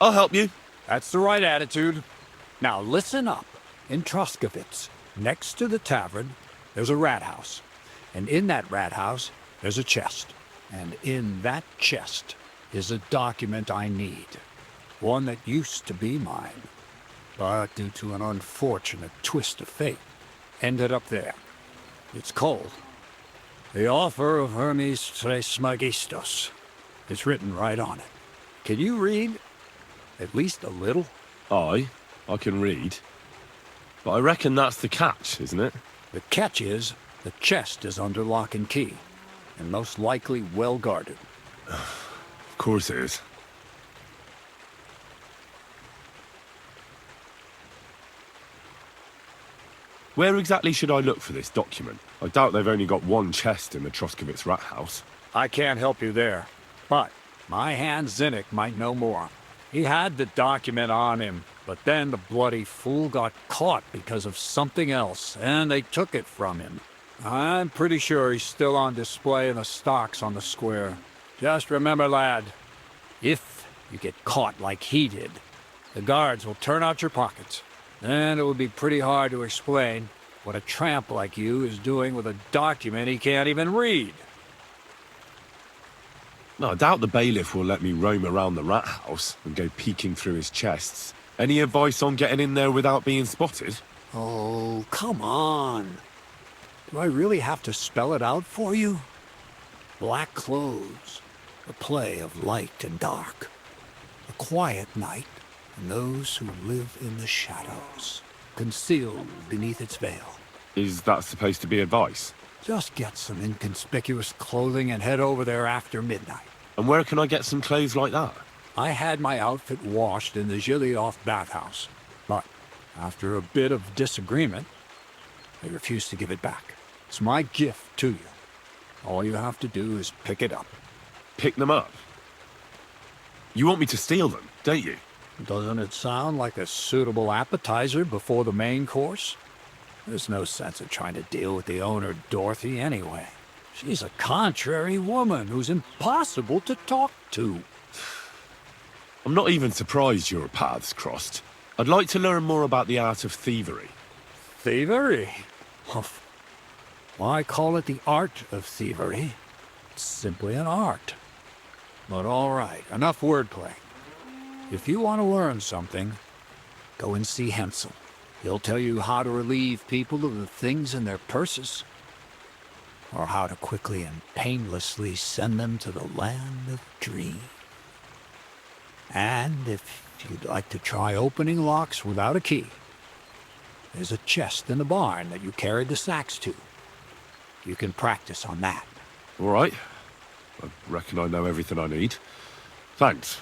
I'll help you. That's the right attitude. Now listen up. In Troskovitz, next to the tavern, there's a rat house. And in that rat house, there's a chest. And in that chest is a document I need. One that used to be mine. But due to an unfortunate twist of fate, ended up there. It's called The Offer of Hermes Trismegistos. It's written right on it. Can you read? At least a little? I can read. But I reckon that's the catch, isn't it? The catch is, the chest is under lock and key, and most likely well guarded. Of course it is. Where exactly should I look for this document? I doubt they've only got one chest in the Troskovitz rat house. I can't help you there, but my hand Zinnik might know more. He had the document on him, but then the bloody fool got caught because of something else, and they took it from him. I'm pretty sure he's still on display in the stocks on the square. Just remember, lad, if you get caught like he did, the guards will turn out your pockets. Then it will be pretty hard to explain what a tramp like you is doing with a document he can't even read. No, I doubt the bailiff will let me roam around the rat house and go peeking through his chests. Any advice on getting in there without being spotted? Oh, come on. Do I really have to spell it out for you? Black clothes, a play of light and dark. A quiet night, and those who live in the shadows, concealed beneath its veil. Is that supposed to be advice? Just get some inconspicuous clothing and head over there after midnight. And where can I get some clothes like that? I had my outfit washed in the Gilioff bathhouse, but after a bit of disagreement, they refused to give it back. It's my gift to you. All you have to do is pick it up. Pick them up? You want me to steal them, don't you? Doesn't it sound like a suitable appetizer before the main course? There's no sense of trying to deal with the owner, Dorothy, anyway. She's a contrary woman who's impossible to talk to. I'm not even surprised your paths crossed. I'd like to learn more about the art of thievery. Thievery? Why call it the art of thievery? It's simply an art. But all right, enough wordplay. If you want to learn something, go and see Hensel. He'll tell you how to relieve people of the things in their purses, or how to quickly and painlessly send them to the land of dreams. And if you'd like to try opening locks without a key, there's a chest in the barn that you carried the sacks to. You can practice on that. All right. I reckon I know everything I need. Thanks.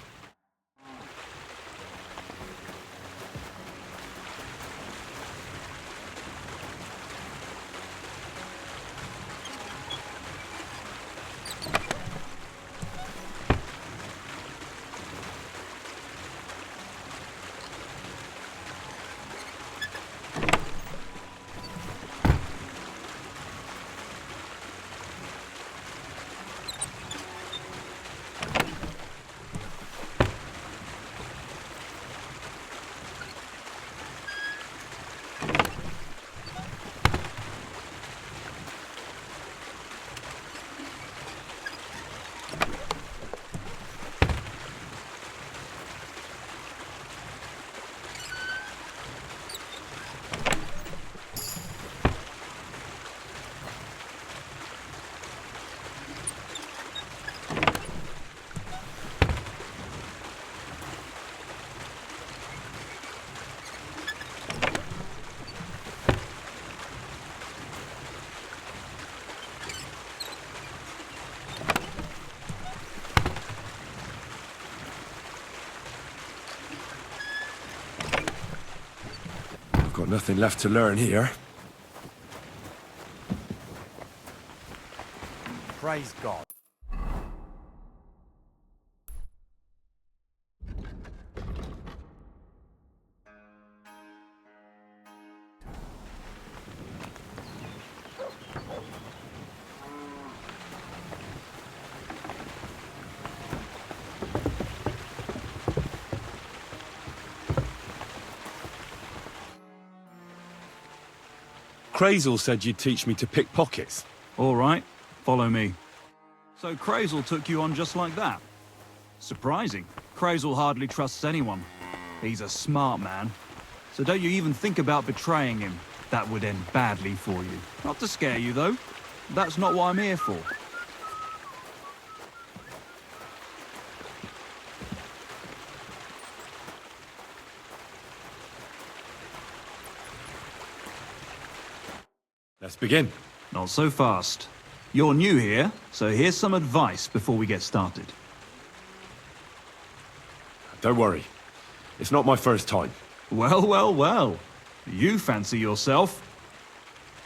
Got nothing left to learn here. Praise God. Crazel said you'd teach me to pick pockets. All right, follow me. So Crazel took you on just like that? Surprising. Crazel hardly trusts anyone. He's a smart man. So don't you even think about betraying him. That would end badly for you. Not to scare you, though. That's not what I'm here for. Let's begin. Not so fast. You're new here, so here's some advice before we get started. Don't worry. It's not my first time. Well, well, well. You fancy yourself.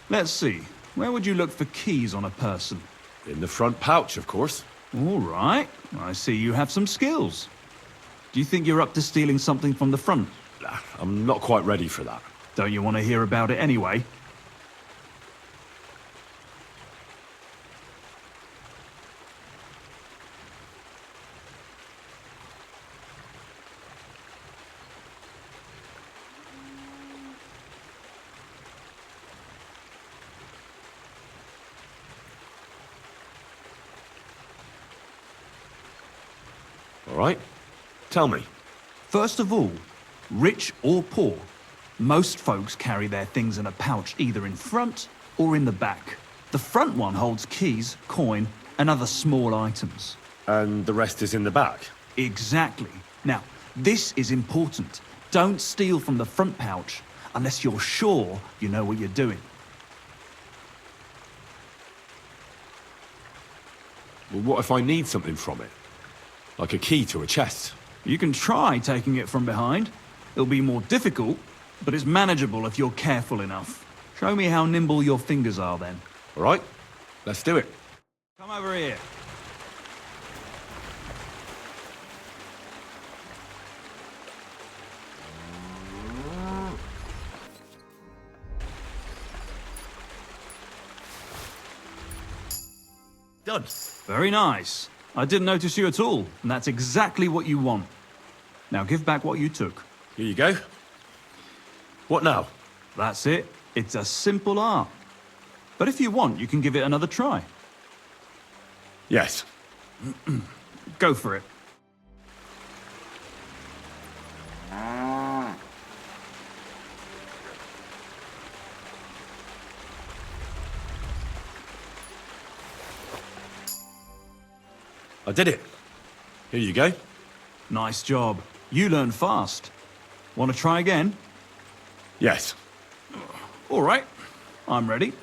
Let's see. Where would you look for keys on a person? In the front pouch, of course. All right. I see you have some skills. Do you think you're up to stealing something from the front? I'm not quite ready for that. Don't you want to hear about it anyway? All right. Tell me. First of all, rich or poor, most folks carry their things in a pouch either in front or in the back. The front one holds keys, coin, and other small items. And the rest is in the back? Exactly. Now, this is important. Don't steal from the front pouch unless you're sure you know what you're doing. Well, what if I need something from it? Like a key to a chest? You can try taking it from behind. It'll be more difficult, but it's manageable if you're careful enough. Show me how nimble your fingers are then. All right, let's do it. Come over here. Done. Very nice. I didn't notice you at all, and that's exactly what you want. Now give back what you took. Here you go. What now? That's it. It's a simple art. But if you want, you can give it another try. Yes. Go for it. I did it. Here you go. Nice job. You learn fast. Want to try again? Yes. All right. I'm ready.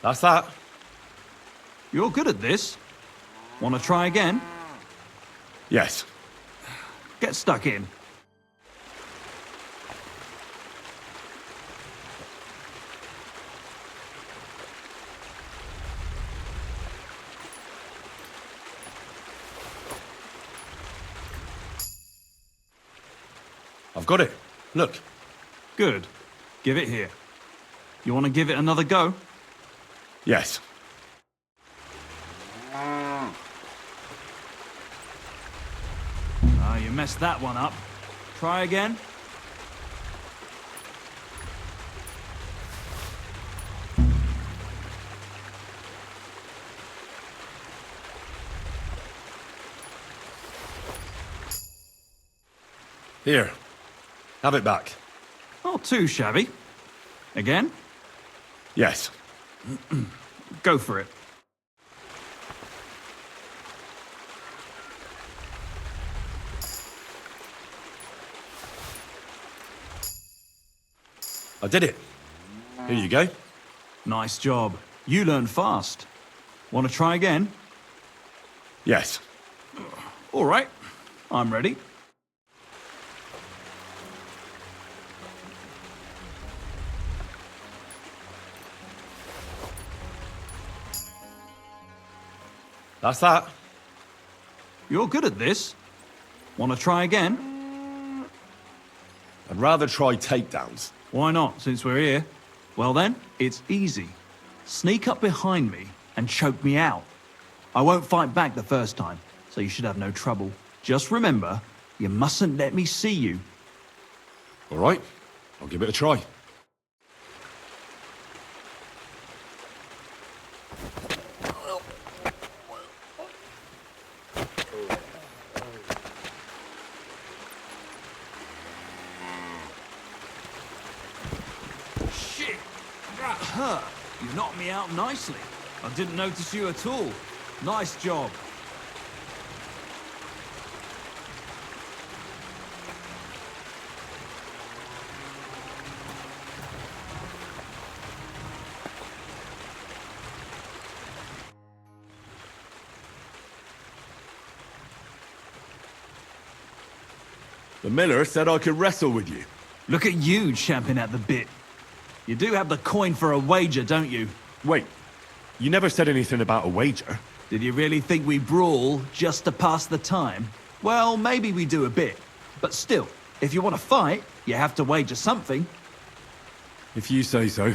That's that. You're good at this. Want to try again? Yes. Get stuck in. I've got it. Look. Good. Give it here. You want to give it another go? Yes. Ah, you messed that one up. Try again. Here. Have it back. Not too shabby. Again? Yes. Go for it. I did it. Here you go. Nice job. You learn fast. Want to try again? Yes. All right. I'm ready. That's that. You're good at this. Want to try again? I'd rather try takedowns. Why not, since we're here? Well then, it's easy. Sneak up behind me and choke me out. I won't fight back the first time, so you should have no trouble. Just remember, you mustn't let me see you. All right. I'll give it a try. Shit! That hurt. You knocked me out nicely. I didn't notice you at all. Nice job. The miller said I could wrestle with you. Look at you champing at the bit. You do have the coin for a wager, don't you? Wait, you never said anything about a wager. Did you really think we brawl just to pass the time? Well, maybe we do a bit. But still, if you want to fight, you have to wager something. If you say so.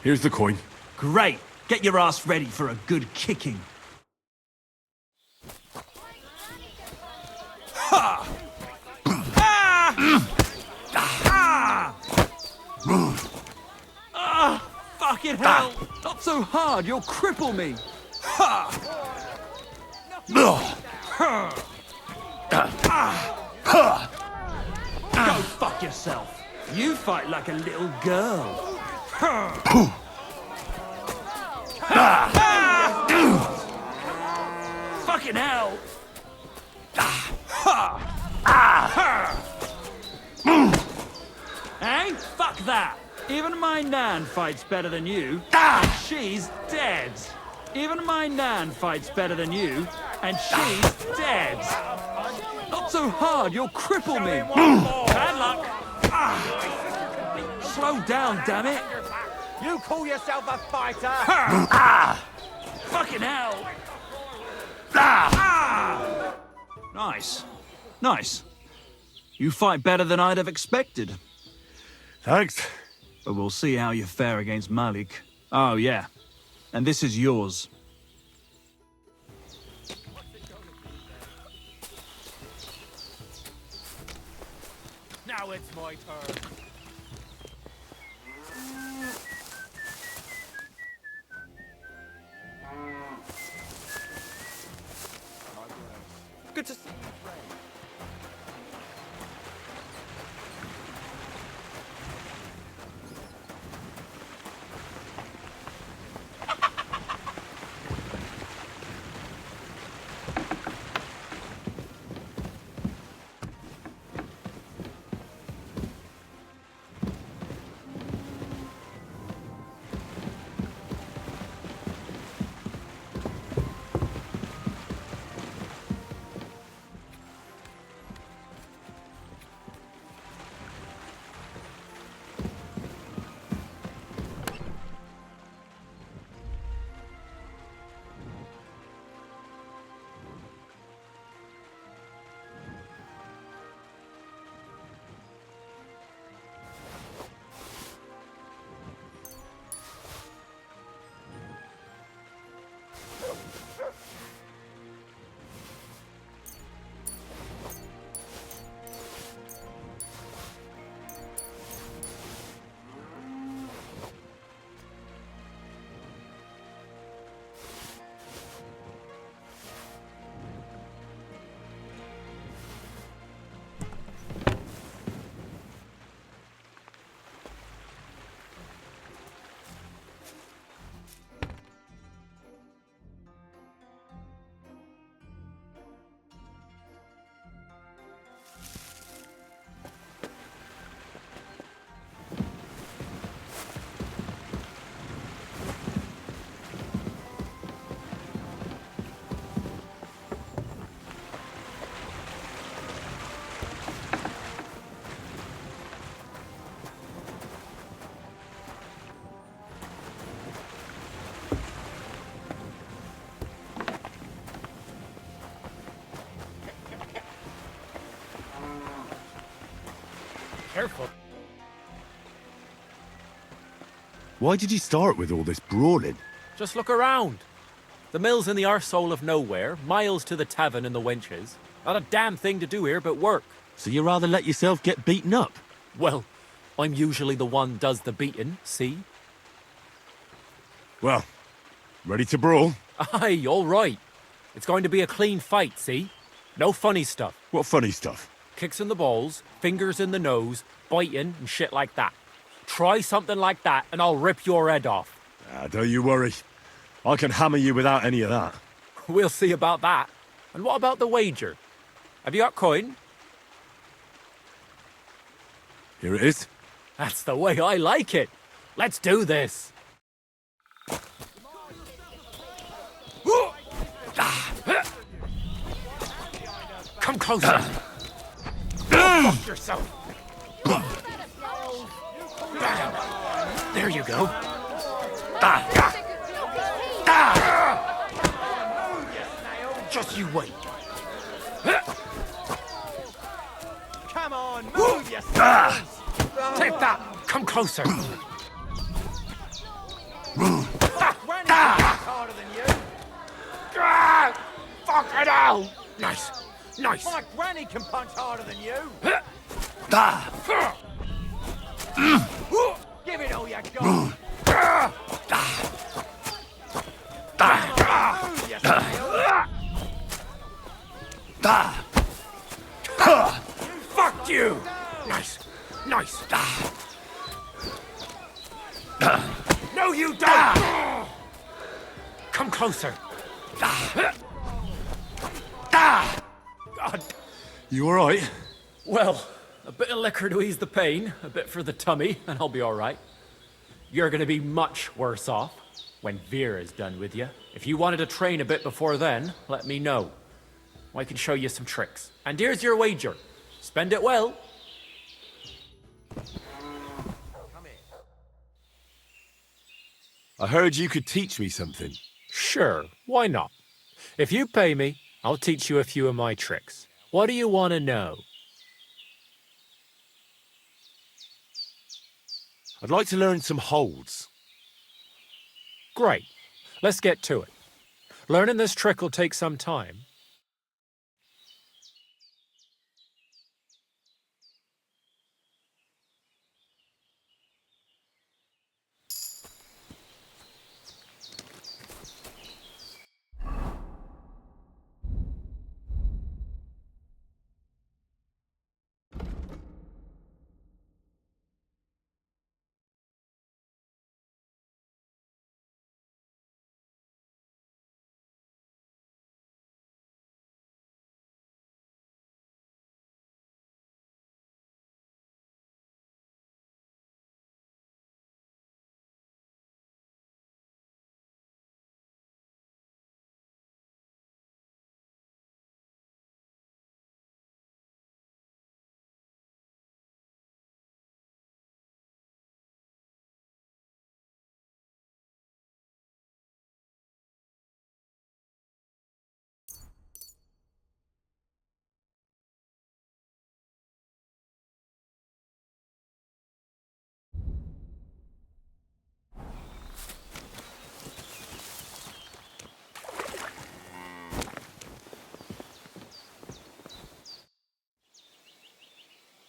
Here's the coin. Great. Get your ass ready for a good kicking. Ha! Ah! Ah! Fucking hell! Not so hard, you'll cripple me! Ha! Go fuck yourself! You fight like a little girl! Fucking hell! Hey, fuck that! Even my Nan fights better than you, and she's dead. Even my Nan fights better than you, and she's dead. Not so hard, you'll cripple me. Bad luck. Slow down, damn it. You call yourself a fighter? Fucking hell. Nice. Nice. You fight better than I'd have expected. Thanks. But we'll see how you fare against Malik. Oh, yeah. And this is yours. Now it's my turn. Good to see you, friend. Careful. Why did you start with all this brawling? Just look around. The mill's in the arsehole of nowhere, miles to the tavern and the wenches. Not a damn thing to do here but work. So you rather let yourself get beaten up? Well, I'm usually the one does the beating, see? Well, ready to brawl? Aye, all right. It's going to be a clean fight, see? No funny stuff. What funny stuff? Kicks in the balls, fingers in the nose, biting and shit like that. Try something like that and I'll rip your head off. Don't you worry. I can hammer you without any of that. We'll see about that. And what about the wager? Have you got coin? Here it is. That's the way I like it. Let's do this. Come closer. Fuck yourself. There you go. Just you wait. Come on, move yourself. Take that. Come closer. Harder than you. Fucking hell. Nice. Nice. My granny can punch harder than you. Give it all you got. Fuck you! Nice. Nice. No, you don't! Come closer. God. You alright? Well, a bit of liquor to ease the pain, a bit for the tummy, and I'll be all right. You're gonna be much worse off when Vera's done with you. If you wanted to train a bit before then, let me know. I can show you some tricks. And here's your wager. Spend it well. I heard you could teach me something. Sure, why not? If you pay me, I'll teach you a few of my tricks. What do you want to know? I'd like to learn some holds. Great. Let's get to it. Learning this trick will take some time.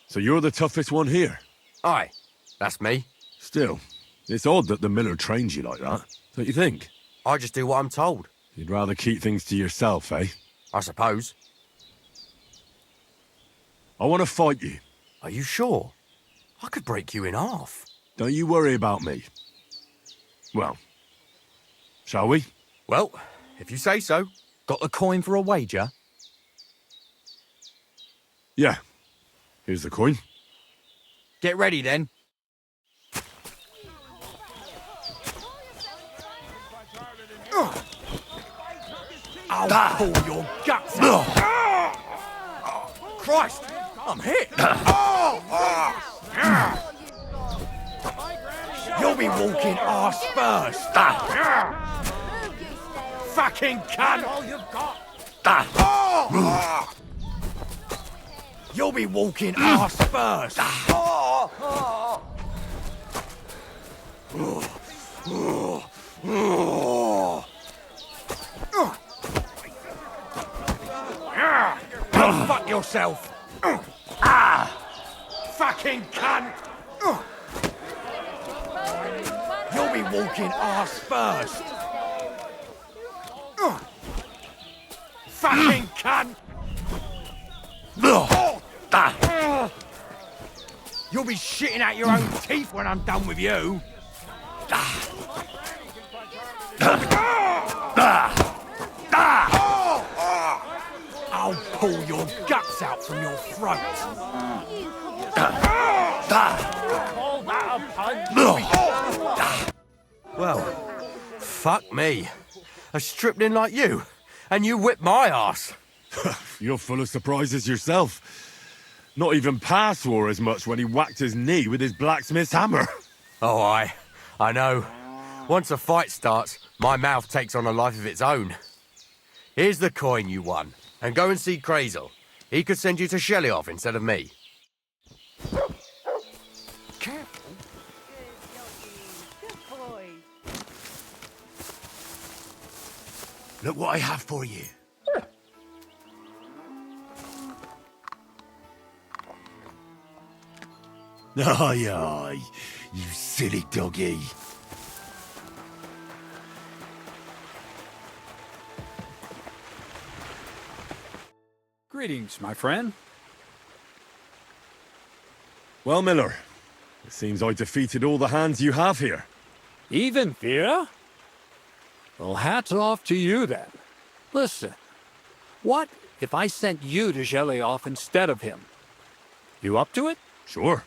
So you're the toughest one here? Aye, that's me. Still, it's odd that the miller trains you like that, don't you think? I just do what I'm told. You'd rather keep things to yourself, eh? I suppose. I want to fight you. Are you sure? I could break you in half. Don't you worry about me. Well, shall we? Well, if you say so. Got the coin for a wager? Yeah. Here's the coin. Get ready then. I'll pull your guts out. Christ! I'm hit! You'll be walking arse first! Fucking cunt! All you've got! You'll be walking arse first! Go fuck yourself! Fucking cunt! You'll be walking arse first! Fucking cunt! You'll be shitting out your own teeth when I'm done with you! I'll pull your guts out from your throat! Well, fuck me. A stripling like you, and you whip my ass. You're full of surprises yourself. Not even Pa swore as much when he whacked his knee with his blacksmith's hammer. Oh, I know. Once a fight starts, my mouth takes on a life of its own. Here's the coin you won, and go and see Crazel. He could send you to Shelly-off instead of me. Careful. Good boy. Look what I have for you. Aye, aye, you silly doggy. Greetings, my friend. Well, Miller, it seems I defeated all the hands you have here. Even Vera? Well, hats off to you then. Listen, what if I sent you to Shelioff instead of him? You up to it? Sure.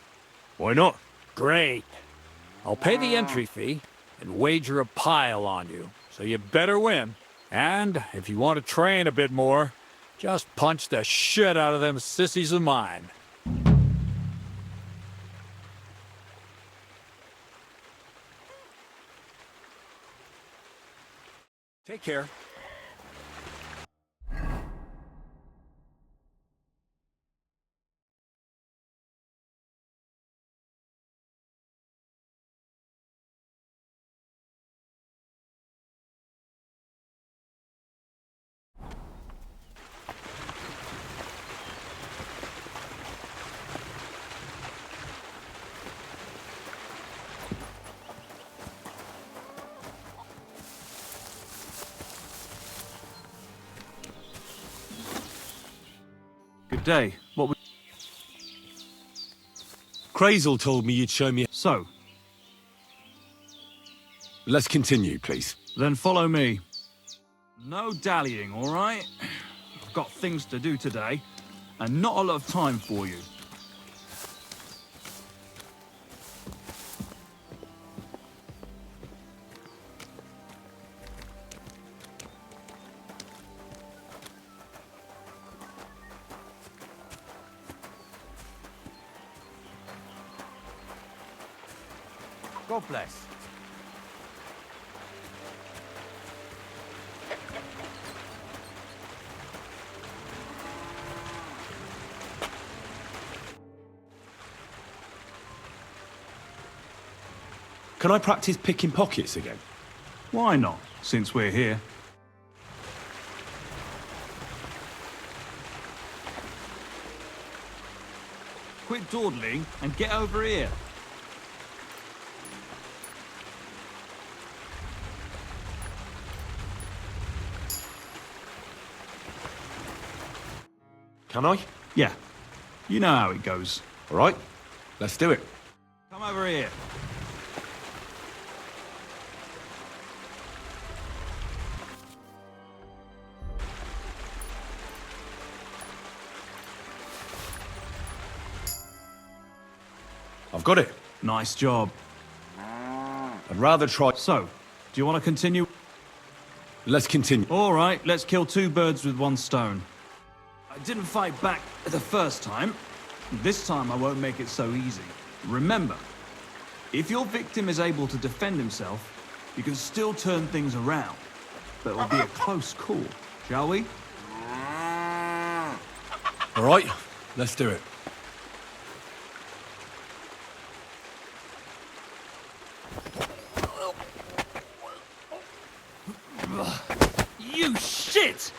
Why not? Great. I'll pay the entry fee and wager a pile on you, so you better win. And if you want to train a bit more, just punch the shit out of them sissies of mine. Take care. Good day. What would... Crazel told me you'd show me... So? Let's continue, please. Then follow me. No dallying, all right? I've got things to do today, and not a lot of time for you. God bless. Can I practice picking pockets again? Why not, since we're here? Quit dawdling and get over here. Can I? Yeah. You know how it goes. All right. Let's do it. Come over here. I've got it. Nice job. I'd rather try... So, do you want to continue? Let's continue. All right, let's kill two birds with one stone. I didn't fight back the first time. This time I won't make it so easy. Remember, if your victim is able to defend himself, you can still turn things around. But it'll be a close call, shall we? All right, let's do it. You shit!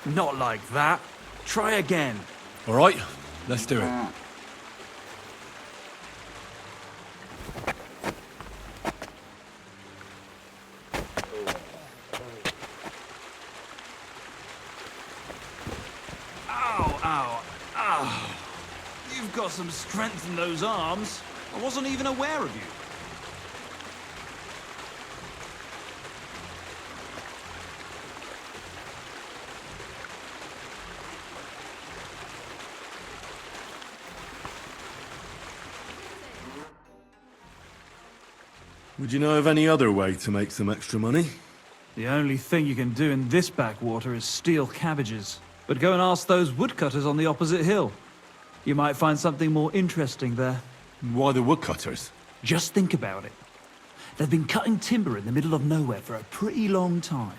Not like that. Try again. All right, let's do it. Ow, ow, ow. You've got some strength in those arms. I wasn't even aware of you. Would you know of any other way to make some extra money? The only thing you can do in this backwater is steal cabbages. But go and ask those woodcutters on the opposite hill. You might find something more interesting there. Why the woodcutters? Just think about it. They've been cutting timber in the middle of nowhere for a pretty long time.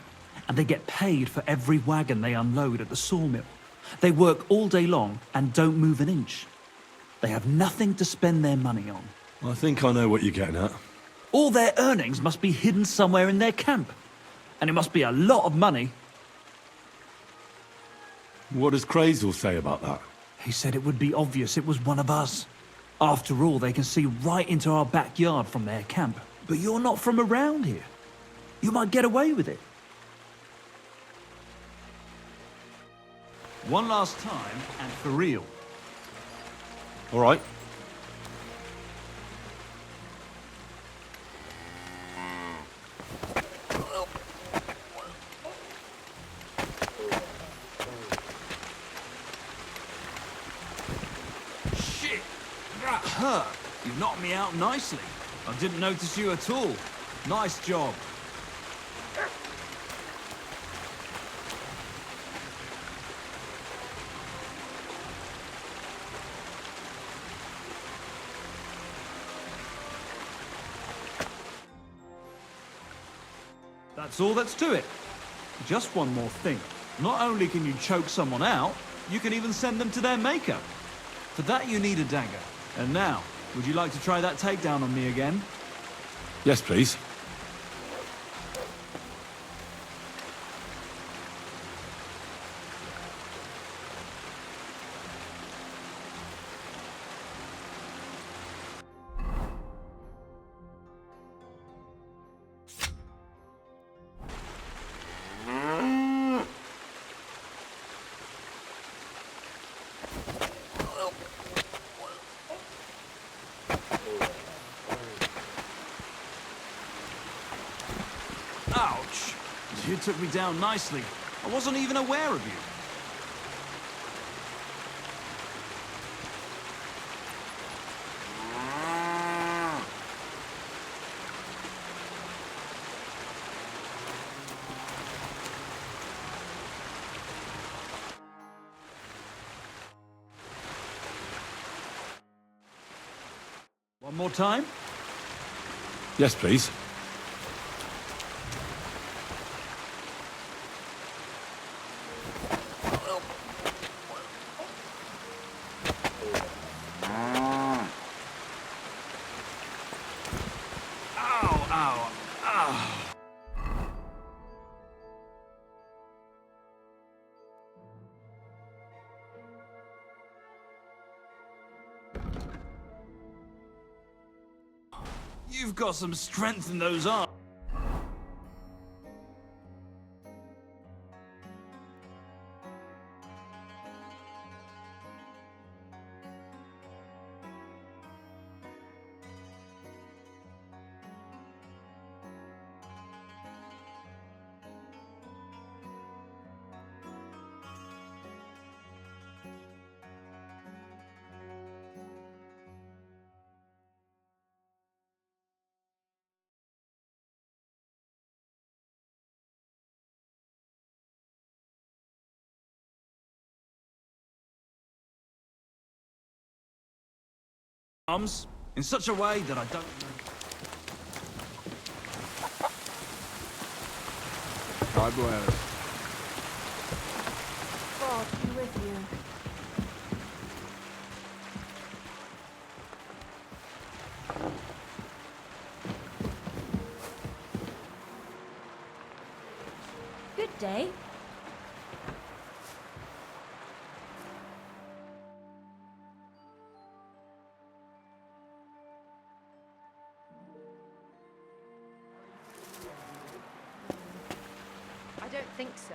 And they get paid for every wagon they unload at the sawmill. They work all day long and don't move an inch. They have nothing to spend their money on. I think I know what you're getting at. All their earnings must be hidden somewhere in their camp. And it must be a lot of money. What does Crazel say about that? He said it would be obvious it was one of us. After all, they can see right into our backyard from their camp. But you're not from around here. You might get away with it. One last time, and for real. All right. Shit! That hurt! You knocked me out nicely. I didn't notice you at all. Nice job. That's all that's to it. Just one more thing. Not only can you choke someone out, you can even send them to their maker. For that you need a dagger. And now, would you like to try that takedown on me again? Yes, please. Ouch! You took me down nicely. I wasn't even aware of you. One more time? Yes, please. Ow, ow, ow. You've got some strength in those arms. In such a way that I don't know. God bless. God be with you. Good day. I don't think so.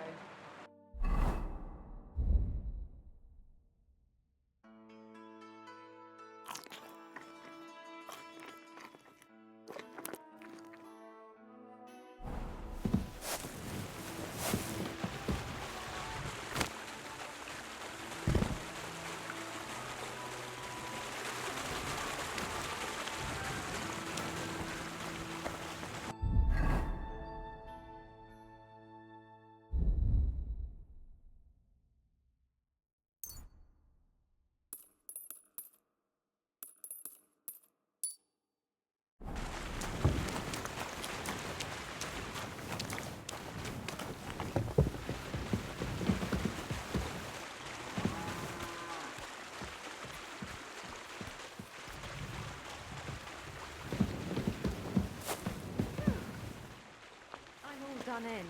I'm all done in.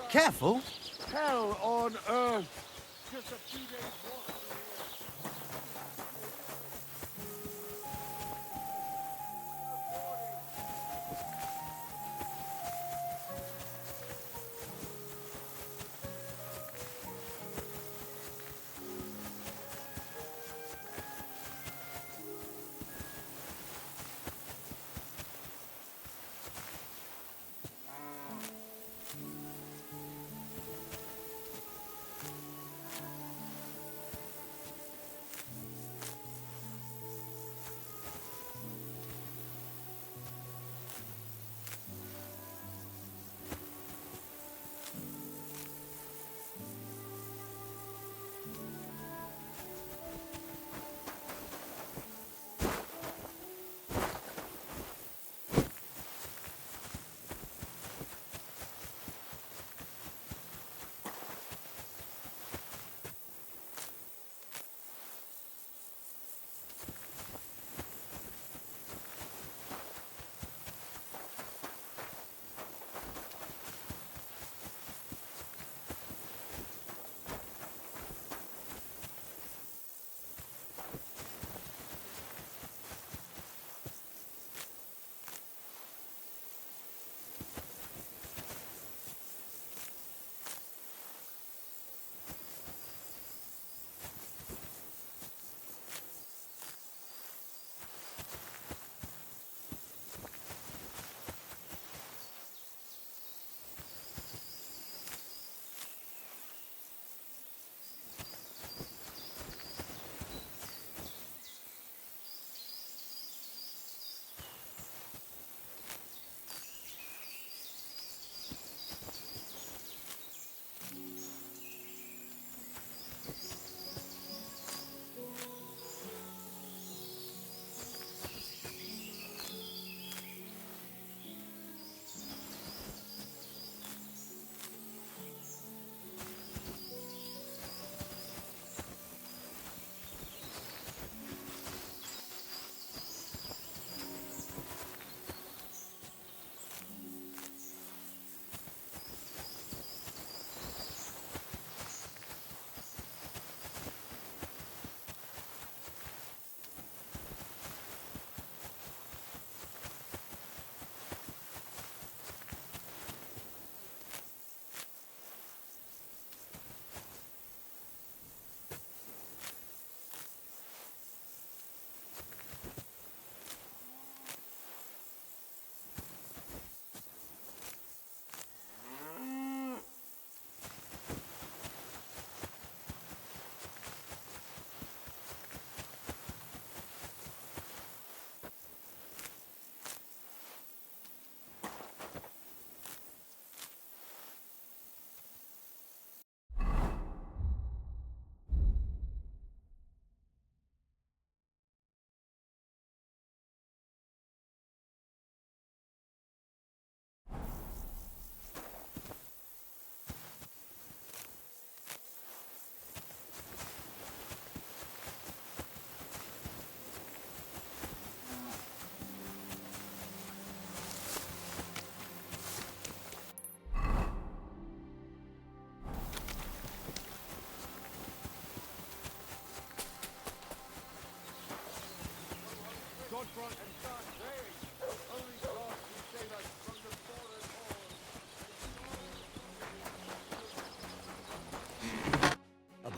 Careful! Hell on earth! Just a few days walk from here.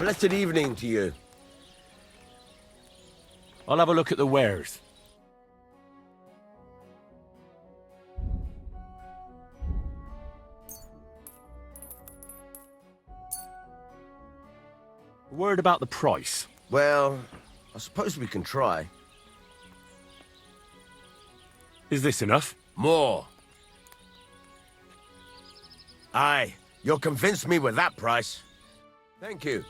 Blessed evening to you. I'll have a look at the wares. Word about the price. Well, I suppose we can try. Is this enough? More. Aye, you'll convince me with that price. Thank you.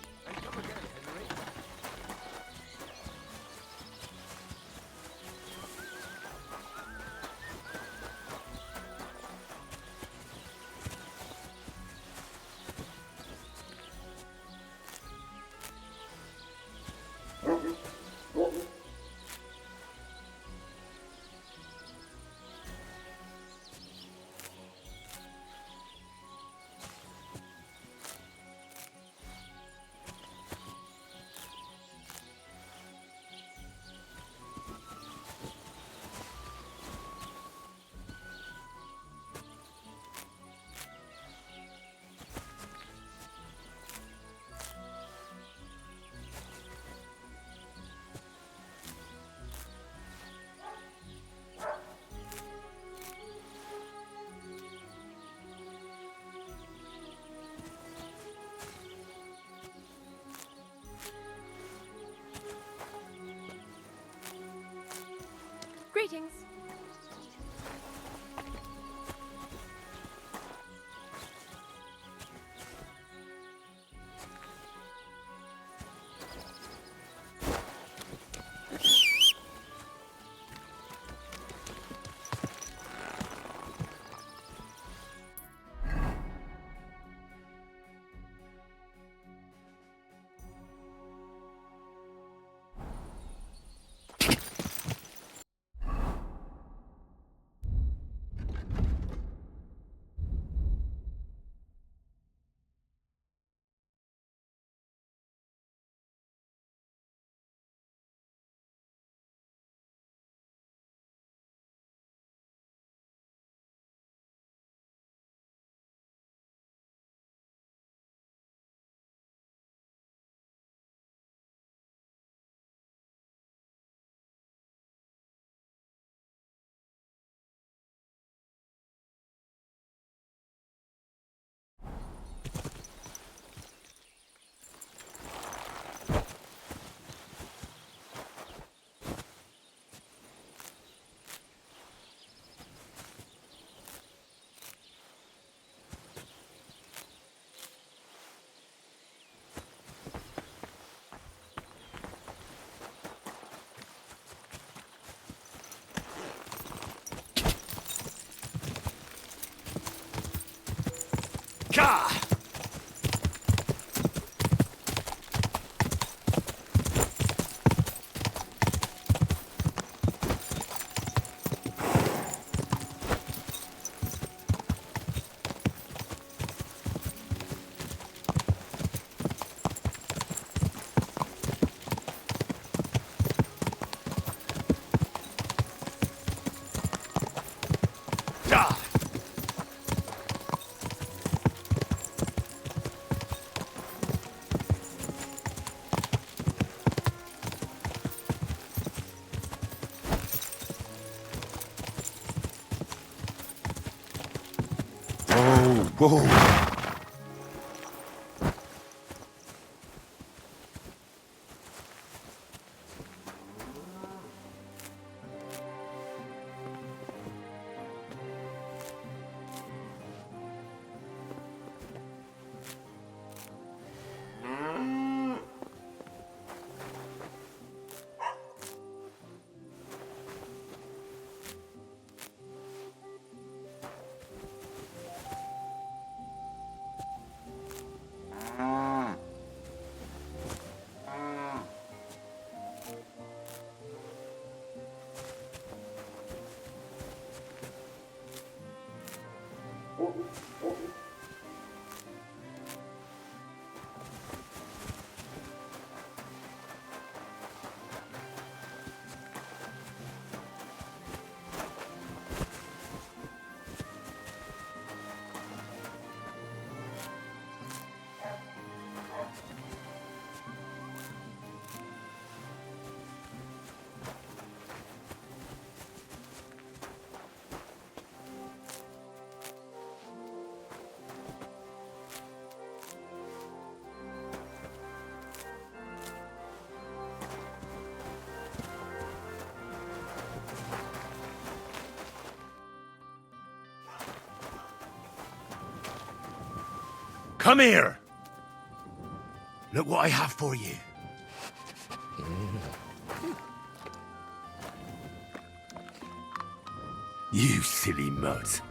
Greetings. Whoa. Come here! Look what I have for you. You silly mutt.